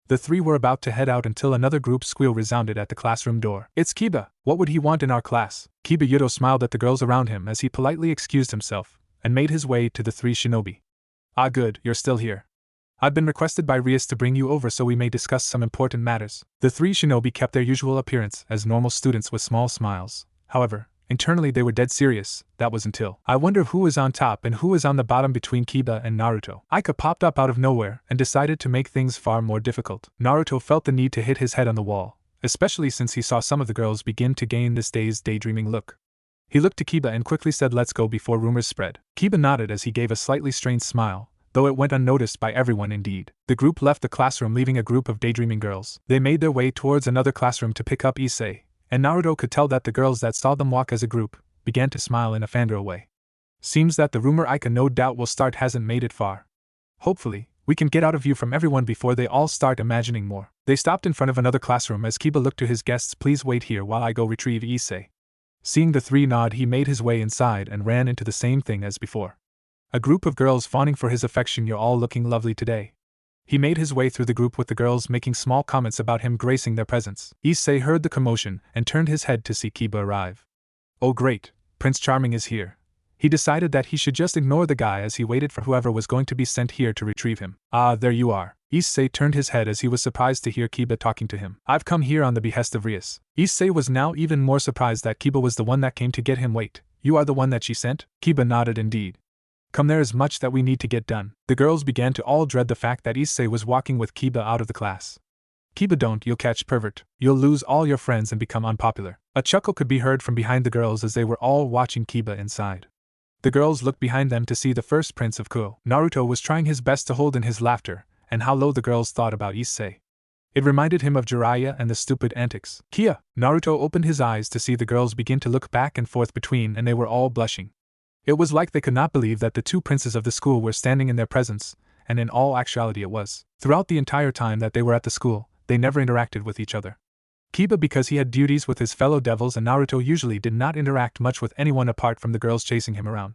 The three were about to head out until another group squeal resounded at the classroom door. It's Kiba. What would he want in our class? Kiba Yuto smiled at the girls around him as he politely excused himself and made his way to the three shinobi. Ah, good, you're still here. I've been requested by Rias to bring you over so we may discuss some important matters. The three shinobi kept their usual appearance as normal students with small smiles. However, internally they were dead serious. That was until I wonder who is on top and who is on the bottom between Kiba and Naruto. Aika popped up out of nowhere and decided to make things far more difficult. Naruto felt the need to hit his head on the wall, especially since he saw some of the girls begin to gain this dazed daydreaming look. He looked to Kiba and quickly said, let's go, before rumors spread. Kiba nodded as he gave a slightly strained smile, though it went unnoticed by everyone indeed. The group left the classroom, leaving a group of daydreaming girls. They made their way towards another classroom to pick up Issei, and Naruto could tell that the girls that saw them walk as a group began to smile in a fangirl way. Seems that the rumor Aika no doubt will start hasn't made it far. Hopefully, we can get out of view from everyone before they all start imagining more. They stopped in front of another classroom as Kiba looked to his guests. Please wait here while I go retrieve Issei. Seeing the three nod, he made his way inside and ran into the same thing as before. A group of girls fawning for his affection. You're all looking lovely today. He made his way through the group with the girls making small comments about him gracing their presence. Issei heard the commotion and turned his head to see Kiba arrive. Oh great, Prince Charming is here. He decided that he should just ignore the guy as he waited for whoever was going to be sent here to retrieve him. Ah, there you are. Issei turned his head as he was surprised to hear Kiba talking to him. I've come here on the behest of Rias. Issei was now even more surprised that Kiba was the one that came to get him. Wait, you are the one that she sent? Kiba nodded. Indeed. Come, there is much that we need to get done. The girls began to all dread the fact that Issei was walking with Kiba out of the class. Kiba, don't, you'll catch pervert. You'll lose all your friends and become unpopular. A chuckle could be heard from behind the girls as they were all watching Kiba inside. The girls looked behind them to see the first prince of Kuo. Naruto was trying his best to hold in his laughter, and how low the girls thought about Issei. It reminded him of Jiraiya and the stupid antics. Kia! Naruto opened his eyes to see the girls begin to look back and forth between, and they were all blushing. It was like they could not believe that the two princes of the school were standing in their presence, and in all actuality it was. Throughout the entire time that they were at the school, they never interacted with each other. Kiba because he had duties with his fellow devils, and Naruto usually did not interact much with anyone apart from the girls chasing him around.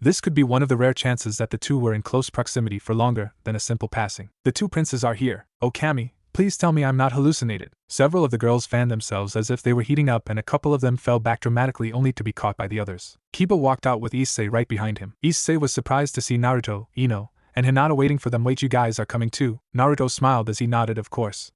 This could be one of the rare chances that the two were in close proximity for longer than a simple passing. The two princes are here. Oh Kami, please tell me I'm not hallucinated. Several of the girls fanned themselves as if they were heating up, and a couple of them fell back dramatically only to be caught by the others. Kiba walked out with Issei right behind him. Issei was surprised to see Naruto, Ino, and Hinata waiting for them. Wait, you guys are coming too? Naruto smiled as he nodded. Of course.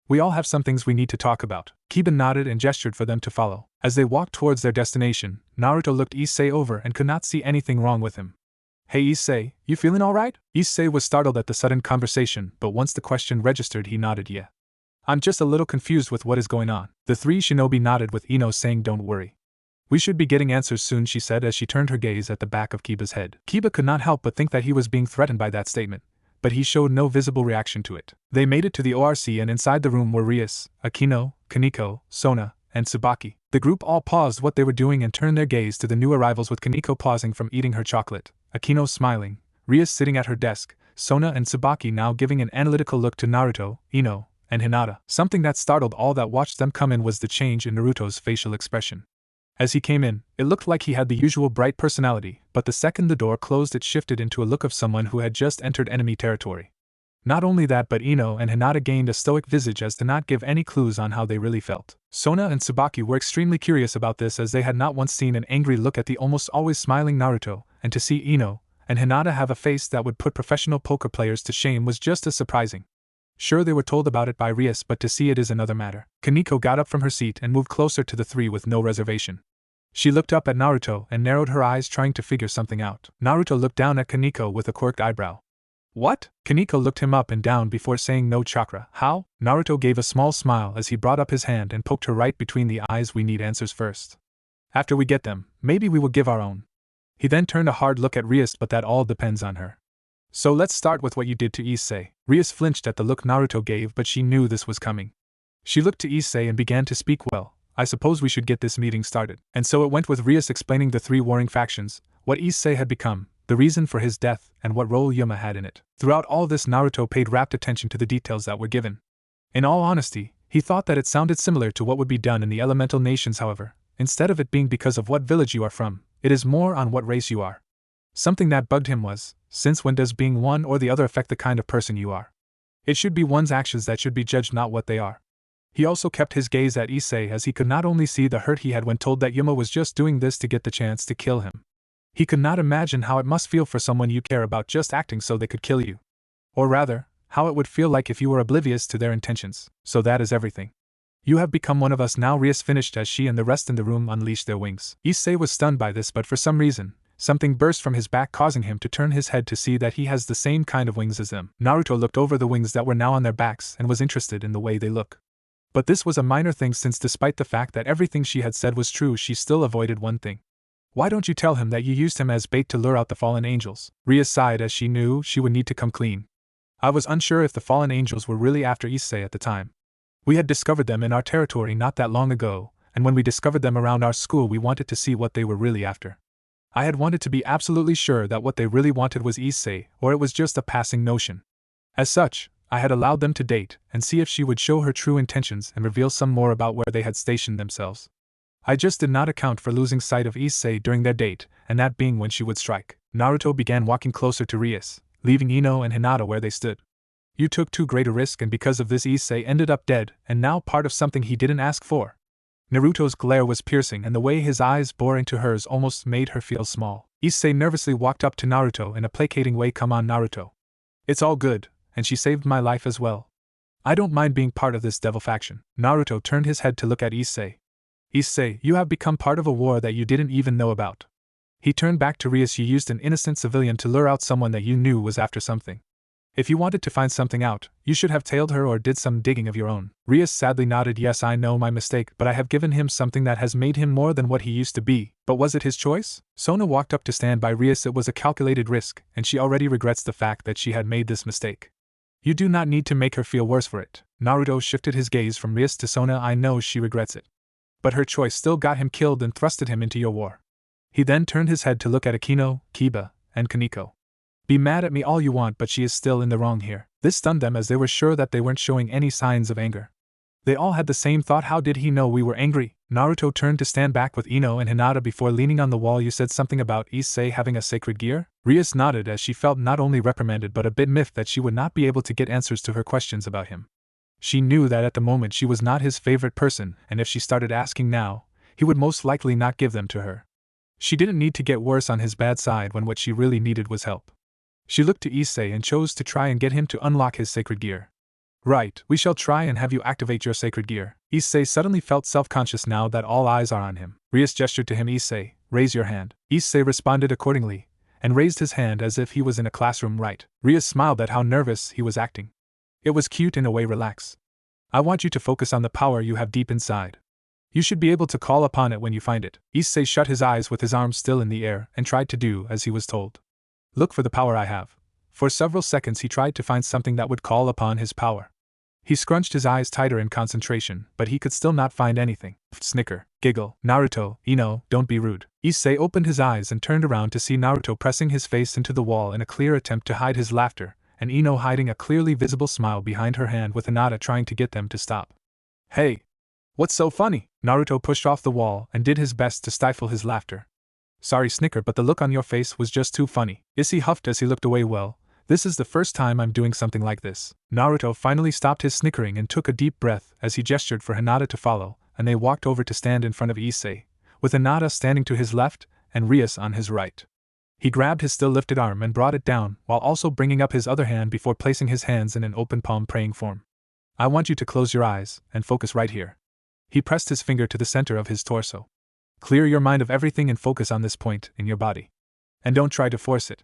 We all have some things we need to talk about. Kiba nodded and gestured for them to follow. As they walked towards their destination, Naruto looked Issei over and could not see anything wrong with him. Hey Issei, you feeling alright? Issei was startled at the sudden conversation, but once the question registered he nodded yeah. I'm just a little confused with what is going on. The three shinobi nodded with Ino saying don't worry. We should be getting answers soon, she said as she turned her gaze at the back of Kiba's head. Kiba could not help but think that he was being threatened by that statement, but he showed no visible reaction to it. They made it to the ORC and inside the room were Rias, Akino, Kaneko, Sona, and Tsubaki. The group all paused what they were doing and turned their gaze to the new arrivals with Kaneko pausing from eating her chocolate, Akino smiling, Rias sitting at her desk, Sona and Tsubaki now giving an analytical look to Naruto, Ino, and Hinata. Something that startled all that watched them come in was the change in Naruto's facial expression. As he came in, it looked like he had the usual bright personality, but the second the door closed it shifted into a look of someone who had just entered enemy territory. Not only that, but Ino and Hinata gained a stoic visage as to not give any clues on how they really felt. Sona and Tsubaki were extremely curious about this as they had not once seen an angry look at the almost always smiling Naruto, and to see Ino and Hinata have a face that would put professional poker players to shame was just as surprising. Sure, they were told about it by Rias, but to see it is another matter. Kaneko got up from her seat and moved closer to the three with no reservation. She looked up at Naruto and narrowed her eyes trying to figure something out. Naruto looked down at Kaneko with a quirked eyebrow. What? Kaneko looked him up and down before saying no chakra. How? Naruto gave a small smile as he brought up his hand and poked her right between the eyes. We need answers first. After we get them, maybe we will give our own. He then turned a hard look at Rias, but that all depends on her. So let's start with what you did to Issei. Rias flinched at the look Naruto gave, but she knew this was coming. She looked to Issei and began to speak. Well, I suppose we should get this meeting started. And so it went with Rias explaining the three warring factions, what Issei had become, the reason for his death, and what role Yuma had in it. Throughout all this, Naruto paid rapt attention to the details that were given. In all honesty, he thought that it sounded similar to what would be done in the elemental nations. However, instead of it being because of what village you are from, it is more on what race you are. Something that bugged him was, since when does being one or the other affect the kind of person you are? It should be one's actions that should be judged, not what they are. He also kept his gaze at Issei as he could not only see the hurt he had when told that Yuma was just doing this to get the chance to kill him. He could not imagine how it must feel for someone you care about just acting so they could kill you. Or rather, how it would feel like if you were oblivious to their intentions. So that is everything. You have become one of us now, Rias finished as she and the rest in the room unleashed their wings. Issei was stunned by this, but for some reason, something burst from his back causing him to turn his head to see that he has the same kind of wings as them. Naruto looked over the wings that were now on their backs and was interested in the way they look. But this was a minor thing, since despite the fact that everything she had said was true, she still avoided one thing. Why don't you tell him that you used him as bait to lure out the fallen angels? Rias sighed as she knew she would need to come clean. I was unsure if the fallen angels were really after Issei at the time. We had discovered them in our territory not that long ago, and when we discovered them around our school we wanted to see what they were really after. I had wanted to be absolutely sure that what they really wanted was Issei, or it was just a passing notion. As such, I had allowed them to date and see if she would show her true intentions and reveal some more about where they had stationed themselves. I just did not account for losing sight of Issei during their date, and that being when she would strike. Naruto began walking closer to Rias, leaving Ino and Hinata where they stood. You took too great a risk, and because of this Issei ended up dead, and now part of something he didn't ask for. Naruto's glare was piercing, and the way his eyes bore into hers almost made her feel small. Issei nervously walked up to Naruto in a placating way. Come on, Naruto. It's all good, and she saved my life as well. I don't mind being part of this devil faction. Naruto turned his head to look at Issei. Issei, you have become part of a war that you didn't even know about. He turned back to Rias. You used an innocent civilian to lure out someone that you knew was after something. If you wanted to find something out, you should have tailed her or did some digging of your own. Rias sadly nodded. Yes, I know my mistake, but I have given him something that has made him more than what he used to be. But was it his choice? Sona walked up to stand by Rias. It was a calculated risk, and she already regrets the fact that she had made this mistake. You do not need to make her feel worse for it. Naruto shifted his gaze from Rias to Sona. I know she regrets it. But her choice still got him killed and thrusted him into your war. He then turned his head to look at Akino, Kiba, and Kaneko. Be mad at me all you want, but she is still in the wrong here. This stunned them as they were sure that they weren't showing any signs of anger. They all had the same thought. How did he know we were angry? Naruto turned to stand back with Ino and Hinata before leaning on the wall. You said something about Issei having a sacred gear? Rias nodded as she felt not only reprimanded but a bit miffed that she would not be able to get answers to her questions about him. She knew that at the moment she was not his favorite person, and if she started asking now, he would most likely not give them to her. She didn't need to get worse on his bad side when what she really needed was help. She looked to Issei and chose to try and get him to unlock his sacred gear. Right, we shall try and have you activate your sacred gear. Issei suddenly felt self-conscious now that all eyes are on him. Rias gestured to him. Issei, raise your hand. Issei responded accordingly, and raised his hand as if he was in a classroom right. Rias smiled at how nervous he was acting. It was cute in a way. Relax. I want you to focus on the power you have deep inside. You should be able to call upon it when you find it. Issei shut his eyes with his arms still in the air and tried to do as he was told. Look for the power I have. For several seconds he tried to find something that would call upon his power. He scrunched his eyes tighter in concentration, but he could still not find anything. Snicker, giggle, Naruto, don't be rude. Issei opened his eyes and turned around to see Naruto pressing his face into the wall in a clear attempt to hide his laughter, and Ino hiding a clearly visible smile behind her hand with Hinata trying to get them to stop. Hey! What's so funny? Naruto pushed off the wall and did his best to stifle his laughter. Sorry, Snicker, but the look on your face was just too funny. Issei huffed as he looked away. Well, this is the first time I'm doing something like this. Naruto finally stopped his snickering and took a deep breath as he gestured for Hinata to follow, and they walked over to stand in front of Issei, with Hinata standing to his left and Rias on his right. He grabbed his still lifted arm and brought it down, while also bringing up his other hand before placing his hands in an open palm praying form. I want you to close your eyes and focus right here. He pressed his finger to the center of his torso. Clear your mind of everything and focus on this point in your body. And don't try to force it.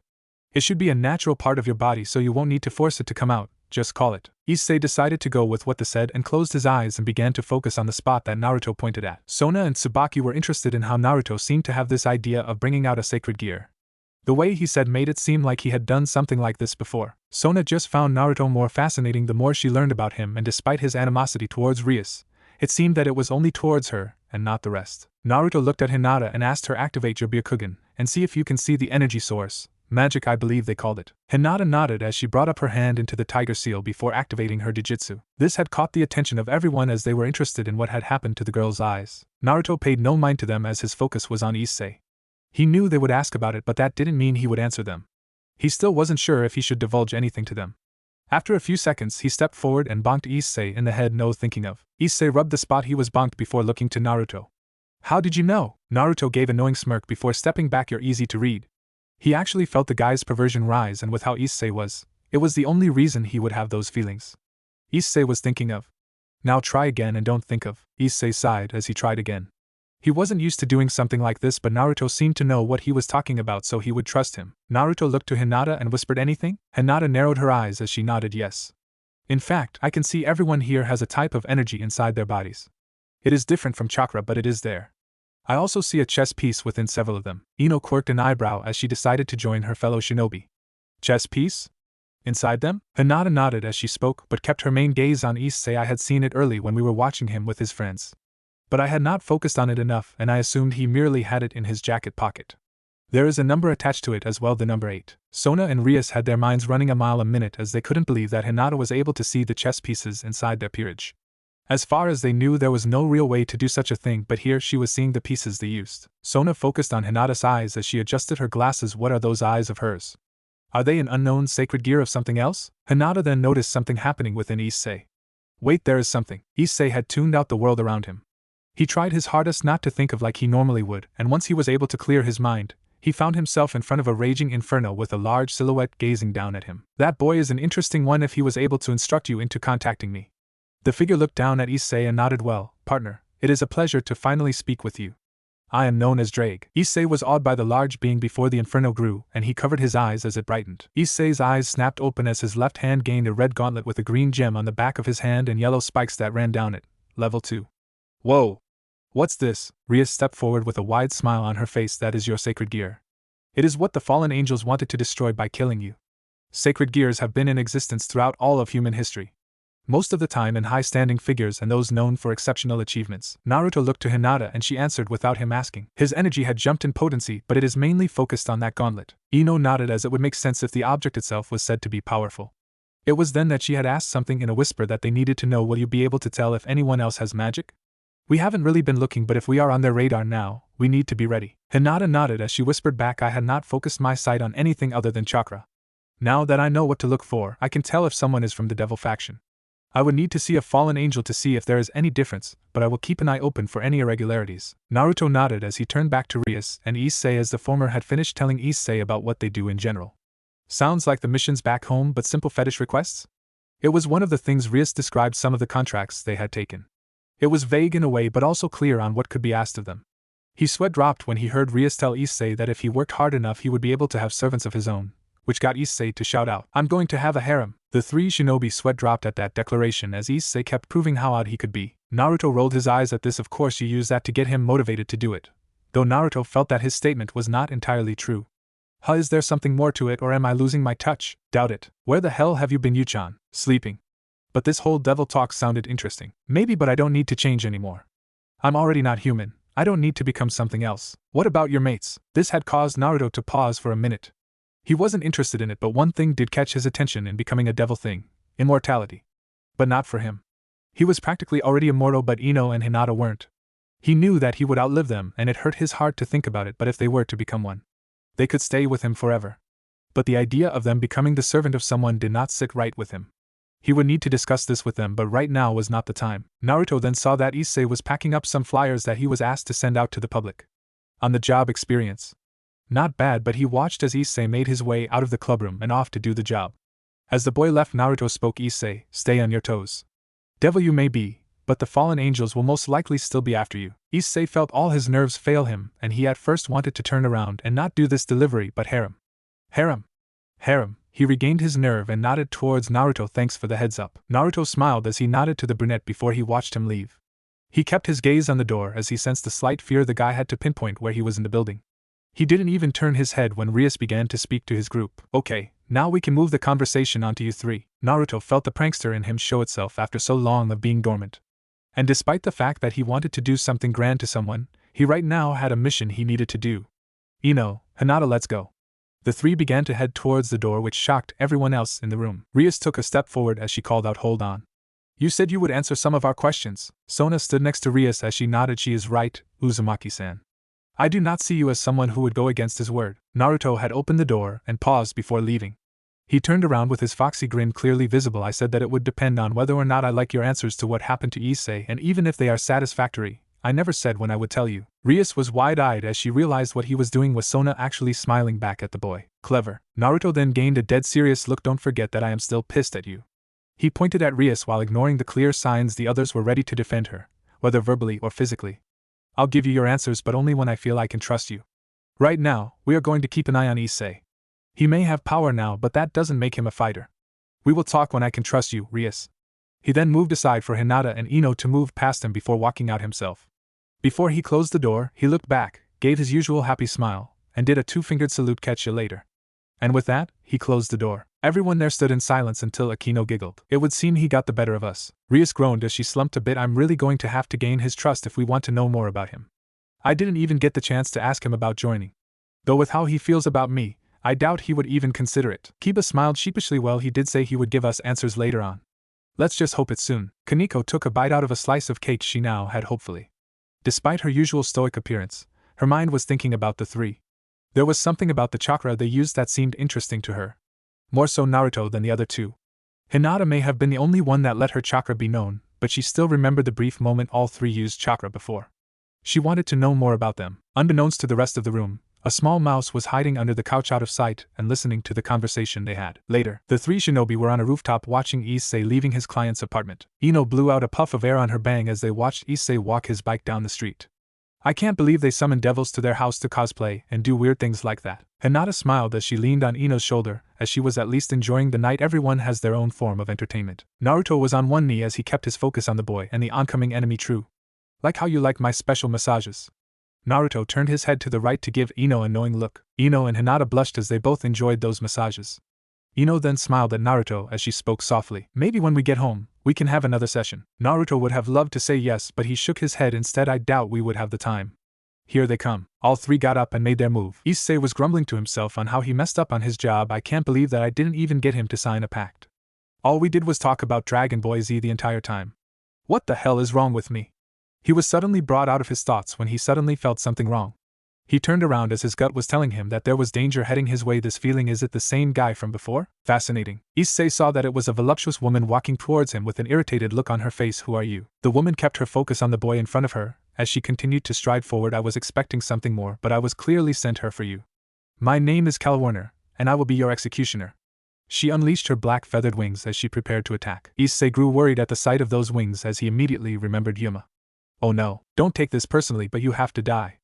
It should be a natural part of your body, so you won't need to force it to come out, just call it. Issei decided to go with what the said and closed his eyes and began to focus on the spot that Naruto pointed at. Sona and Tsubaki were interested in how Naruto seemed to have this idea of bringing out a sacred gear. The way he said made it seem like he had done something like this before. Sona just found Naruto more fascinating the more she learned about him, and despite his animosity towards Rias, it seemed that it was only towards her, and not the rest. Naruto looked at Hinata and asked her, activate your Byakugan, and see if you can see the energy source. Magic, I believe they called it. Hinata nodded as she brought up her hand into the tiger seal before activating her Jujutsu. This had caught the attention of everyone as they were interested in what had happened to the girl's eyes. Naruto paid no mind to them as his focus was on Issei. He knew they would ask about it, but that didn't mean he would answer them. He still wasn't sure if he should divulge anything to them. After a few seconds, he stepped forward and bonked Issei in the head, no thinking of. Issei rubbed the spot he was bonked before looking to Naruto. How did you know? Naruto gave a knowing smirk before stepping back. You're easy to read. He actually felt the guy's perversion rise, and with how Issei was, it was the only reason he would have those feelings. Issei was thinking of. Now try again and don't think of. Issei sighed as he tried again. He wasn't used to doing something like this, but Naruto seemed to know what he was talking about, so he would trust him. Naruto looked to Hinata and whispered, anything? Hinata narrowed her eyes as she nodded yes. In fact, I can see everyone here has a type of energy inside their bodies. It is different from chakra, but it is there. I also see a chess piece within several of them. Ino quirked an eyebrow as she decided to join her fellow shinobi. Chess piece? Inside them? Hinata nodded as she spoke, but kept her main gaze on Issei. I had seen it early when we were watching him with his friends. But I had not focused on it enough, and I assumed he merely had it in his jacket pocket. There is a number attached to it as well, the number 8. Sona and Rias had their minds running a mile a minute as they couldn't believe that Hinata was able to see the chess pieces inside their peerage. As far as they knew, there was no real way to do such a thing, but here she was seeing the pieces they used. Sona focused on Hinata's eyes as she adjusted her glasses. What are those eyes of hers? Are they an unknown sacred gear of something else? Hinata then noticed something happening within Issei. Wait, there is something. Issei had tuned out the world around him. He tried his hardest not to think of like he normally would, and once he was able to clear his mind, he found himself in front of a raging inferno with a large silhouette gazing down at him. That boy is an interesting one if he was able to instruct you into contacting me. The figure looked down at Issei and nodded. Well, partner, it is a pleasure to finally speak with you. I am known as Drake. Issei was awed by the large being before the inferno grew, and he covered his eyes as it brightened. Issei's eyes snapped open as his left hand gained a red gauntlet with a green gem on the back of his hand and yellow spikes that ran down it. Level 2. Whoa! What's this? Rias stepped forward with a wide smile on her face. That is your sacred gear. It is what the fallen angels wanted to destroy by killing you. Sacred gears have been in existence throughout all of human history. Most of the time in high-standing figures and those known for exceptional achievements. Naruto looked to Hinata and she answered without him asking. His energy had jumped in potency, but it is mainly focused on that gauntlet. Ino nodded as it would make sense if the object itself was said to be powerful. It was then that she had asked something in a whisper that they needed to know. Will you be able to tell if anyone else has magic? We haven't really been looking, but if we are on their radar now, we need to be ready. Hinata nodded as she whispered back. I had not focused my sight on anything other than chakra. Now that I know what to look for, I can tell if someone is from the devil faction. I would need to see a fallen angel to see if there is any difference, but I will keep an eye open for any irregularities. Naruto nodded as he turned back to Rias and Issei as the former had finished telling Issei about what they do in general. Sounds like the missions back home, but simple fetish requests? It was one of the things Rias described some of the contracts they had taken. It was vague in a way but also clear on what could be asked of them. His sweat dropped when he heard Rias tell Issei that if he worked hard enough he would be able to have servants of his own, which got Issei to shout out, "I'm going to have a harem." The three shinobi sweat dropped at that declaration as Issei kept proving how odd he could be. Naruto rolled his eyes at this. Of course you use that to get him motivated to do it. Though Naruto felt that his statement was not entirely true. Is there something more to it, or am I losing my touch? Doubt it. Where the hell have you been, Yu-chan? Sleeping. But this whole devil talk sounded interesting. Maybe, but I don't need to change anymore. I'm already not human. I don't need to become something else. What about your mates? This had caused Naruto to pause for a minute. He wasn't interested in it, but one thing did catch his attention in becoming a devil thing: immortality. But not for him. He was practically already immortal, but Ino and Hinata weren't. He knew that he would outlive them, and it hurt his heart to think about it, but if they were to become one, they could stay with him forever. But the idea of them becoming the servant of someone did not sit right with him. He would need to discuss this with them, but right now was not the time. Naruto then saw that Issei was packing up some flyers that he was asked to send out to the public. On the job experience. Not bad, but he watched as Issei made his way out of the clubroom and off to do the job. As the boy left, Naruto spoke. Issei, stay on your toes. Devil you may be, but the fallen angels will most likely still be after you. Issei felt all his nerves fail him, and he at first wanted to turn around and not do this delivery, but harem. Harem. Harem. He regained his nerve and nodded towards Naruto. Thanks for the heads up. Naruto smiled as he nodded to the brunette before he watched him leave. He kept his gaze on the door as he sensed the slight fear the guy had to pinpoint where he was in the building. He didn't even turn his head when Rias began to speak to his group. Okay, now we can move the conversation onto you three. Naruto felt the prankster in him show itself after so long of being dormant. And despite the fact that he wanted to do something grand to someone, he right now had a mission he needed to do. Ino, Hinata, let's go. The three began to head towards the door, which shocked everyone else in the room. Rias took a step forward as she called out, hold on. You said you would answer some of our questions. Sona stood next to Rias as she nodded. She is right, Uzumaki-san. I do not see you as someone who would go against his word. Naruto had opened the door and paused before leaving. He turned around with his foxy grin clearly visible. I said that it would depend on whether or not I like your answers to what happened to Issei, and even if they are satisfactory, I never said when I would tell you. Rias was wide-eyed as she realized what he was doing was Sona actually smiling back at the boy. Clever. Naruto then gained a dead serious look. Don't forget that I am still pissed at you. He pointed at Rias while ignoring the clear signs the others were ready to defend her, whether verbally or physically. I'll give you your answers, but only when I feel I can trust you. Right now, we are going to keep an eye on Issei. He may have power now, but that doesn't make him a fighter. We will talk when I can trust you, Rias. He then moved aside for Hinata and Ino to move past him before walking out himself. Before he closed the door, he looked back, gave his usual happy smile, and did a two-fingered salute. Catch you later. And with that, he closed the door. Everyone there stood in silence until Akino giggled. It would seem he got the better of us. Rias groaned as she slumped a bit. I'm really going to have to gain his trust if we want to know more about him. I didn't even get the chance to ask him about joining. Though with how he feels about me, I doubt he would even consider it. Kiba smiled sheepishly. Well, he did say he would give us answers later on. Let's just hope it's soon. Kaneko took a bite out of a slice of cake she now had hopefully. Despite her usual stoic appearance, her mind was thinking about the three. There was something about the chakra they used that seemed interesting to her. More so Naruto than the other two. Hinata may have been the only one that let her chakra be known, but she still remembered the brief moment all three used chakra before. She wanted to know more about them. Unbeknownst to the rest of the room, a small mouse was hiding under the couch out of sight and listening to the conversation they had. Later, the three shinobi were on a rooftop watching Issei leaving his client's apartment. Ino blew out a puff of air on her bang as they watched Issei walk his bike down the street. I can't believe they summon devils to their house to cosplay and do weird things like that. Hinata smiled as she leaned on Ino's shoulder, as she was at least enjoying the night. Everyone has their own form of entertainment. Naruto was on one knee as he kept his focus on the boy and the oncoming enemy. True. Like how you like my special massages. Naruto turned his head to the right to give Ino a knowing look. Ino and Hinata blushed as they both enjoyed those massages. Ino then smiled at Naruto as she spoke softly. Maybe when we get home, we can have another session. Naruto would have loved to say yes, but he shook his head instead. I doubt we would have the time. Here they come. All three got up and made their move. Issei was grumbling to himself on how he messed up on his job. I can't believe that I didn't even get him to sign a pact. All we did was talk about Dragon Ball Z the entire time. What the hell is wrong with me? He was suddenly brought out of his thoughts when he suddenly felt something wrong. He turned around as his gut was telling him that there was danger heading his way. This feeling, is it the same guy from before? Fascinating. Issei saw that it was a voluptuous woman walking towards him with an irritated look on her face. Who are you? The woman kept her focus on the boy in front of her as she continued to stride forward. I was expecting something more, but I was clearly sent here for you. My name is Calwarner, and I will be your executioner. She unleashed her black feathered wings as she prepared to attack. Issei grew worried at the sight of those wings as he immediately remembered Yuma. Oh no, don't take this personally, but you have to die.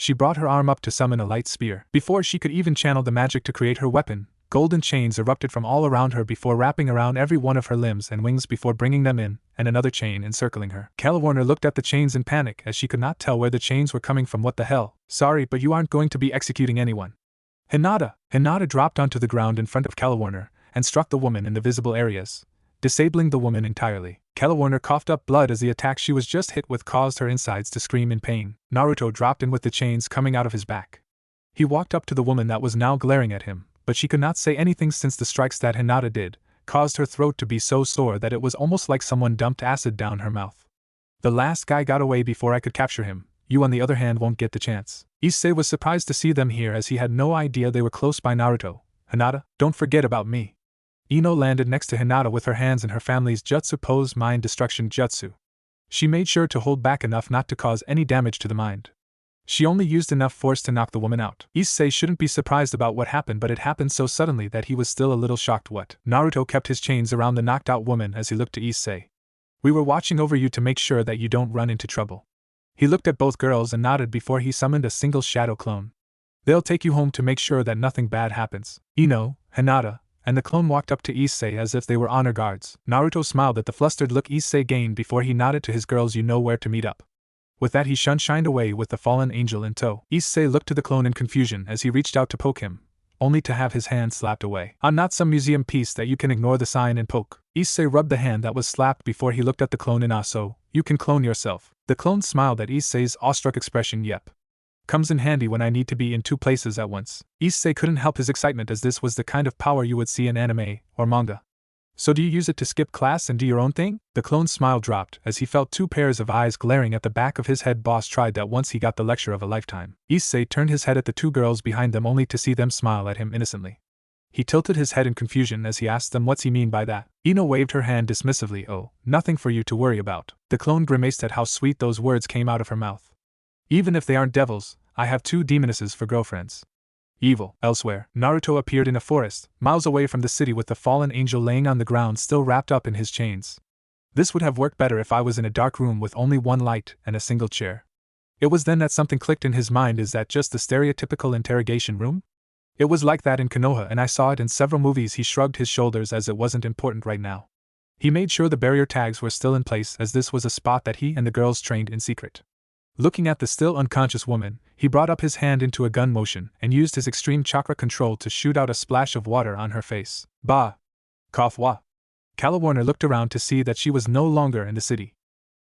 She brought her arm up to summon a light spear. Before she could even channel the magic to create her weapon, golden chains erupted from all around her before wrapping around every one of her limbs and wings before bringing them in, and another chain encircling her. Calawarner looked at the chains in panic as she could not tell where the chains were coming from. What the hell? Sorry, but you aren't going to be executing anyone. Hinata! Hinata dropped onto the ground in front of Calawarner and struck the woman in the visible areas, disabling the woman entirely. Calawarner coughed up blood as the attack she was just hit with caused her insides to scream in pain. Naruto dropped in with the chains coming out of his back. He walked up to the woman that was now glaring at him, but she could not say anything since the strikes that Hinata did caused her throat to be so sore that it was almost like someone dumped acid down her mouth. The last guy got away before I could capture him. You on the other hand won't get the chance. Issei was surprised to see them here as he had no idea they were close by. Naruto, Hinata, don't forget about me. Ino landed next to Hinata with her hands in her family's jutsu pose, mind destruction jutsu. She made sure to hold back enough not to cause any damage to the mind. She only used enough force to knock the woman out. Issei shouldn't be surprised about what happened, but it happened so suddenly that he was still a little shocked. What? Naruto kept his chains around the knocked out woman as he looked to Issei. We were watching over you to make sure that you don't run into trouble. He looked at both girls and nodded before he summoned a single shadow clone. They'll take you home to make sure that nothing bad happens. Ino, Hinata, and the clone walked up to Issei as if they were honor guards. Naruto smiled at the flustered look Issei gained before he nodded to his girls. You know where to meet up. With that he shined away with the fallen angel in tow. Issei looked to the clone in confusion as he reached out to poke him, only to have his hand slapped away. I'm not some museum piece that you can ignore the sign and poke. Issei rubbed the hand that was slapped before he looked at the clone in so, you can clone yourself. The clone smiled at Issei's awestruck expression. Yep. Comes in handy when I need to be in two places at once. Issei couldn't help his excitement as this was the kind of power you would see in anime or manga. So do you use it to skip class and do your own thing? The clone's smile dropped as he felt two pairs of eyes glaring at the back of his head. Boss tried that once he got the lecture of a lifetime. Issei turned his head at the two girls behind them only to see them smile at him innocently. He tilted his head in confusion as he asked them what's he mean by that. Ino waved her hand dismissively. Oh, nothing for you to worry about. The clone grimaced at how sweet those words came out of her mouth. Even if they aren't devils, I have two demonesses for girlfriends. Evil. Elsewhere, Naruto appeared in a forest, miles away from the city with the fallen angel laying on the ground still wrapped up in his chains. This would have worked better if I was in a dark room with only one light and a single chair. It was then that something clicked in his mind. Is that just the stereotypical interrogation room? It was like that in Konoha and I saw it in several movies. He shrugged his shoulders as it wasn't important right now. He made sure the barrier tags were still in place as this was a spot that he and the girls trained in secret. Looking at the still unconscious woman, he brought up his hand into a gun motion and used his extreme chakra control to shoot out a splash of water on her face. Bah! Cough wah! Calawarner looked around to see that she was no longer in the city.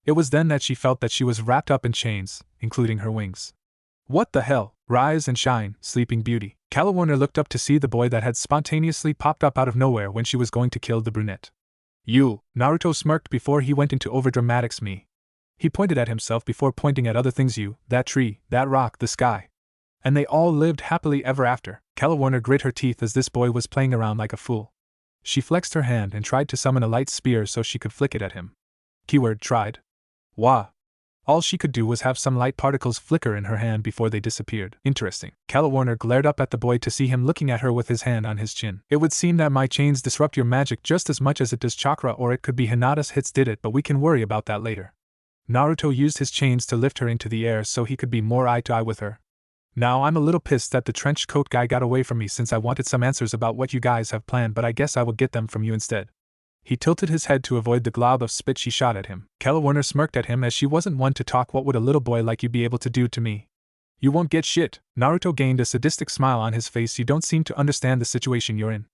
It was then that she felt that she was wrapped up in chains, including her wings. What the hell? Rise and shine, sleeping beauty. Calawarner looked up to see the boy that had spontaneously popped up out of nowhere when she was going to kill the brunette. You! Naruto smirked before he went into overdramatics. Me. He pointed at himself before pointing at other things. You, that tree, that rock, the sky. And they all lived happily ever after. Calawarner grit her teeth as this boy was playing around like a fool. She flexed her hand and tried to summon a light spear so she could flick it at him. Keyword tried. Wah. All she could do was have some light particles flicker in her hand before they disappeared. Interesting. Calawarner glared up at the boy to see him looking at her with his hand on his chin. It would seem that my chains disrupt your magic just as much as it does chakra, or it could be Hinata's hits did it, but we can worry about that later. Naruto used his chains to lift her into the air so he could be more eye-to-eye with her. Now I'm a little pissed that the trench coat guy got away from me since I wanted some answers about what you guys have planned, but I guess I will get them from you instead. He tilted his head to avoid the glob of spit she shot at him. Calawarner smirked at him as she wasn't one to talk. What would a little boy like you be able to do to me? You won't get shit. Naruto gained a sadistic smile on his face. You don't seem to understand the situation you're in.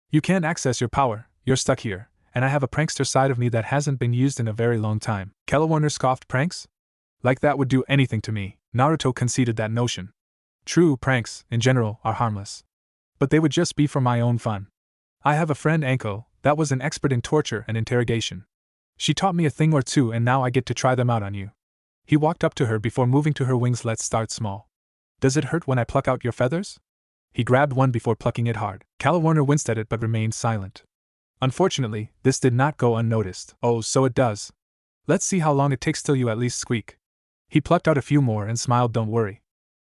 You can't access your power, you're stuck here. And I have a prankster side of me that hasn't been used in a very long time. Calawarner scoffed. Pranks? Like that would do anything to me. Naruto conceded that notion. True, pranks, in general, are harmless. But they would just be for my own fun. I have a friend, Anko, that was an expert in torture and interrogation. She taught me a thing or two and now I get to try them out on you. He walked up to her before moving to her wings. Let's start small. Does it hurt when I pluck out your feathers? He grabbed one before plucking it hard. Calawarner winced at it but remained silent. Unfortunately, this did not go unnoticed. Oh, so it does. Let's see how long it takes till you at least squeak. He plucked out a few more and smiled. Don't worry.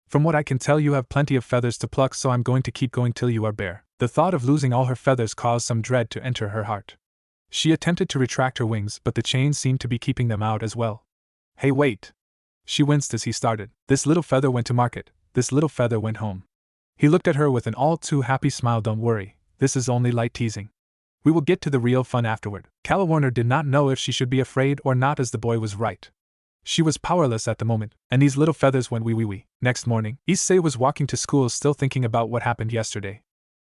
From what I can tell, you have plenty of feathers to pluck, so I'm going to keep going till you are bare. The thought of losing all her feathers caused some dread to enter her heart. She attempted to retract her wings, but the chains seemed to be keeping them out as well. Hey, wait! She winced as he started. This little feather went to market, this little feather went home. He looked at her with an all too happy smile. Don't worry, this is only light teasing. We will get to the real fun afterward. Calla Warner did not know if she should be afraid or not, as the boy was right. She was powerless at the moment, and these little feathers went wee. Next morning, Issei was walking to school still thinking about what happened yesterday.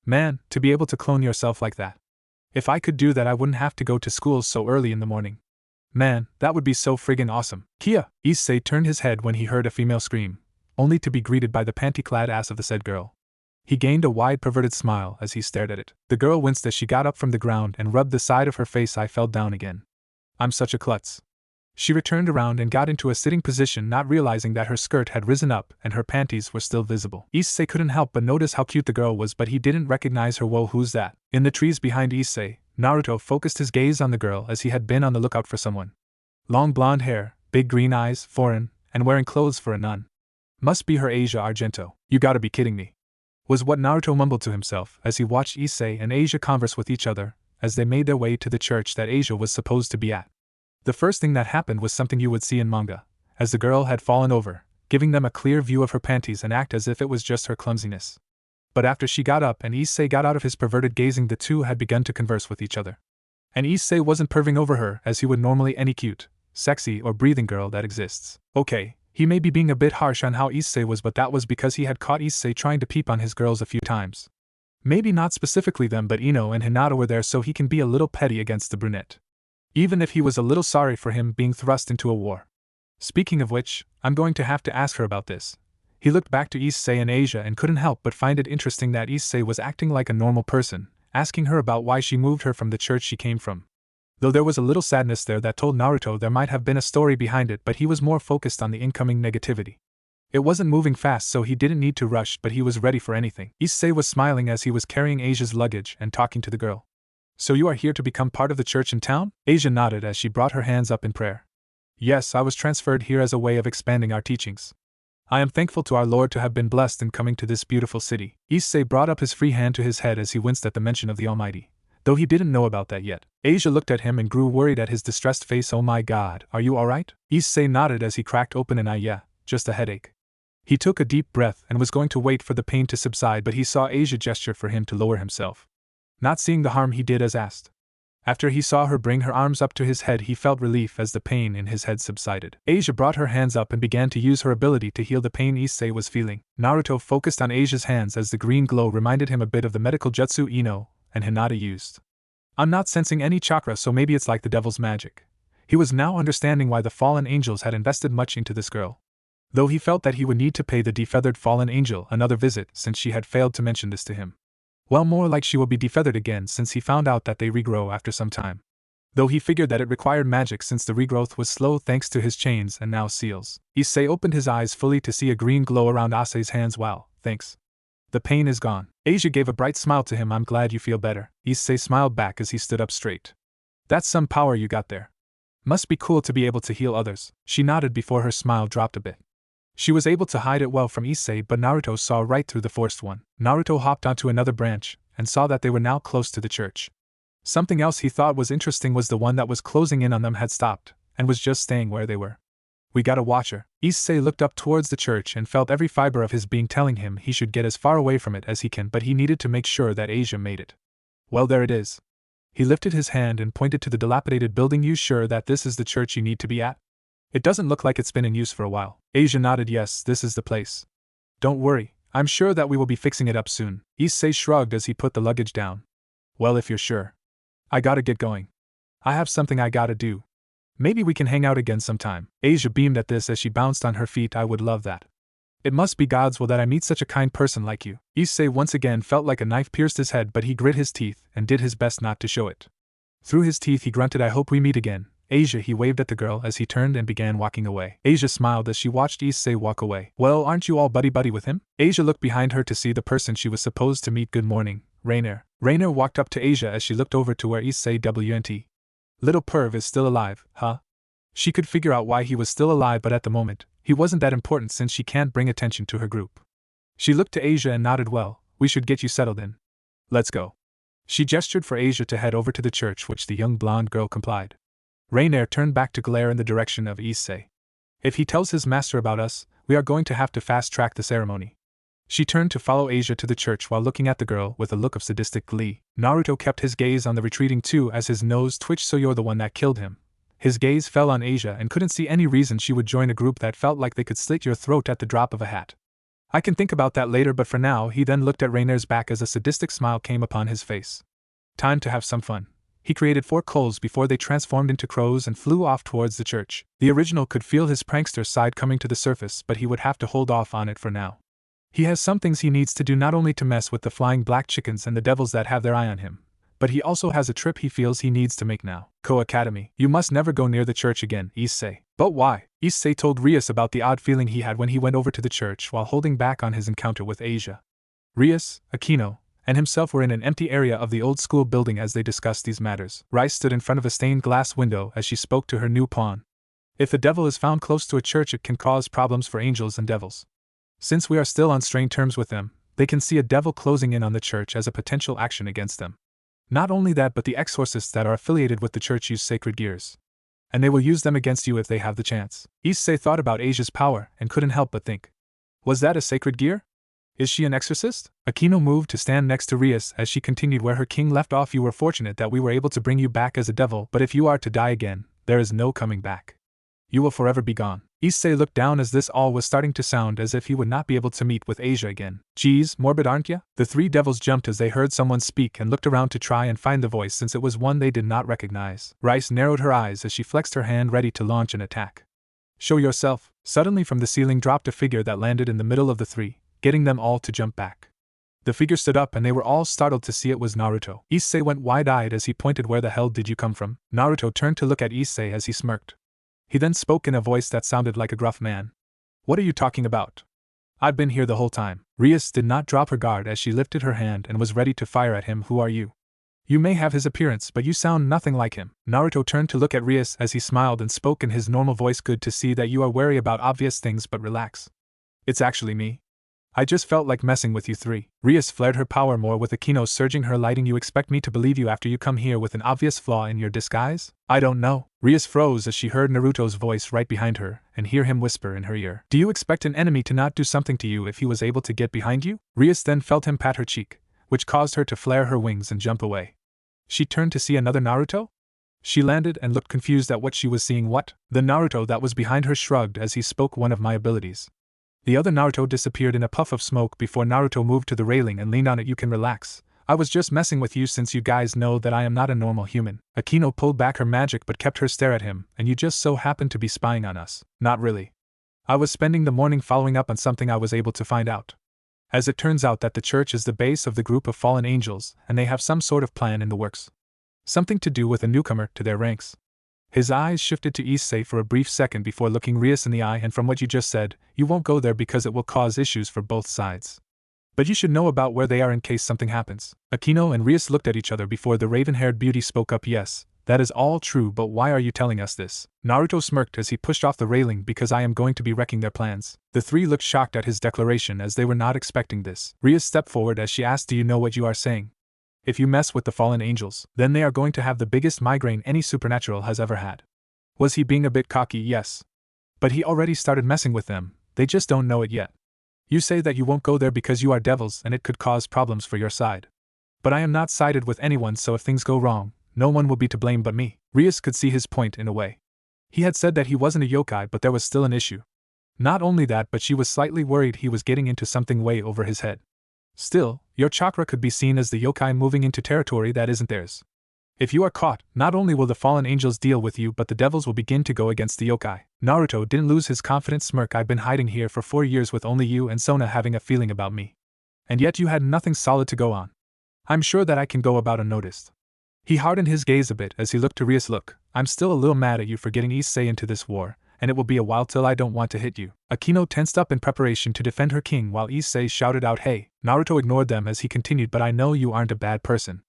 Man, to be able to clone yourself like that. If I could do that, I wouldn't have to go to school so early in the morning. Man, that would be so friggin' awesome. Kia! Issei turned his head when he heard a female scream, only to be greeted by the panty-clad ass of the said girl. He gained a wide perverted smile as he stared at it. The girl winced as she got up from the ground and rubbed the side of her face. I fell down again. I'm such a klutz. She returned around and got into a sitting position, not realizing that her skirt had risen up and her panties were still visible. Issei couldn't help but notice how cute the girl was, but he didn't recognize her. Whoa, who's that? In the trees behind Issei, Naruto focused his gaze on the girl as he had been on the lookout for someone. Long blonde hair, big green eyes, foreign, and wearing clothes for a nun. Must be her Asia Argento. You gotta be kidding me. Was what Naruto mumbled to himself as he watched Issei and Asia converse with each other as they made their way to the church that Asia was supposed to be at. The first thing that happened was something you would see in manga, as the girl had fallen over, giving them a clear view of her panties and act as if it was just her clumsiness. But after she got up and Issei got out of his perverted gazing, the two had begun to converse with each other. And Issei wasn't perving over her as he would normally any cute, sexy, or breathing girl that exists. Okay, he may be being a bit harsh on how Issei was, but that was because he had caught Issei trying to peep on his girls a few times. Maybe not specifically them, but Ino and Hinata were there, so he can be a little petty against the brunette. Even if he was a little sorry for him being thrust into a war. Speaking of which, I'm going to have to ask her about this. He looked back to Issei and Asia and couldn't help but find it interesting that Issei was acting like a normal person, asking her about why she moved her from the church she came from. Though there was a little sadness there that told Naruto there might have been a story behind it, but he was more focused on the incoming negativity. It wasn't moving fast, so he didn't need to rush, but he was ready for anything. Issei was smiling as he was carrying Asia's luggage and talking to the girl. So you are here to become part of the church in town? Asia nodded as she brought her hands up in prayer. Yes, I was transferred here as a way of expanding our teachings. I am thankful to our Lord to have been blessed in coming to this beautiful city. Issei brought up his free hand to his head as he winced at the mention of the Almighty, though he didn't know about that yet. Asia looked at him and grew worried at his distressed face. Oh my god, are you alright? Issei nodded as he cracked open an eye. Yeah, just a headache. He took a deep breath and was going to wait for the pain to subside, but he saw Asia gesture for him to lower himself. Not seeing the harm, he did as asked. After he saw her bring her arms up to his head, he felt relief as the pain in his head subsided. Asia brought her hands up and began to use her ability to heal the pain Issei was feeling. Naruto focused on Asia's hands as the green glow reminded him a bit of the medical jutsu Ino and Hinata used. I'm not sensing any chakra, so maybe it's like the devil's magic. He was now understanding why the fallen angels had invested much into this girl. Though he felt that he would need to pay the defeathered fallen angel another visit since she had failed to mention this to him. Well, more like she will be defeathered again since he found out that they regrow after some time. Though he figured that it required magic since the regrowth was slow thanks to his chains and now seals. Issei opened his eyes fully to see a green glow around Issei's hands. Wow, thanks. The pain is gone. Asia gave a bright smile to him. I'm glad you feel better. Issei smiled back as he stood up straight. That's some power you got there. Must be cool to be able to heal others. She nodded before her smile dropped a bit. She was able to hide it well from Issei, but Naruto saw right through the forced one. Naruto hopped onto another branch and saw that they were now close to the church. Something else he thought was interesting was the one that was closing in on them had stopped and was just staying where they were. We gotta watch her. Issei looked up towards the church and felt every fiber of his being telling him he should get as far away from it as he can, but he needed to make sure that Asia made it. Well, there it is. He lifted his hand and pointed to the dilapidated building. You sure that this is the church you need to be at? It doesn't look like it's been in use for a while. Asia nodded. Yes, this is the place. Don't worry, I'm sure that we will be fixing it up soon. Issei shrugged as he put the luggage down. Well, if you're sure. I gotta get going. I have something I gotta do. Maybe we can hang out again sometime. Asia beamed at this as she bounced on her feet. I would love that. It must be God's will that I meet such a kind person like you. Issei once again felt like a knife pierced his head, but he grit his teeth and did his best not to show it. Through his teeth he grunted, I hope we meet again. Asia, he waved at the girl as he turned and began walking away. Asia smiled as she watched Issei walk away. Well, aren't you all buddy-buddy with him? Asia looked behind her to see the person she was supposed to meet. Good morning, Rainer. Rainer walked up to Asia as she looked over to where Issei WNT. Little perv is still alive, huh? She could figure out why he was still alive, but at the moment, he wasn't that important since she can't bring attention to her group. She looked to Asia and nodded. Well, we should get you settled in. Let's go. She gestured for Asia to head over to the church, which the young blonde girl complied. Rainer turned back to glare in the direction of Issei. If he tells his master about us, we are going to have to fast-track the ceremony. She turned to follow Asia to the church while looking at the girl with a look of sadistic glee. Naruto kept his gaze on the retreating two as his nose twitched. So you're the one that killed him. His gaze fell on Asia and couldn't see any reason she would join a group that felt like they could slit your throat at the drop of a hat. I can think about that later, but for now. He then looked at Rainer's back as a sadistic smile came upon his face. Time to have some fun. He created 4 coals before they transformed into crows and flew off towards the church. The original could feel his prankster side coming to the surface, but he would have to hold off on it for now. He has some things he needs to do, not only to mess with the flying black chickens and the devils that have their eye on him, but he also has a trip he feels he needs to make now. Academy. You must never go near the church again, Issei. But why? Issei told Rias about the odd feeling he had when he went over to the church while holding back on his encounter with Asia. Rias, Akino, and himself were in an empty area of the old school building as they discussed these matters. Rice stood in front of a stained glass window as she spoke to her new pawn. If the devil is found close to a church, it can cause problems for angels and devils. Since we are still on strained terms with them, they can see a devil closing in on the church as a potential action against them. Not only that, but the exorcists that are affiliated with the church use sacred gears. And they will use them against you if they have the chance. Issei thought about Asia's power and couldn't help but think. Was that a sacred gear? Is she an exorcist? Akino moved to stand next to Rias as she continued where her king left off. You were fortunate that we were able to bring you back as a devil, but if you are to die again, there is no coming back. You will forever be gone. Issei looked down as this all was starting to sound as if he would not be able to meet with Asia again. Geez, morbid aren't ya? The 3 devils jumped as they heard someone speak and looked around to try and find the voice, since it was one they did not recognize. Rice narrowed her eyes as she flexed her hand ready to launch an attack. Show yourself. Suddenly from the ceiling dropped a figure that landed in the middle of the 3, getting them all to jump back. The figure stood up and they were all startled to see it was Naruto. Issei went wide-eyed as he pointed. Where the hell did you come from? Naruto turned to look at Issei as he smirked. He then spoke in a voice that sounded like a gruff man. What are you talking about? I've been here the whole time. Rias did not drop her guard as she lifted her hand and was ready to fire at him. Who are you? You may have his appearance, but you sound nothing like him. Naruto turned to look at Rias as he smiled and spoke in his normal voice. Good to see that you are wary about obvious things, but relax. It's actually me. I just felt like messing with you 3. Rias flared her power more with Akino surging her lighting. You expect me to believe you after you come here with an obvious flaw in your disguise? I don't know. Rias froze as she heard Naruto's voice right behind her and hear him whisper in her ear. Do you expect an enemy to not do something to you if he was able to get behind you? Rias then felt him pat her cheek, which caused her to flare her wings and jump away. She turned to see another Naruto? She landed and looked confused at what she was seeing. What? The Naruto that was behind her shrugged as he spoke. One of my abilities. The other Naruto disappeared in a puff of smoke before Naruto moved to the railing and leaned on it. You can relax. I was just messing with you since you guys know that I am not a normal human. Akino pulled back her magic but kept her stare at him. And you just so happened to be spying on us. Not really. I was spending the morning following up on something I was able to find out. As it turns out that the church is the base of the group of fallen angels and they have some sort of plan in the works. Something to do with a newcomer to their ranks. His eyes shifted to Issei for a brief second before looking Rias in the eye. And from what you just said, you won't go there because it will cause issues for both sides. But you should know about where they are in case something happens. Akino and Rias looked at each other before the raven-haired beauty spoke up. Yes, that is all true, but why are you telling us this? Naruto smirked as he pushed off the railing. Because I am going to be wrecking their plans. The 3 looked shocked at his declaration as they were not expecting this. Rias stepped forward as she asked, do you know what you are saying? If you mess with the fallen angels, then they are going to have the biggest migraine any supernatural has ever had. Was he being a bit cocky? Yes. But he already started messing with them, they just don't know it yet. You say that you won't go there because you are devils and it could cause problems for your side. But I am not sided with anyone, so if things go wrong, no one will be to blame but me. Rias could see his point in a way. He had said that he wasn't a yokai, but there was still an issue. Not only that, but she was slightly worried he was getting into something way over his head. Still, your chakra could be seen as the yokai moving into territory that isn't theirs. If you are caught, not only will the fallen angels deal with you, but the devils will begin to go against the yokai. Naruto didn't lose his confident smirk. I've been hiding here for 4 years with only you and Sona having a feeling about me. And yet you had nothing solid to go on. I'm sure that I can go about unnoticed. He hardened his gaze a bit as he looked to Rias. Look, I'm still a little mad at you for getting Issei into this war, and it will be a while till I don't want to hit you. Akino tensed up in preparation to defend her king while Issei shouted out, hey. Naruto ignored them as he continued, but I know you aren't a bad person.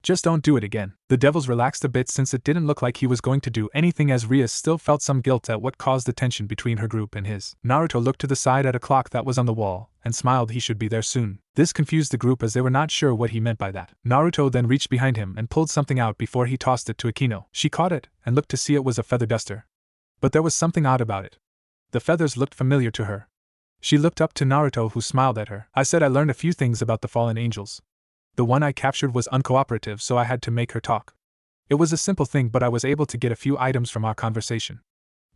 Just don't do it again. The devils relaxed a bit since it didn't look like he was going to do anything, as Rias still felt some guilt at what caused the tension between her group and his. Naruto looked to the side at a clock that was on the wall and smiled. He should be there soon. This confused the group as they were not sure what he meant by that. Naruto then reached behind him and pulled something out before he tossed it to Akino. She caught it and looked to see it was a feather duster. But there was something odd about it. The feathers looked familiar to her. She looked up to Naruto, who smiled at her. I said I learned a few things about the fallen angels. The one I captured was uncooperative, so I had to make her talk. It was a simple thing, but I was able to get a few items from our conversation.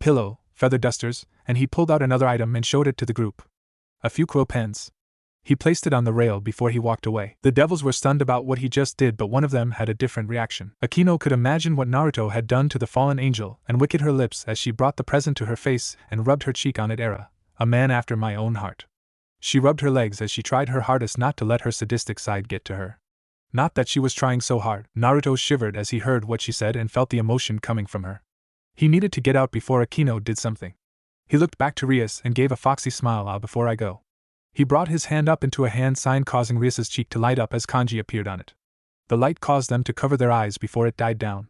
Pillow, feather dusters, and he pulled out another item and showed it to the group. A few quill pens. He placed it on the rail before he walked away. The devils were stunned about what he just did, but one of them had a different reaction. Akino could imagine what Naruto had done to the fallen angel and wickeded her lips as she brought the present to her face and rubbed her cheek on it. A man after my own heart. She rubbed her legs as she tried her hardest not to let her sadistic side get to her. Not that she was trying so hard. Naruto shivered as he heard what she said and felt the emotion coming from her. He needed to get out before Akino did something. He looked back to Rias and gave a foxy smile. Before I go. He brought his hand up into a hand sign, causing Rias's cheek to light up as kanji appeared on it. The light caused them to cover their eyes before it died down.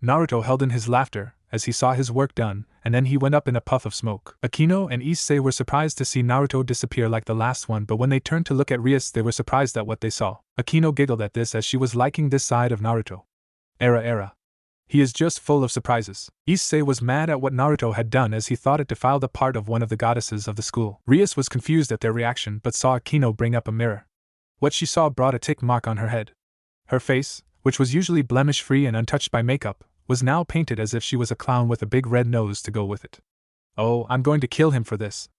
Naruto held in his laughter as he saw his work done, and then he went up in a puff of smoke. Akino and Issei were surprised to see Naruto disappear like the last one, but when they turned to look at Rias, they were surprised at what they saw. Akino giggled at this as she was liking this side of Naruto. Era. He is just full of surprises. Issei was mad at what Naruto had done as he thought it defiled a part of one of the goddesses of the school. Rias was confused at their reaction but saw Akino bring up a mirror. What she saw brought a tick mark on her head. Her face, which was usually blemish-free and untouched by makeup, was now painted as if she was a clown with a big red nose to go with it. Oh, I'm going to kill him for this.